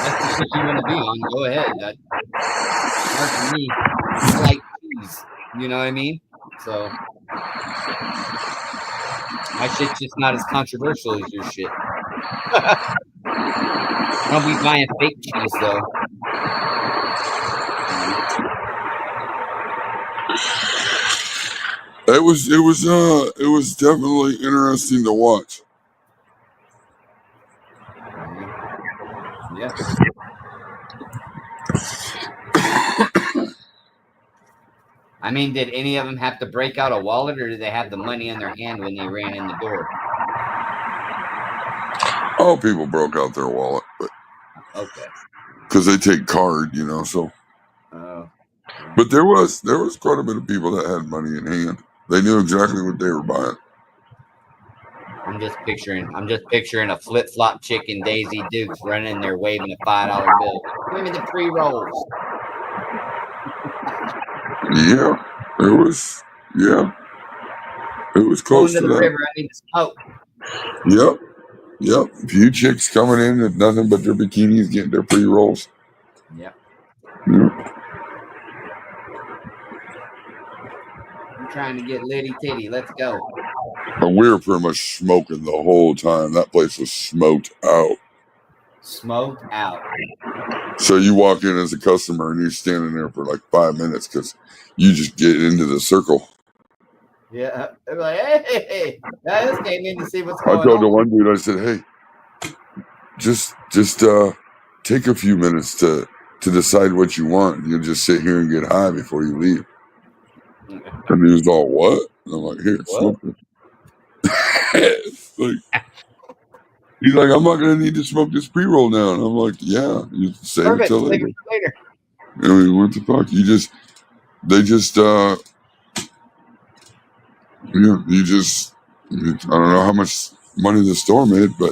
That's the shit you want to be on. Go ahead. That hard for me. I like cheese. You know what I mean? So my shit's just not as controversial as your shit. I don't be buying fake cheese though. It was definitely interesting to watch. Yeah. I mean, did any of them have to break out a wallet, or did they have the money in their hand when they ran in the door? Oh, people broke out their wallet, but Okay. because they take card, you know. So, Oh. but there was quite a bit of people that had money in hand. They knew exactly what they were buying. I'm just picturing a flip flop chick and Daisy Dukes running there waving a $5 bill. Give me the pre-rolls. Yeah, it was. Yeah, it was close Going to to the that. river. I need to smoke. Yep. A few chicks coming in with nothing but their bikinis, getting their pre rolls. Yep. Yeah. I'm trying to get litty titty. Let's go. And we were pretty much smoking the whole time. That place was smoked out. Smoked out. So you walk in as a customer and you're standing there for like 5 minutes because you just get into the circle. Yeah. They're like, hey, I just came in to see what's I going told the on. one dude, I said, hey, just take a few minutes to decide what you want. You'll just sit here and get high before you leave. And he was all, what? And I'm like, here, What? smoke it. He's like, I'm not going to need to smoke this pre-roll now. And I'm like, yeah, you save it Perfect. till Save later. it for later. I mean, what the fuck? You just I don't know how much money the store made, but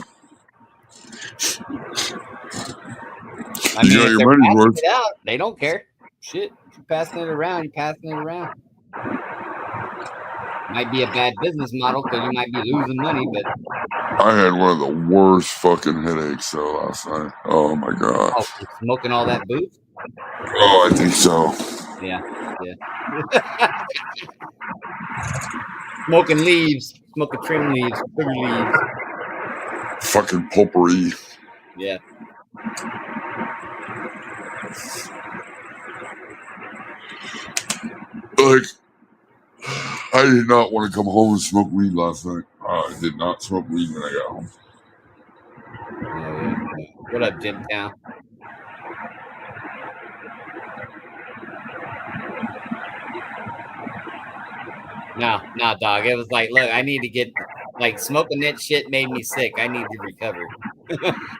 I you mean, got if your they're money's passing worth. it out, they don't care. Shit. If you're passing it around, you're passing it around. Might be a bad business model because you might be losing money, but I had one of the worst fucking headaches though last night. Oh my gosh. oh, from smoking all that booze? Oh, I think so. Yeah. Smoking leaves, smoking trim leaves, sugar leaves. Fucking potpourri. Yeah. Like, I did not want to come home and smoke weed last night. I did not smoke weed when I got home. Oh yeah. What up, Jim Town? No, dog. It was like, look, I need to get like smoking that shit made me sick. I need to recover.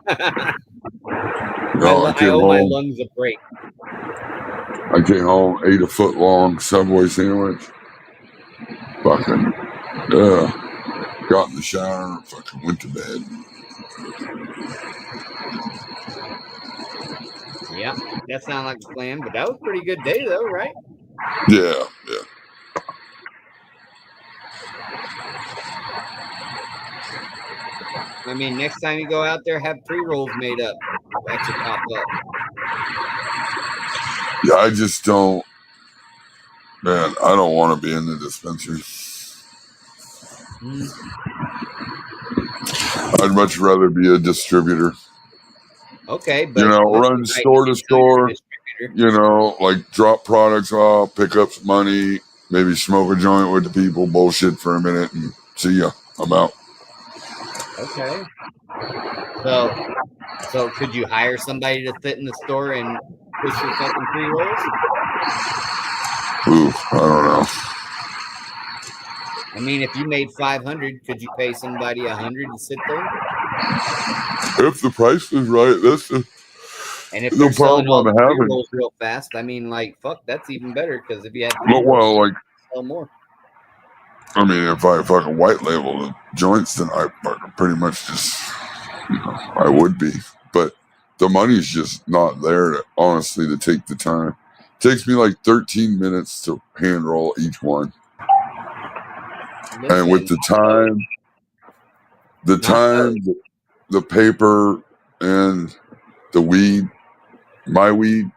I owe my lungs a break. I came home, ate a 1-foot-long Subway sandwich. Fucking, got in the shower, fucking went to bed. Yeah, that sounded like a plan, but that was a pretty good day though, right? Yeah. I mean, next time you go out there, have pre-rolls made up. Watch it pop up. Yeah, I just don't, man, I don't want to be in the dispensary. I'd much rather be a distributor. Okay, but Run store to store, like drop products off, pick up some money, maybe smoke a joint with the people, bullshit for a minute, and see ya. I'm out. Okay. So could you hire somebody to sit in the store and push your fucking pre-rolls? Ooh, I don't know. I mean, if you made 500, could you pay somebody 100 to sit there? If the price is right, that's and if they're selling all the pre-rolls real fast, I mean, like, fuck, that's even better because if you had pre-rolls, sell more. I mean, if I fucking white label the joints, then I pretty much just, I would be. But the money's just not there, honestly, to take the time. It takes me like 13 minutes to hand roll each one. Listen, and with the time the paper and the weed, my weed,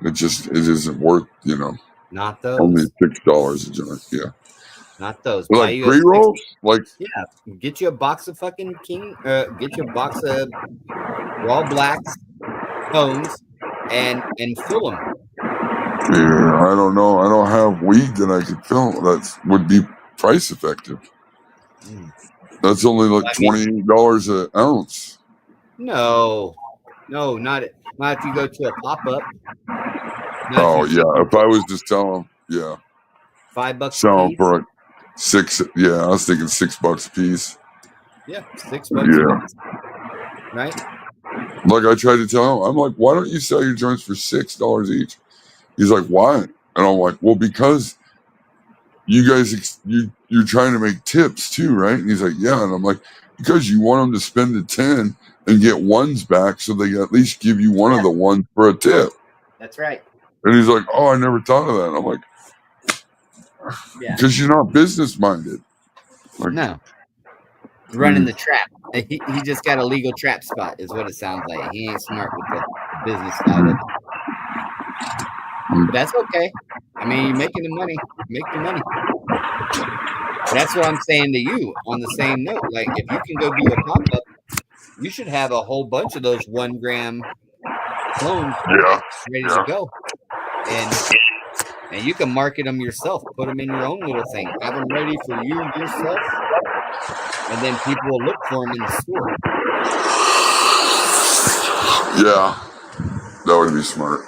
it isn't worth, Not only those. $6 a joint. Yeah. Not those. Buy Like you a pre rolls? Like, yeah. Get you a box of fucking King. Get you a box of raw blacks, cones, and fill them. yeah, I don't know. I don't have weed that I could fill that would be price effective. That's only like I mean, $28 an ounce. no, not if you go to a pop up. Not if Oh you see yeah, if people I was just selling, yeah, $5 a selling piece. for like six. Yeah, I was thinking $6 a piece. Yeah, $6 a Yeah, piece. Right. like I tried to tell him, I'm like, why don't you sell your joints for $6 each? He's like, why? And I'm like, well, because you guys, you're trying to make tips too, right? And he's like, yeah. And I'm like, because you want them to spend the 10 and get ones back, so they at least give you one of the ones for a tip. That's right. And he's like, oh, I never thought of that. And I'm like, Yeah. because you're not business minded. Like, No. Running the trap. He just got a legal trap spot, is what it sounds like. He ain't smart with the business side of it. That's okay. I mean, you're making the money. Make the money. That's what I'm saying to you on the same note. Like, if you can go do a pop up, you should have a whole bunch of those 1 gram clones ready to go. And you can market them yourself. Put them in your own little thing. Have them ready for you yourself. And then people will look for them in the store. yeah, that would be smart.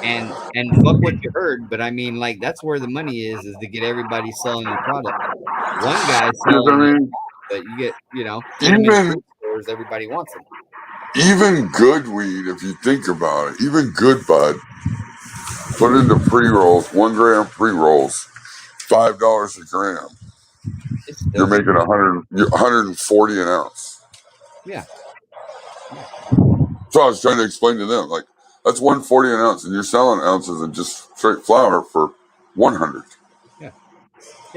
And fuck what you heard, but I mean, like, that's where the money is to get everybody selling your product. One guy selling, but you get, put them in food stores, everybody wants them. Even good weed, if you think about it, even good bud, put into pre-rolls, 1 gram pre-rolls, $5 a gram. You're making 140 an ounce. Yeah. So I was trying to explain to them, like, that's 140 an ounce, and you're selling ounces of just straight flour for 100. Yeah.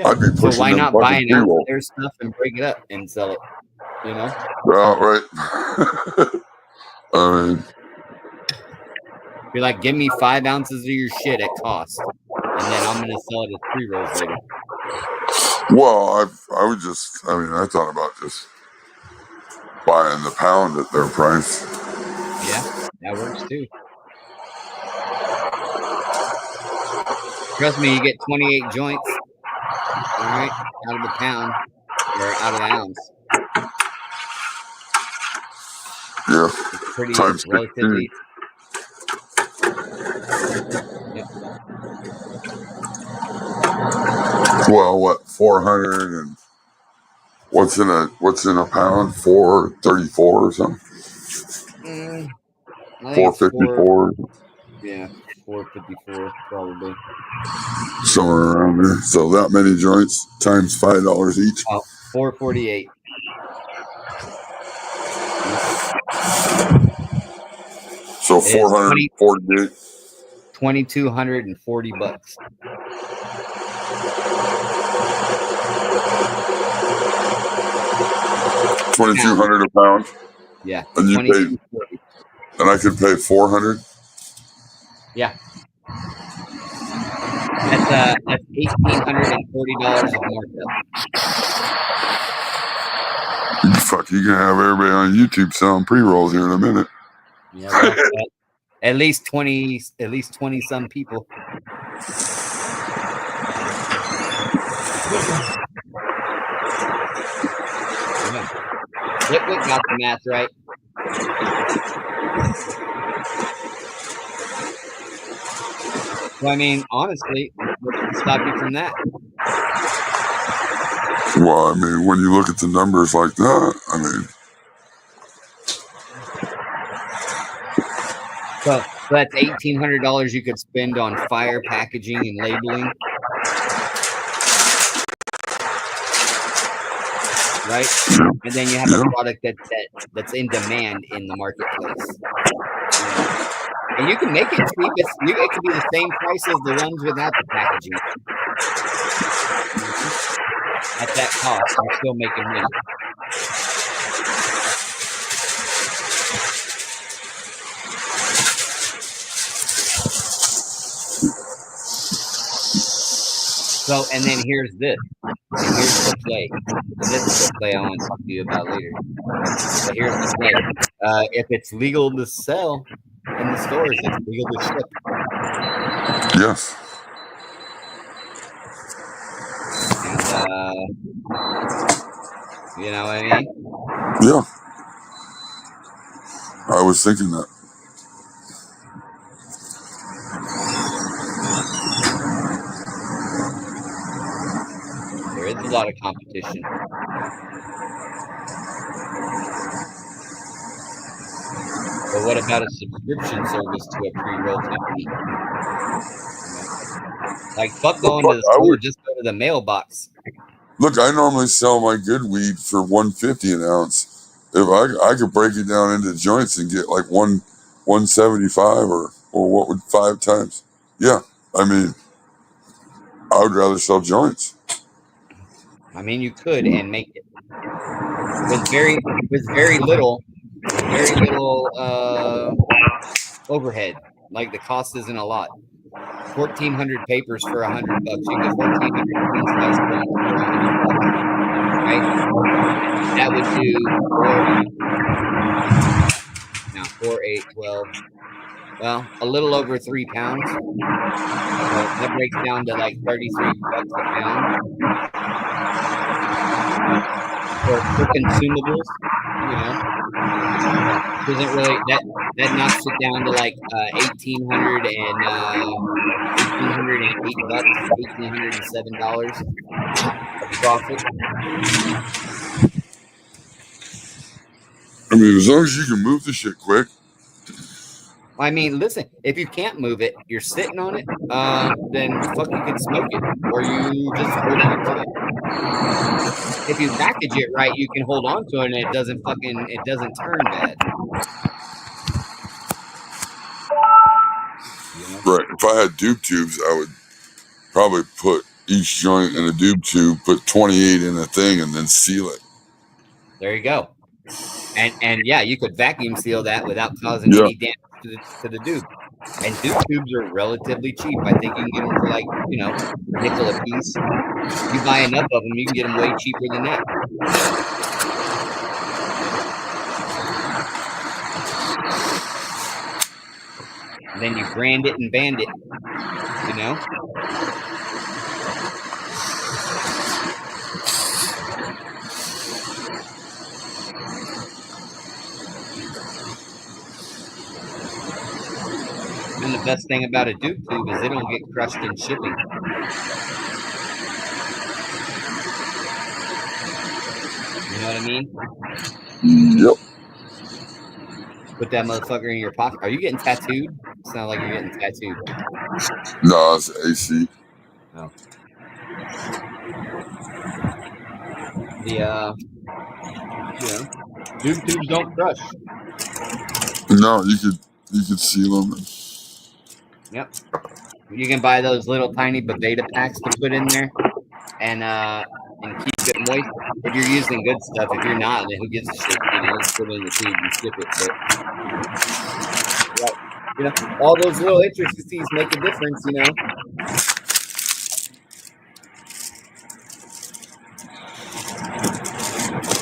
I'd be pushing so why them not buy fucking an ounce of pre-rolls. their stuff and break it up and sell it? Right. I mean, you're like, give me 5 ounces of your shit at cost, and then I'm gonna sell it as pre-rolls later. well, I thought about just buying the pound at their price. Yeah, that works too. Trust me, you get 28 joints, all right, out of the pound or out of the ounce. Yeah, it's pretty times relatively. 15. Yep. Well, what 400 and what's in a pound? 434 or something. I think 454. Yeah, 454 probably. Somewhere around there. So that many joints times $5 each. 448. So 448. $2,240. $2,200 a pound. Yeah. And you paid. And I could pay 400. Yeah. That's $1,840 of markup. Fuck, you can have everybody on YouTube selling pre-rolls here in a minute. Yeah, well, at least 20 some people. Yeah. Liquid got the math right. Well, I mean, honestly, what can stop you from that? Well, I mean, when you look at the numbers like that, I mean. So that's $1,800 you could spend on fire packaging and labeling. Right? And then you have a product that's in demand in the marketplace. And you can make it cheap. It could be the same price as the ones without the packaging. At that cost, you're still making money. So, and then here's this, and here's the play, and this is the play I want to talk to you about later. But here's the play: if it's legal to sell in the stores, it's legal to ship. Yes. And you know what I mean? Yeah. I was thinking that. There is a lot of competition. But what about a subscription service to a pre-roll company? You know? Like, fuck going to the store, just go to the mailbox. Look, I normally sell my good weed for $150 an ounce. If I could break it down into joints and get like 175 or what would 5 times? Yeah, I mean, I would rather sell joints. I mean, you could and make it with very little overhead. Like the cost isn't a lot. 1,400 papers for $100. You get 1,400 queen size joints for $100, right? That would do 4, 8, 12. Well, a little over 3 pounds. So that breaks down to like $33 a pound for consumables. You know, doesn't really that knocks it down to like $1,808, $1,807 of profit. I mean, as long as you can move the shit quick. I mean, listen, if you can't move it, you're sitting on it, then fuck, you can smoke it, or you just hold on to it. If you package it right, you can hold on to it and it doesn't turn bad. You know? Right. If I had doob tubes, I would probably put each joint in a doob tube, put 28 in a thing, and then seal it. There you go. And yeah, you could vacuum seal that without causing any damage to the doob. And doob tubes are relatively cheap. I think you can get them for like, nickel a piece. You buy enough of them, you can get them way cheaper than that. And then you brand it and band it, you know? And the best thing about a doob tube is they don't get crushed in shipping. You know what I mean? Yep. Put that motherfucker in your pocket. Are you getting tattooed? Sound like you're getting tattooed. No, it's AC. Oh. The doob tubes don't crush. No, you could seal them. Yep. You can buy those little tiny Baveda packs to put in there, and keep it moist. If you're using good stuff, if you're not, then who gives a shit? Just put it in the tube and ship it. But all those little intricacies make a difference.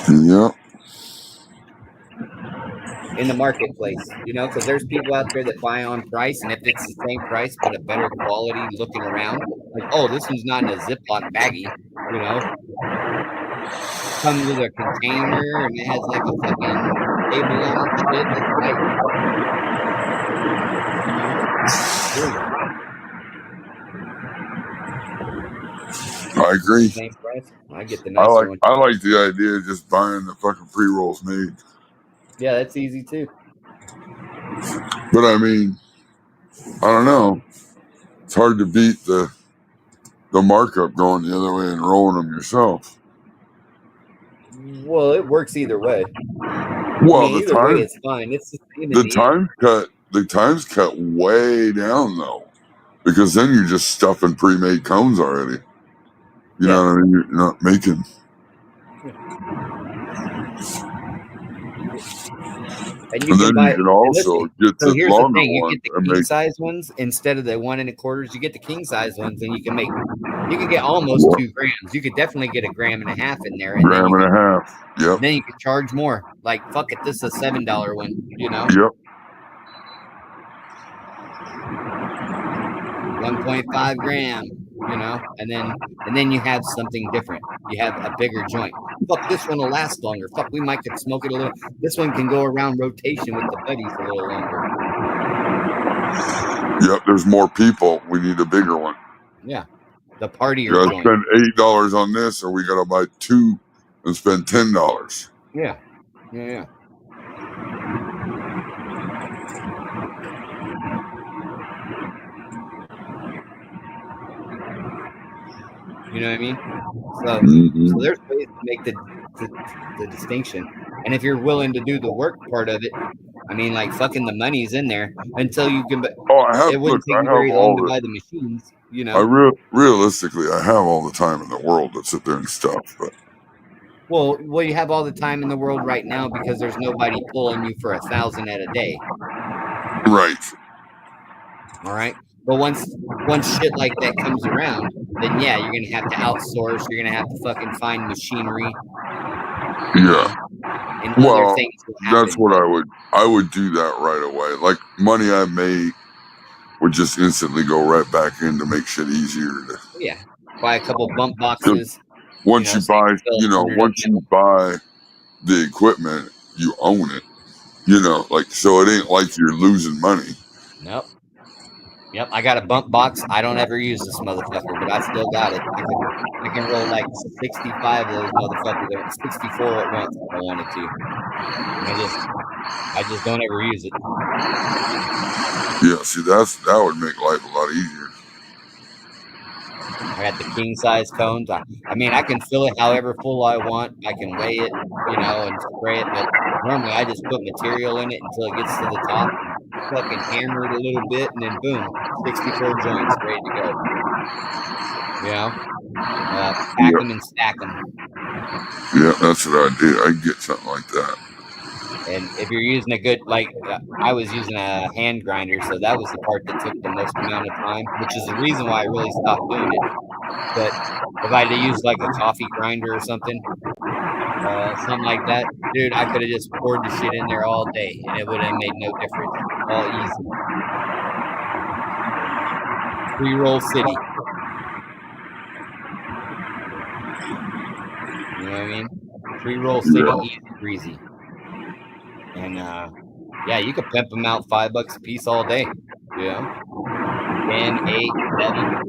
Yeah. In the marketplace, because there's people out there that buy on price, and if it's the same price but a better quality looking around, like, oh, this one's not in a Ziploc baggie, comes with a container and it has like a fucking label on it, shit, that's I agree. Same price. I get the nicer one. I like the idea of just buying the fucking pre-rolls made. Yeah, that's easy too. But I mean, I don't know. It's hard to beat the markup going the other way and rolling them yourself. Well, it works either way. Well, either way, it's fine. It's the time's cut way down though, because then you're just stuffing pre-made cones already. You know what I mean? You're not making. And you And can then buy. you can And listen, also get so the here's the longer thing: you ones get the and king make size ones instead of the 1 1/4. You get the king size ones, and you can make. You can get almost what, 2 grams. You could definitely get 1.5 grams in there, and then gram and a half. Yep. you could charge more. Like fuck it, this is a $7 one. You know, Yep. 1.5 gram. You know, and then you have something different. You have a bigger joint. Fuck, this one will last longer. Fuck, we might could smoke it a little. This one can go around rotation with the buddies a little longer. Yep. There's more people. We need a bigger one. Yeah, the partier You gotta joint. spend $8 on this, or we gotta buy two and spend $10. Yeah, yeah, yeah. You know what I mean? So there's ways to make the distinction. And if you're willing to do the work part of it, I mean, like fucking the money's in there until you can. Oh, I have. It Look, wouldn't take I you have very long all to the. buy the machines, you I know. realistically, I have all the time in the world to sit there and stuff. But Well, you have all the time in the world right now because there's nobody pulling you for 1,000 at a day. right. All right. But once shit like that comes around, then yeah, you're gonna have to outsource. You're gonna have to fucking find machinery. Yeah. And other Well, things will that's happen. what But I would do that right away. Like money I make would just instantly go right back in to make shit easier. yeah, buy a couple bump Because boxes. once you So you buy, can fill 100 of once you buy the equipment, you own it. Like so it ain't like you're losing money. Nope. Yep. I got a bump box. I don't ever use this motherfucker, but I still got it. I can roll like 65 of those motherfuckers, 64 at once if I wanted to. I just don't ever use it. Yeah, see that would make life a lot easier. I got the king size cones. I mean, I can fill it however full I want. I can weigh it, and spray it. But normally, I just put material in it until it gets to the top, fucking hammer it a little bit, and then boom, 64 joints ready to go. Pack them and stack them. Yeah, that's what I do. I get something like that. And if you're using a good, I was using a hand grinder, so that was the part that took the most amount of time, which is the reason why I really stopped doing it. But if I had to use like a coffee grinder or something like that, dude, I could have just poured the shit in there all day and it would have made no difference. All easy. Pre-roll city. You know what I mean? Pre-roll city, Yeah. easy breezy. And yeah, you could pimp them out $5 a piece all day. 10, 8, 7.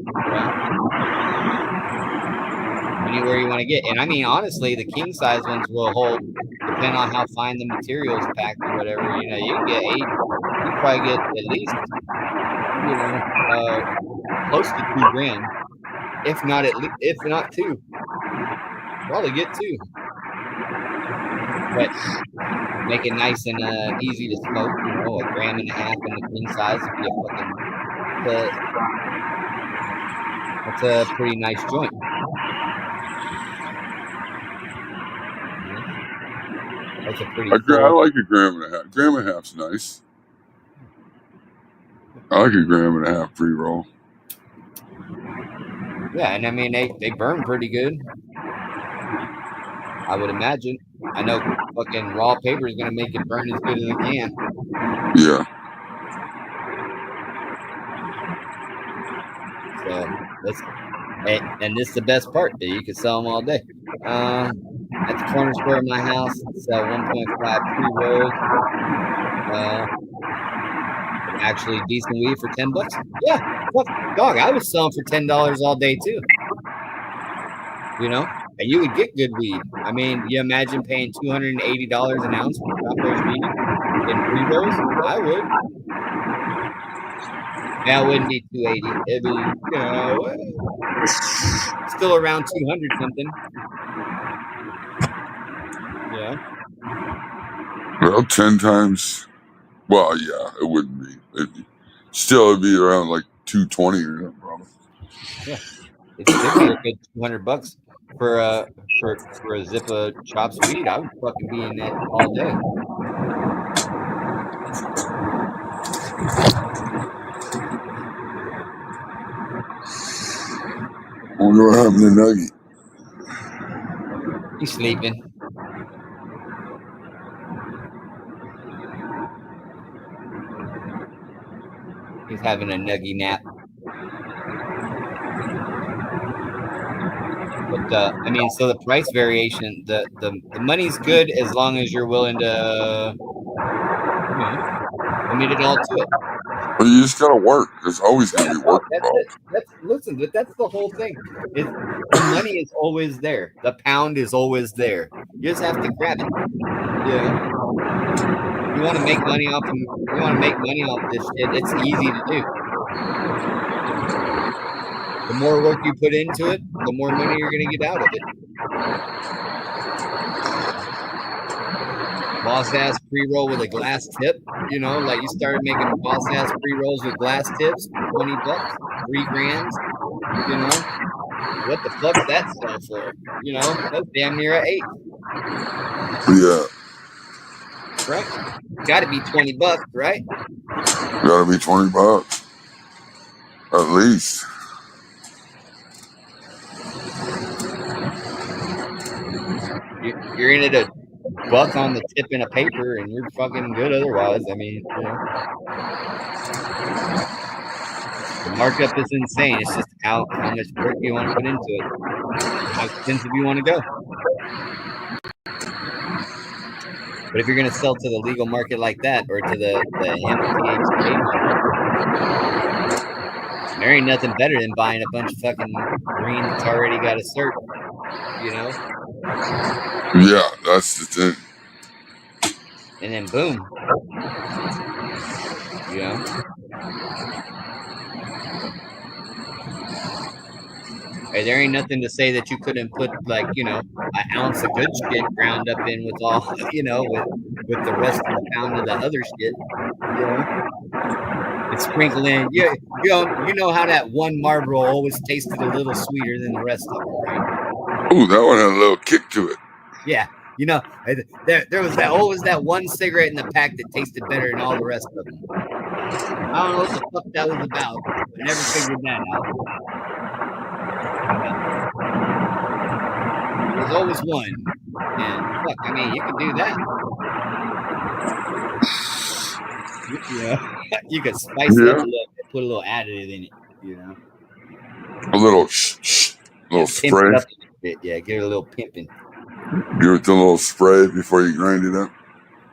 Anywhere you want to get. And I mean, honestly, the king size ones will hold, depending on how fine the materials packed or whatever. You can get 8. You probably get at least, close to 2 grams, if not 2. Probably get 2. But make it nice and easy to smoke. 1.5 grams in the king size would be a fucking. That's a pretty nice joint. That's a pretty. I like a gram and a half. Gram and a half's nice. I like a gram and a half pre-roll. Yeah, and I mean they burn pretty good. I would imagine. I know fucking raw paper is gonna make it burn as good as it can. Yeah. So and this is the best part that you can sell them all day. At the corner store of my house, sell 1.5 pre-rolls. Actually decent weed for $10. Yeah, fuck, dog. I was selling for $10 all day too. And you would get good weed. I mean, you imagine paying $280 an ounce for those weed in pre-rolls? I would. That wouldn't be 280. It'd be, still around 200 something. Yeah. Well, 10 times. Well, yeah, it wouldn't be. It'd be around like 220 or something, probably. Yeah, it'd be a good $200 for a zip of chops weed. I would fucking be in that all day. Wonder what happened to Nugget. He's sleeping. He's having a nuggy nap. But I mean, so the price variation, the money's good as long as you're willing to, commit it all to it. But you just gotta work. There's always gonna be work involved. Listen, but that's the whole thing. The money is always there. The pound is always there. You just have to grab it. Yeah. You want to make money off this shit. It's easy to do. The more work you put into it, the more money you're gonna get out of it. Boss ass pre-roll with a glass tip, like you started making boss ass pre-rolls with glass tips, $20, $3,000, what the fuck's that sell for? That's damn near an 8. Yeah. Right? Gotta be $20, right? Gotta be $20. At least. You're in it a buck on the tip in a paper and you're fucking good otherwise. I mean, the markup is insane. It's just how much work you want to put into it, how expensive you want to go. But if you're going to sell to the legal market like that, or to the MTHCA market, there ain't nothing better than buying a bunch of fucking green that's already got a cert, Yeah, that's the thing. And then boom. Hey, there ain't nothing to say that you couldn't put an ounce of good shit ground up in with all, with the rest of the pound of the other shit, and sprinkle in. You know how that one Marlboro always tasted a little sweeter than the rest of them, right? Ooh, that one had a little kick to it. Yeah, there was always that one cigarette in the pack that tasted better than all the rest of them. I don't know what the fuck that was about. I never figured that out. There's always one. And fuck, I mean, you can do that. You could spice it up a little bit, put a little additive in it, A little little spray. Pimp it up a bit, yeah, give it a little pimping. Give it a little spray before you grind it up.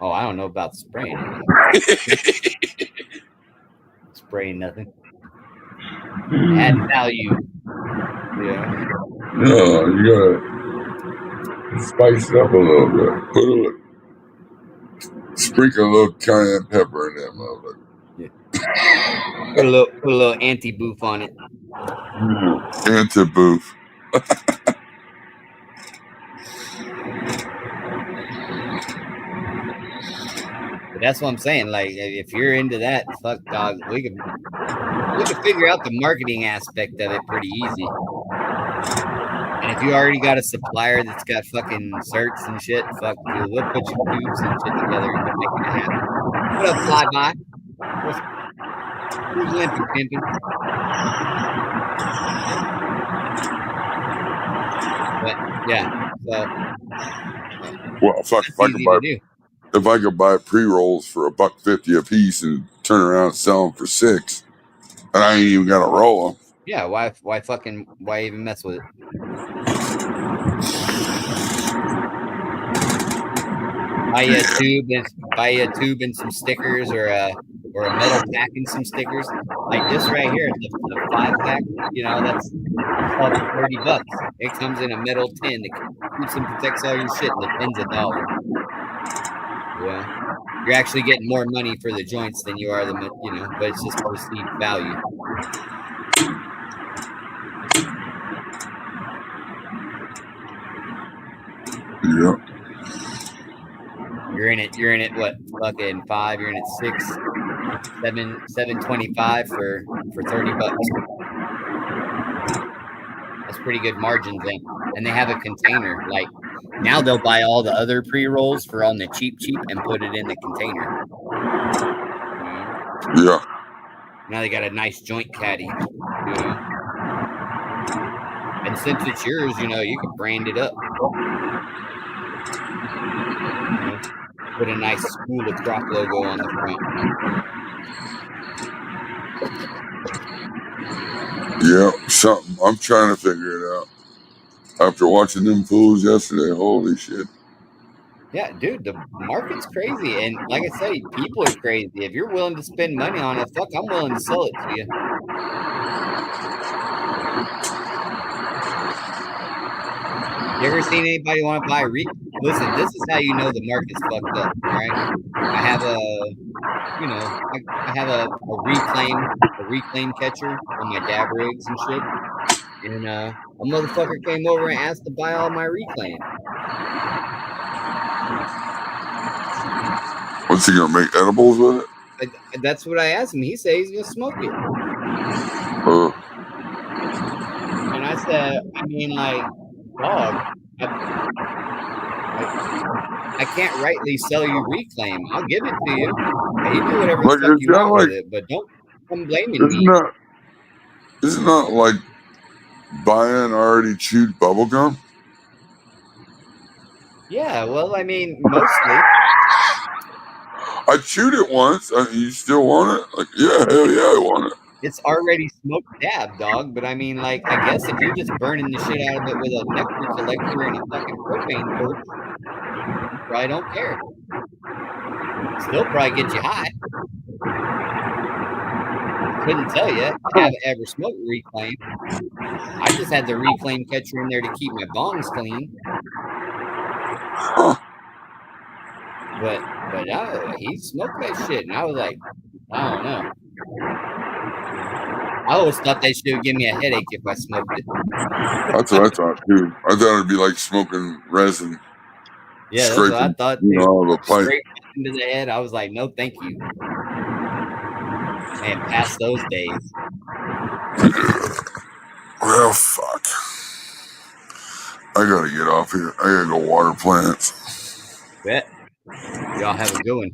Oh, I don't know about spraying it. Spraying nothing. Add value. Yeah. No, you gotta spice it up a little bit. Sprinkle a little cayenne pepper in there, motherfucker. Yeah. Put a little anti-boof on it. Anti-boof. But that's what I'm saying. Like, if you're into that, fuck, dog, we can figure out the marketing aspect of it pretty easy. And if you already got a supplier that's got fucking certs and shit, fuck, dude, we'll put your tubes and shit together and make it happen. What up, Flyby? Who's limping, pimping? But yeah, so. Well, fuck, if I could buy pre-rolls for $1.50 a piece and turn around and sell them for $6, and I ain't even got to roll them. Yeah, why even mess with it? Buy you a tube and some stickers, or a metal pack and some stickers. Like this right here, the 5-pack. That's all for $30. It comes in a metal tin that keeps and protects all your shit. The tin's $1. Yeah, you're actually getting more money for the joints than you are but it's just perceived value. Yeah. You're in it. What? Fucking 5. You're in it 6, 7.25 for $30. That's pretty good margins, and they have a container. Like now, they'll buy all the other pre-rolls for on the cheap and put it in the container. Yeah. Now they got a nice joint caddy, you know. And since it's yours, you know, you can brand it up. You know, put a nice School of Croc logo on the front. Yeah, something. I'm trying to figure it out. After watching them fools yesterday, holy shit. Yeah, dude, the market's crazy. And like I say, people are crazy. If you're willing to spend money on it, fuck, I'm willing to sell it to you. You ever seen anybody want to buy Listen, this is how you know the market's fucked up, all right? I have a, you know, I have a reclaim catcher on my dab rigs and shit. And a motherfucker came over and asked to buy all my reclaim. What's he gonna make edibles with it? That's what I asked him. He said he's gonna smoke it. And I said, I mean, like, dog, I can't rightly sell you reclaim. I'll give it to you. Hey, you do whatever the Like, fuck it's you kind of want like, with it, but don't come blaming me. isn't that like buying already chewed bubble gum? Yeah, well, I mean, mostly. I chewed it once. You still want it? Like, yeah, hell yeah, I want it. It's already smoked dab, dog. But I mean, like, I guess if you're just burning the shit out of it with a nectar collector and a fucking propane torch, you probably don't care. Still probably get you high. Couldn't tell you. I haven't ever smoked reclaim. I just had the reclaim catcher in there to keep my bongs clean. Huh. But he smoked that shit, and I was like, I don't know. I always thought they should give me a headache if I smoked it. That's what I thought too. I thought it'd be like smoking resin. Yeah, that's what I thought too. Out of a pipe. Straight into the head. I was like, no, thank you. Man, past those days. Well, fuck. I gotta get off here. I gotta go water plants. Bet. Y'all have a good one.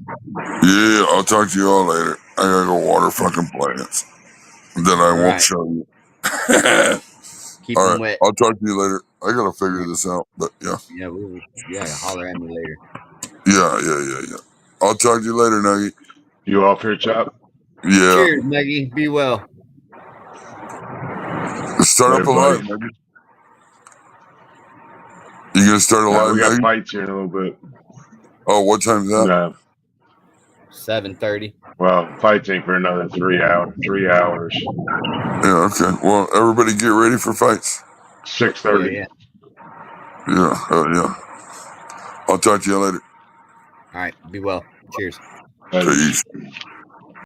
Yeah, I'll talk to you all later. I gotta go water fucking plants. Then I won't show you. Keep all them right, wet. I'll talk to you later. I gotta figure this out, but yeah. Yeah, holler at me later. Yeah. I'll talk to you later, Nuggy. You off here, Chop? Yeah. Cheers, Maggie. Be well. Start up a live, Nuggy. You gonna start a live? We got Nuggy? fights here in a little bit. Oh, what time's that? No. 7:30. Well, fights ain't for another 3 hours. Yeah, okay. Well, everybody get ready for fights. 6:30. Yeah. I'll talk to you later. All right. Be well. Cheers. Peace.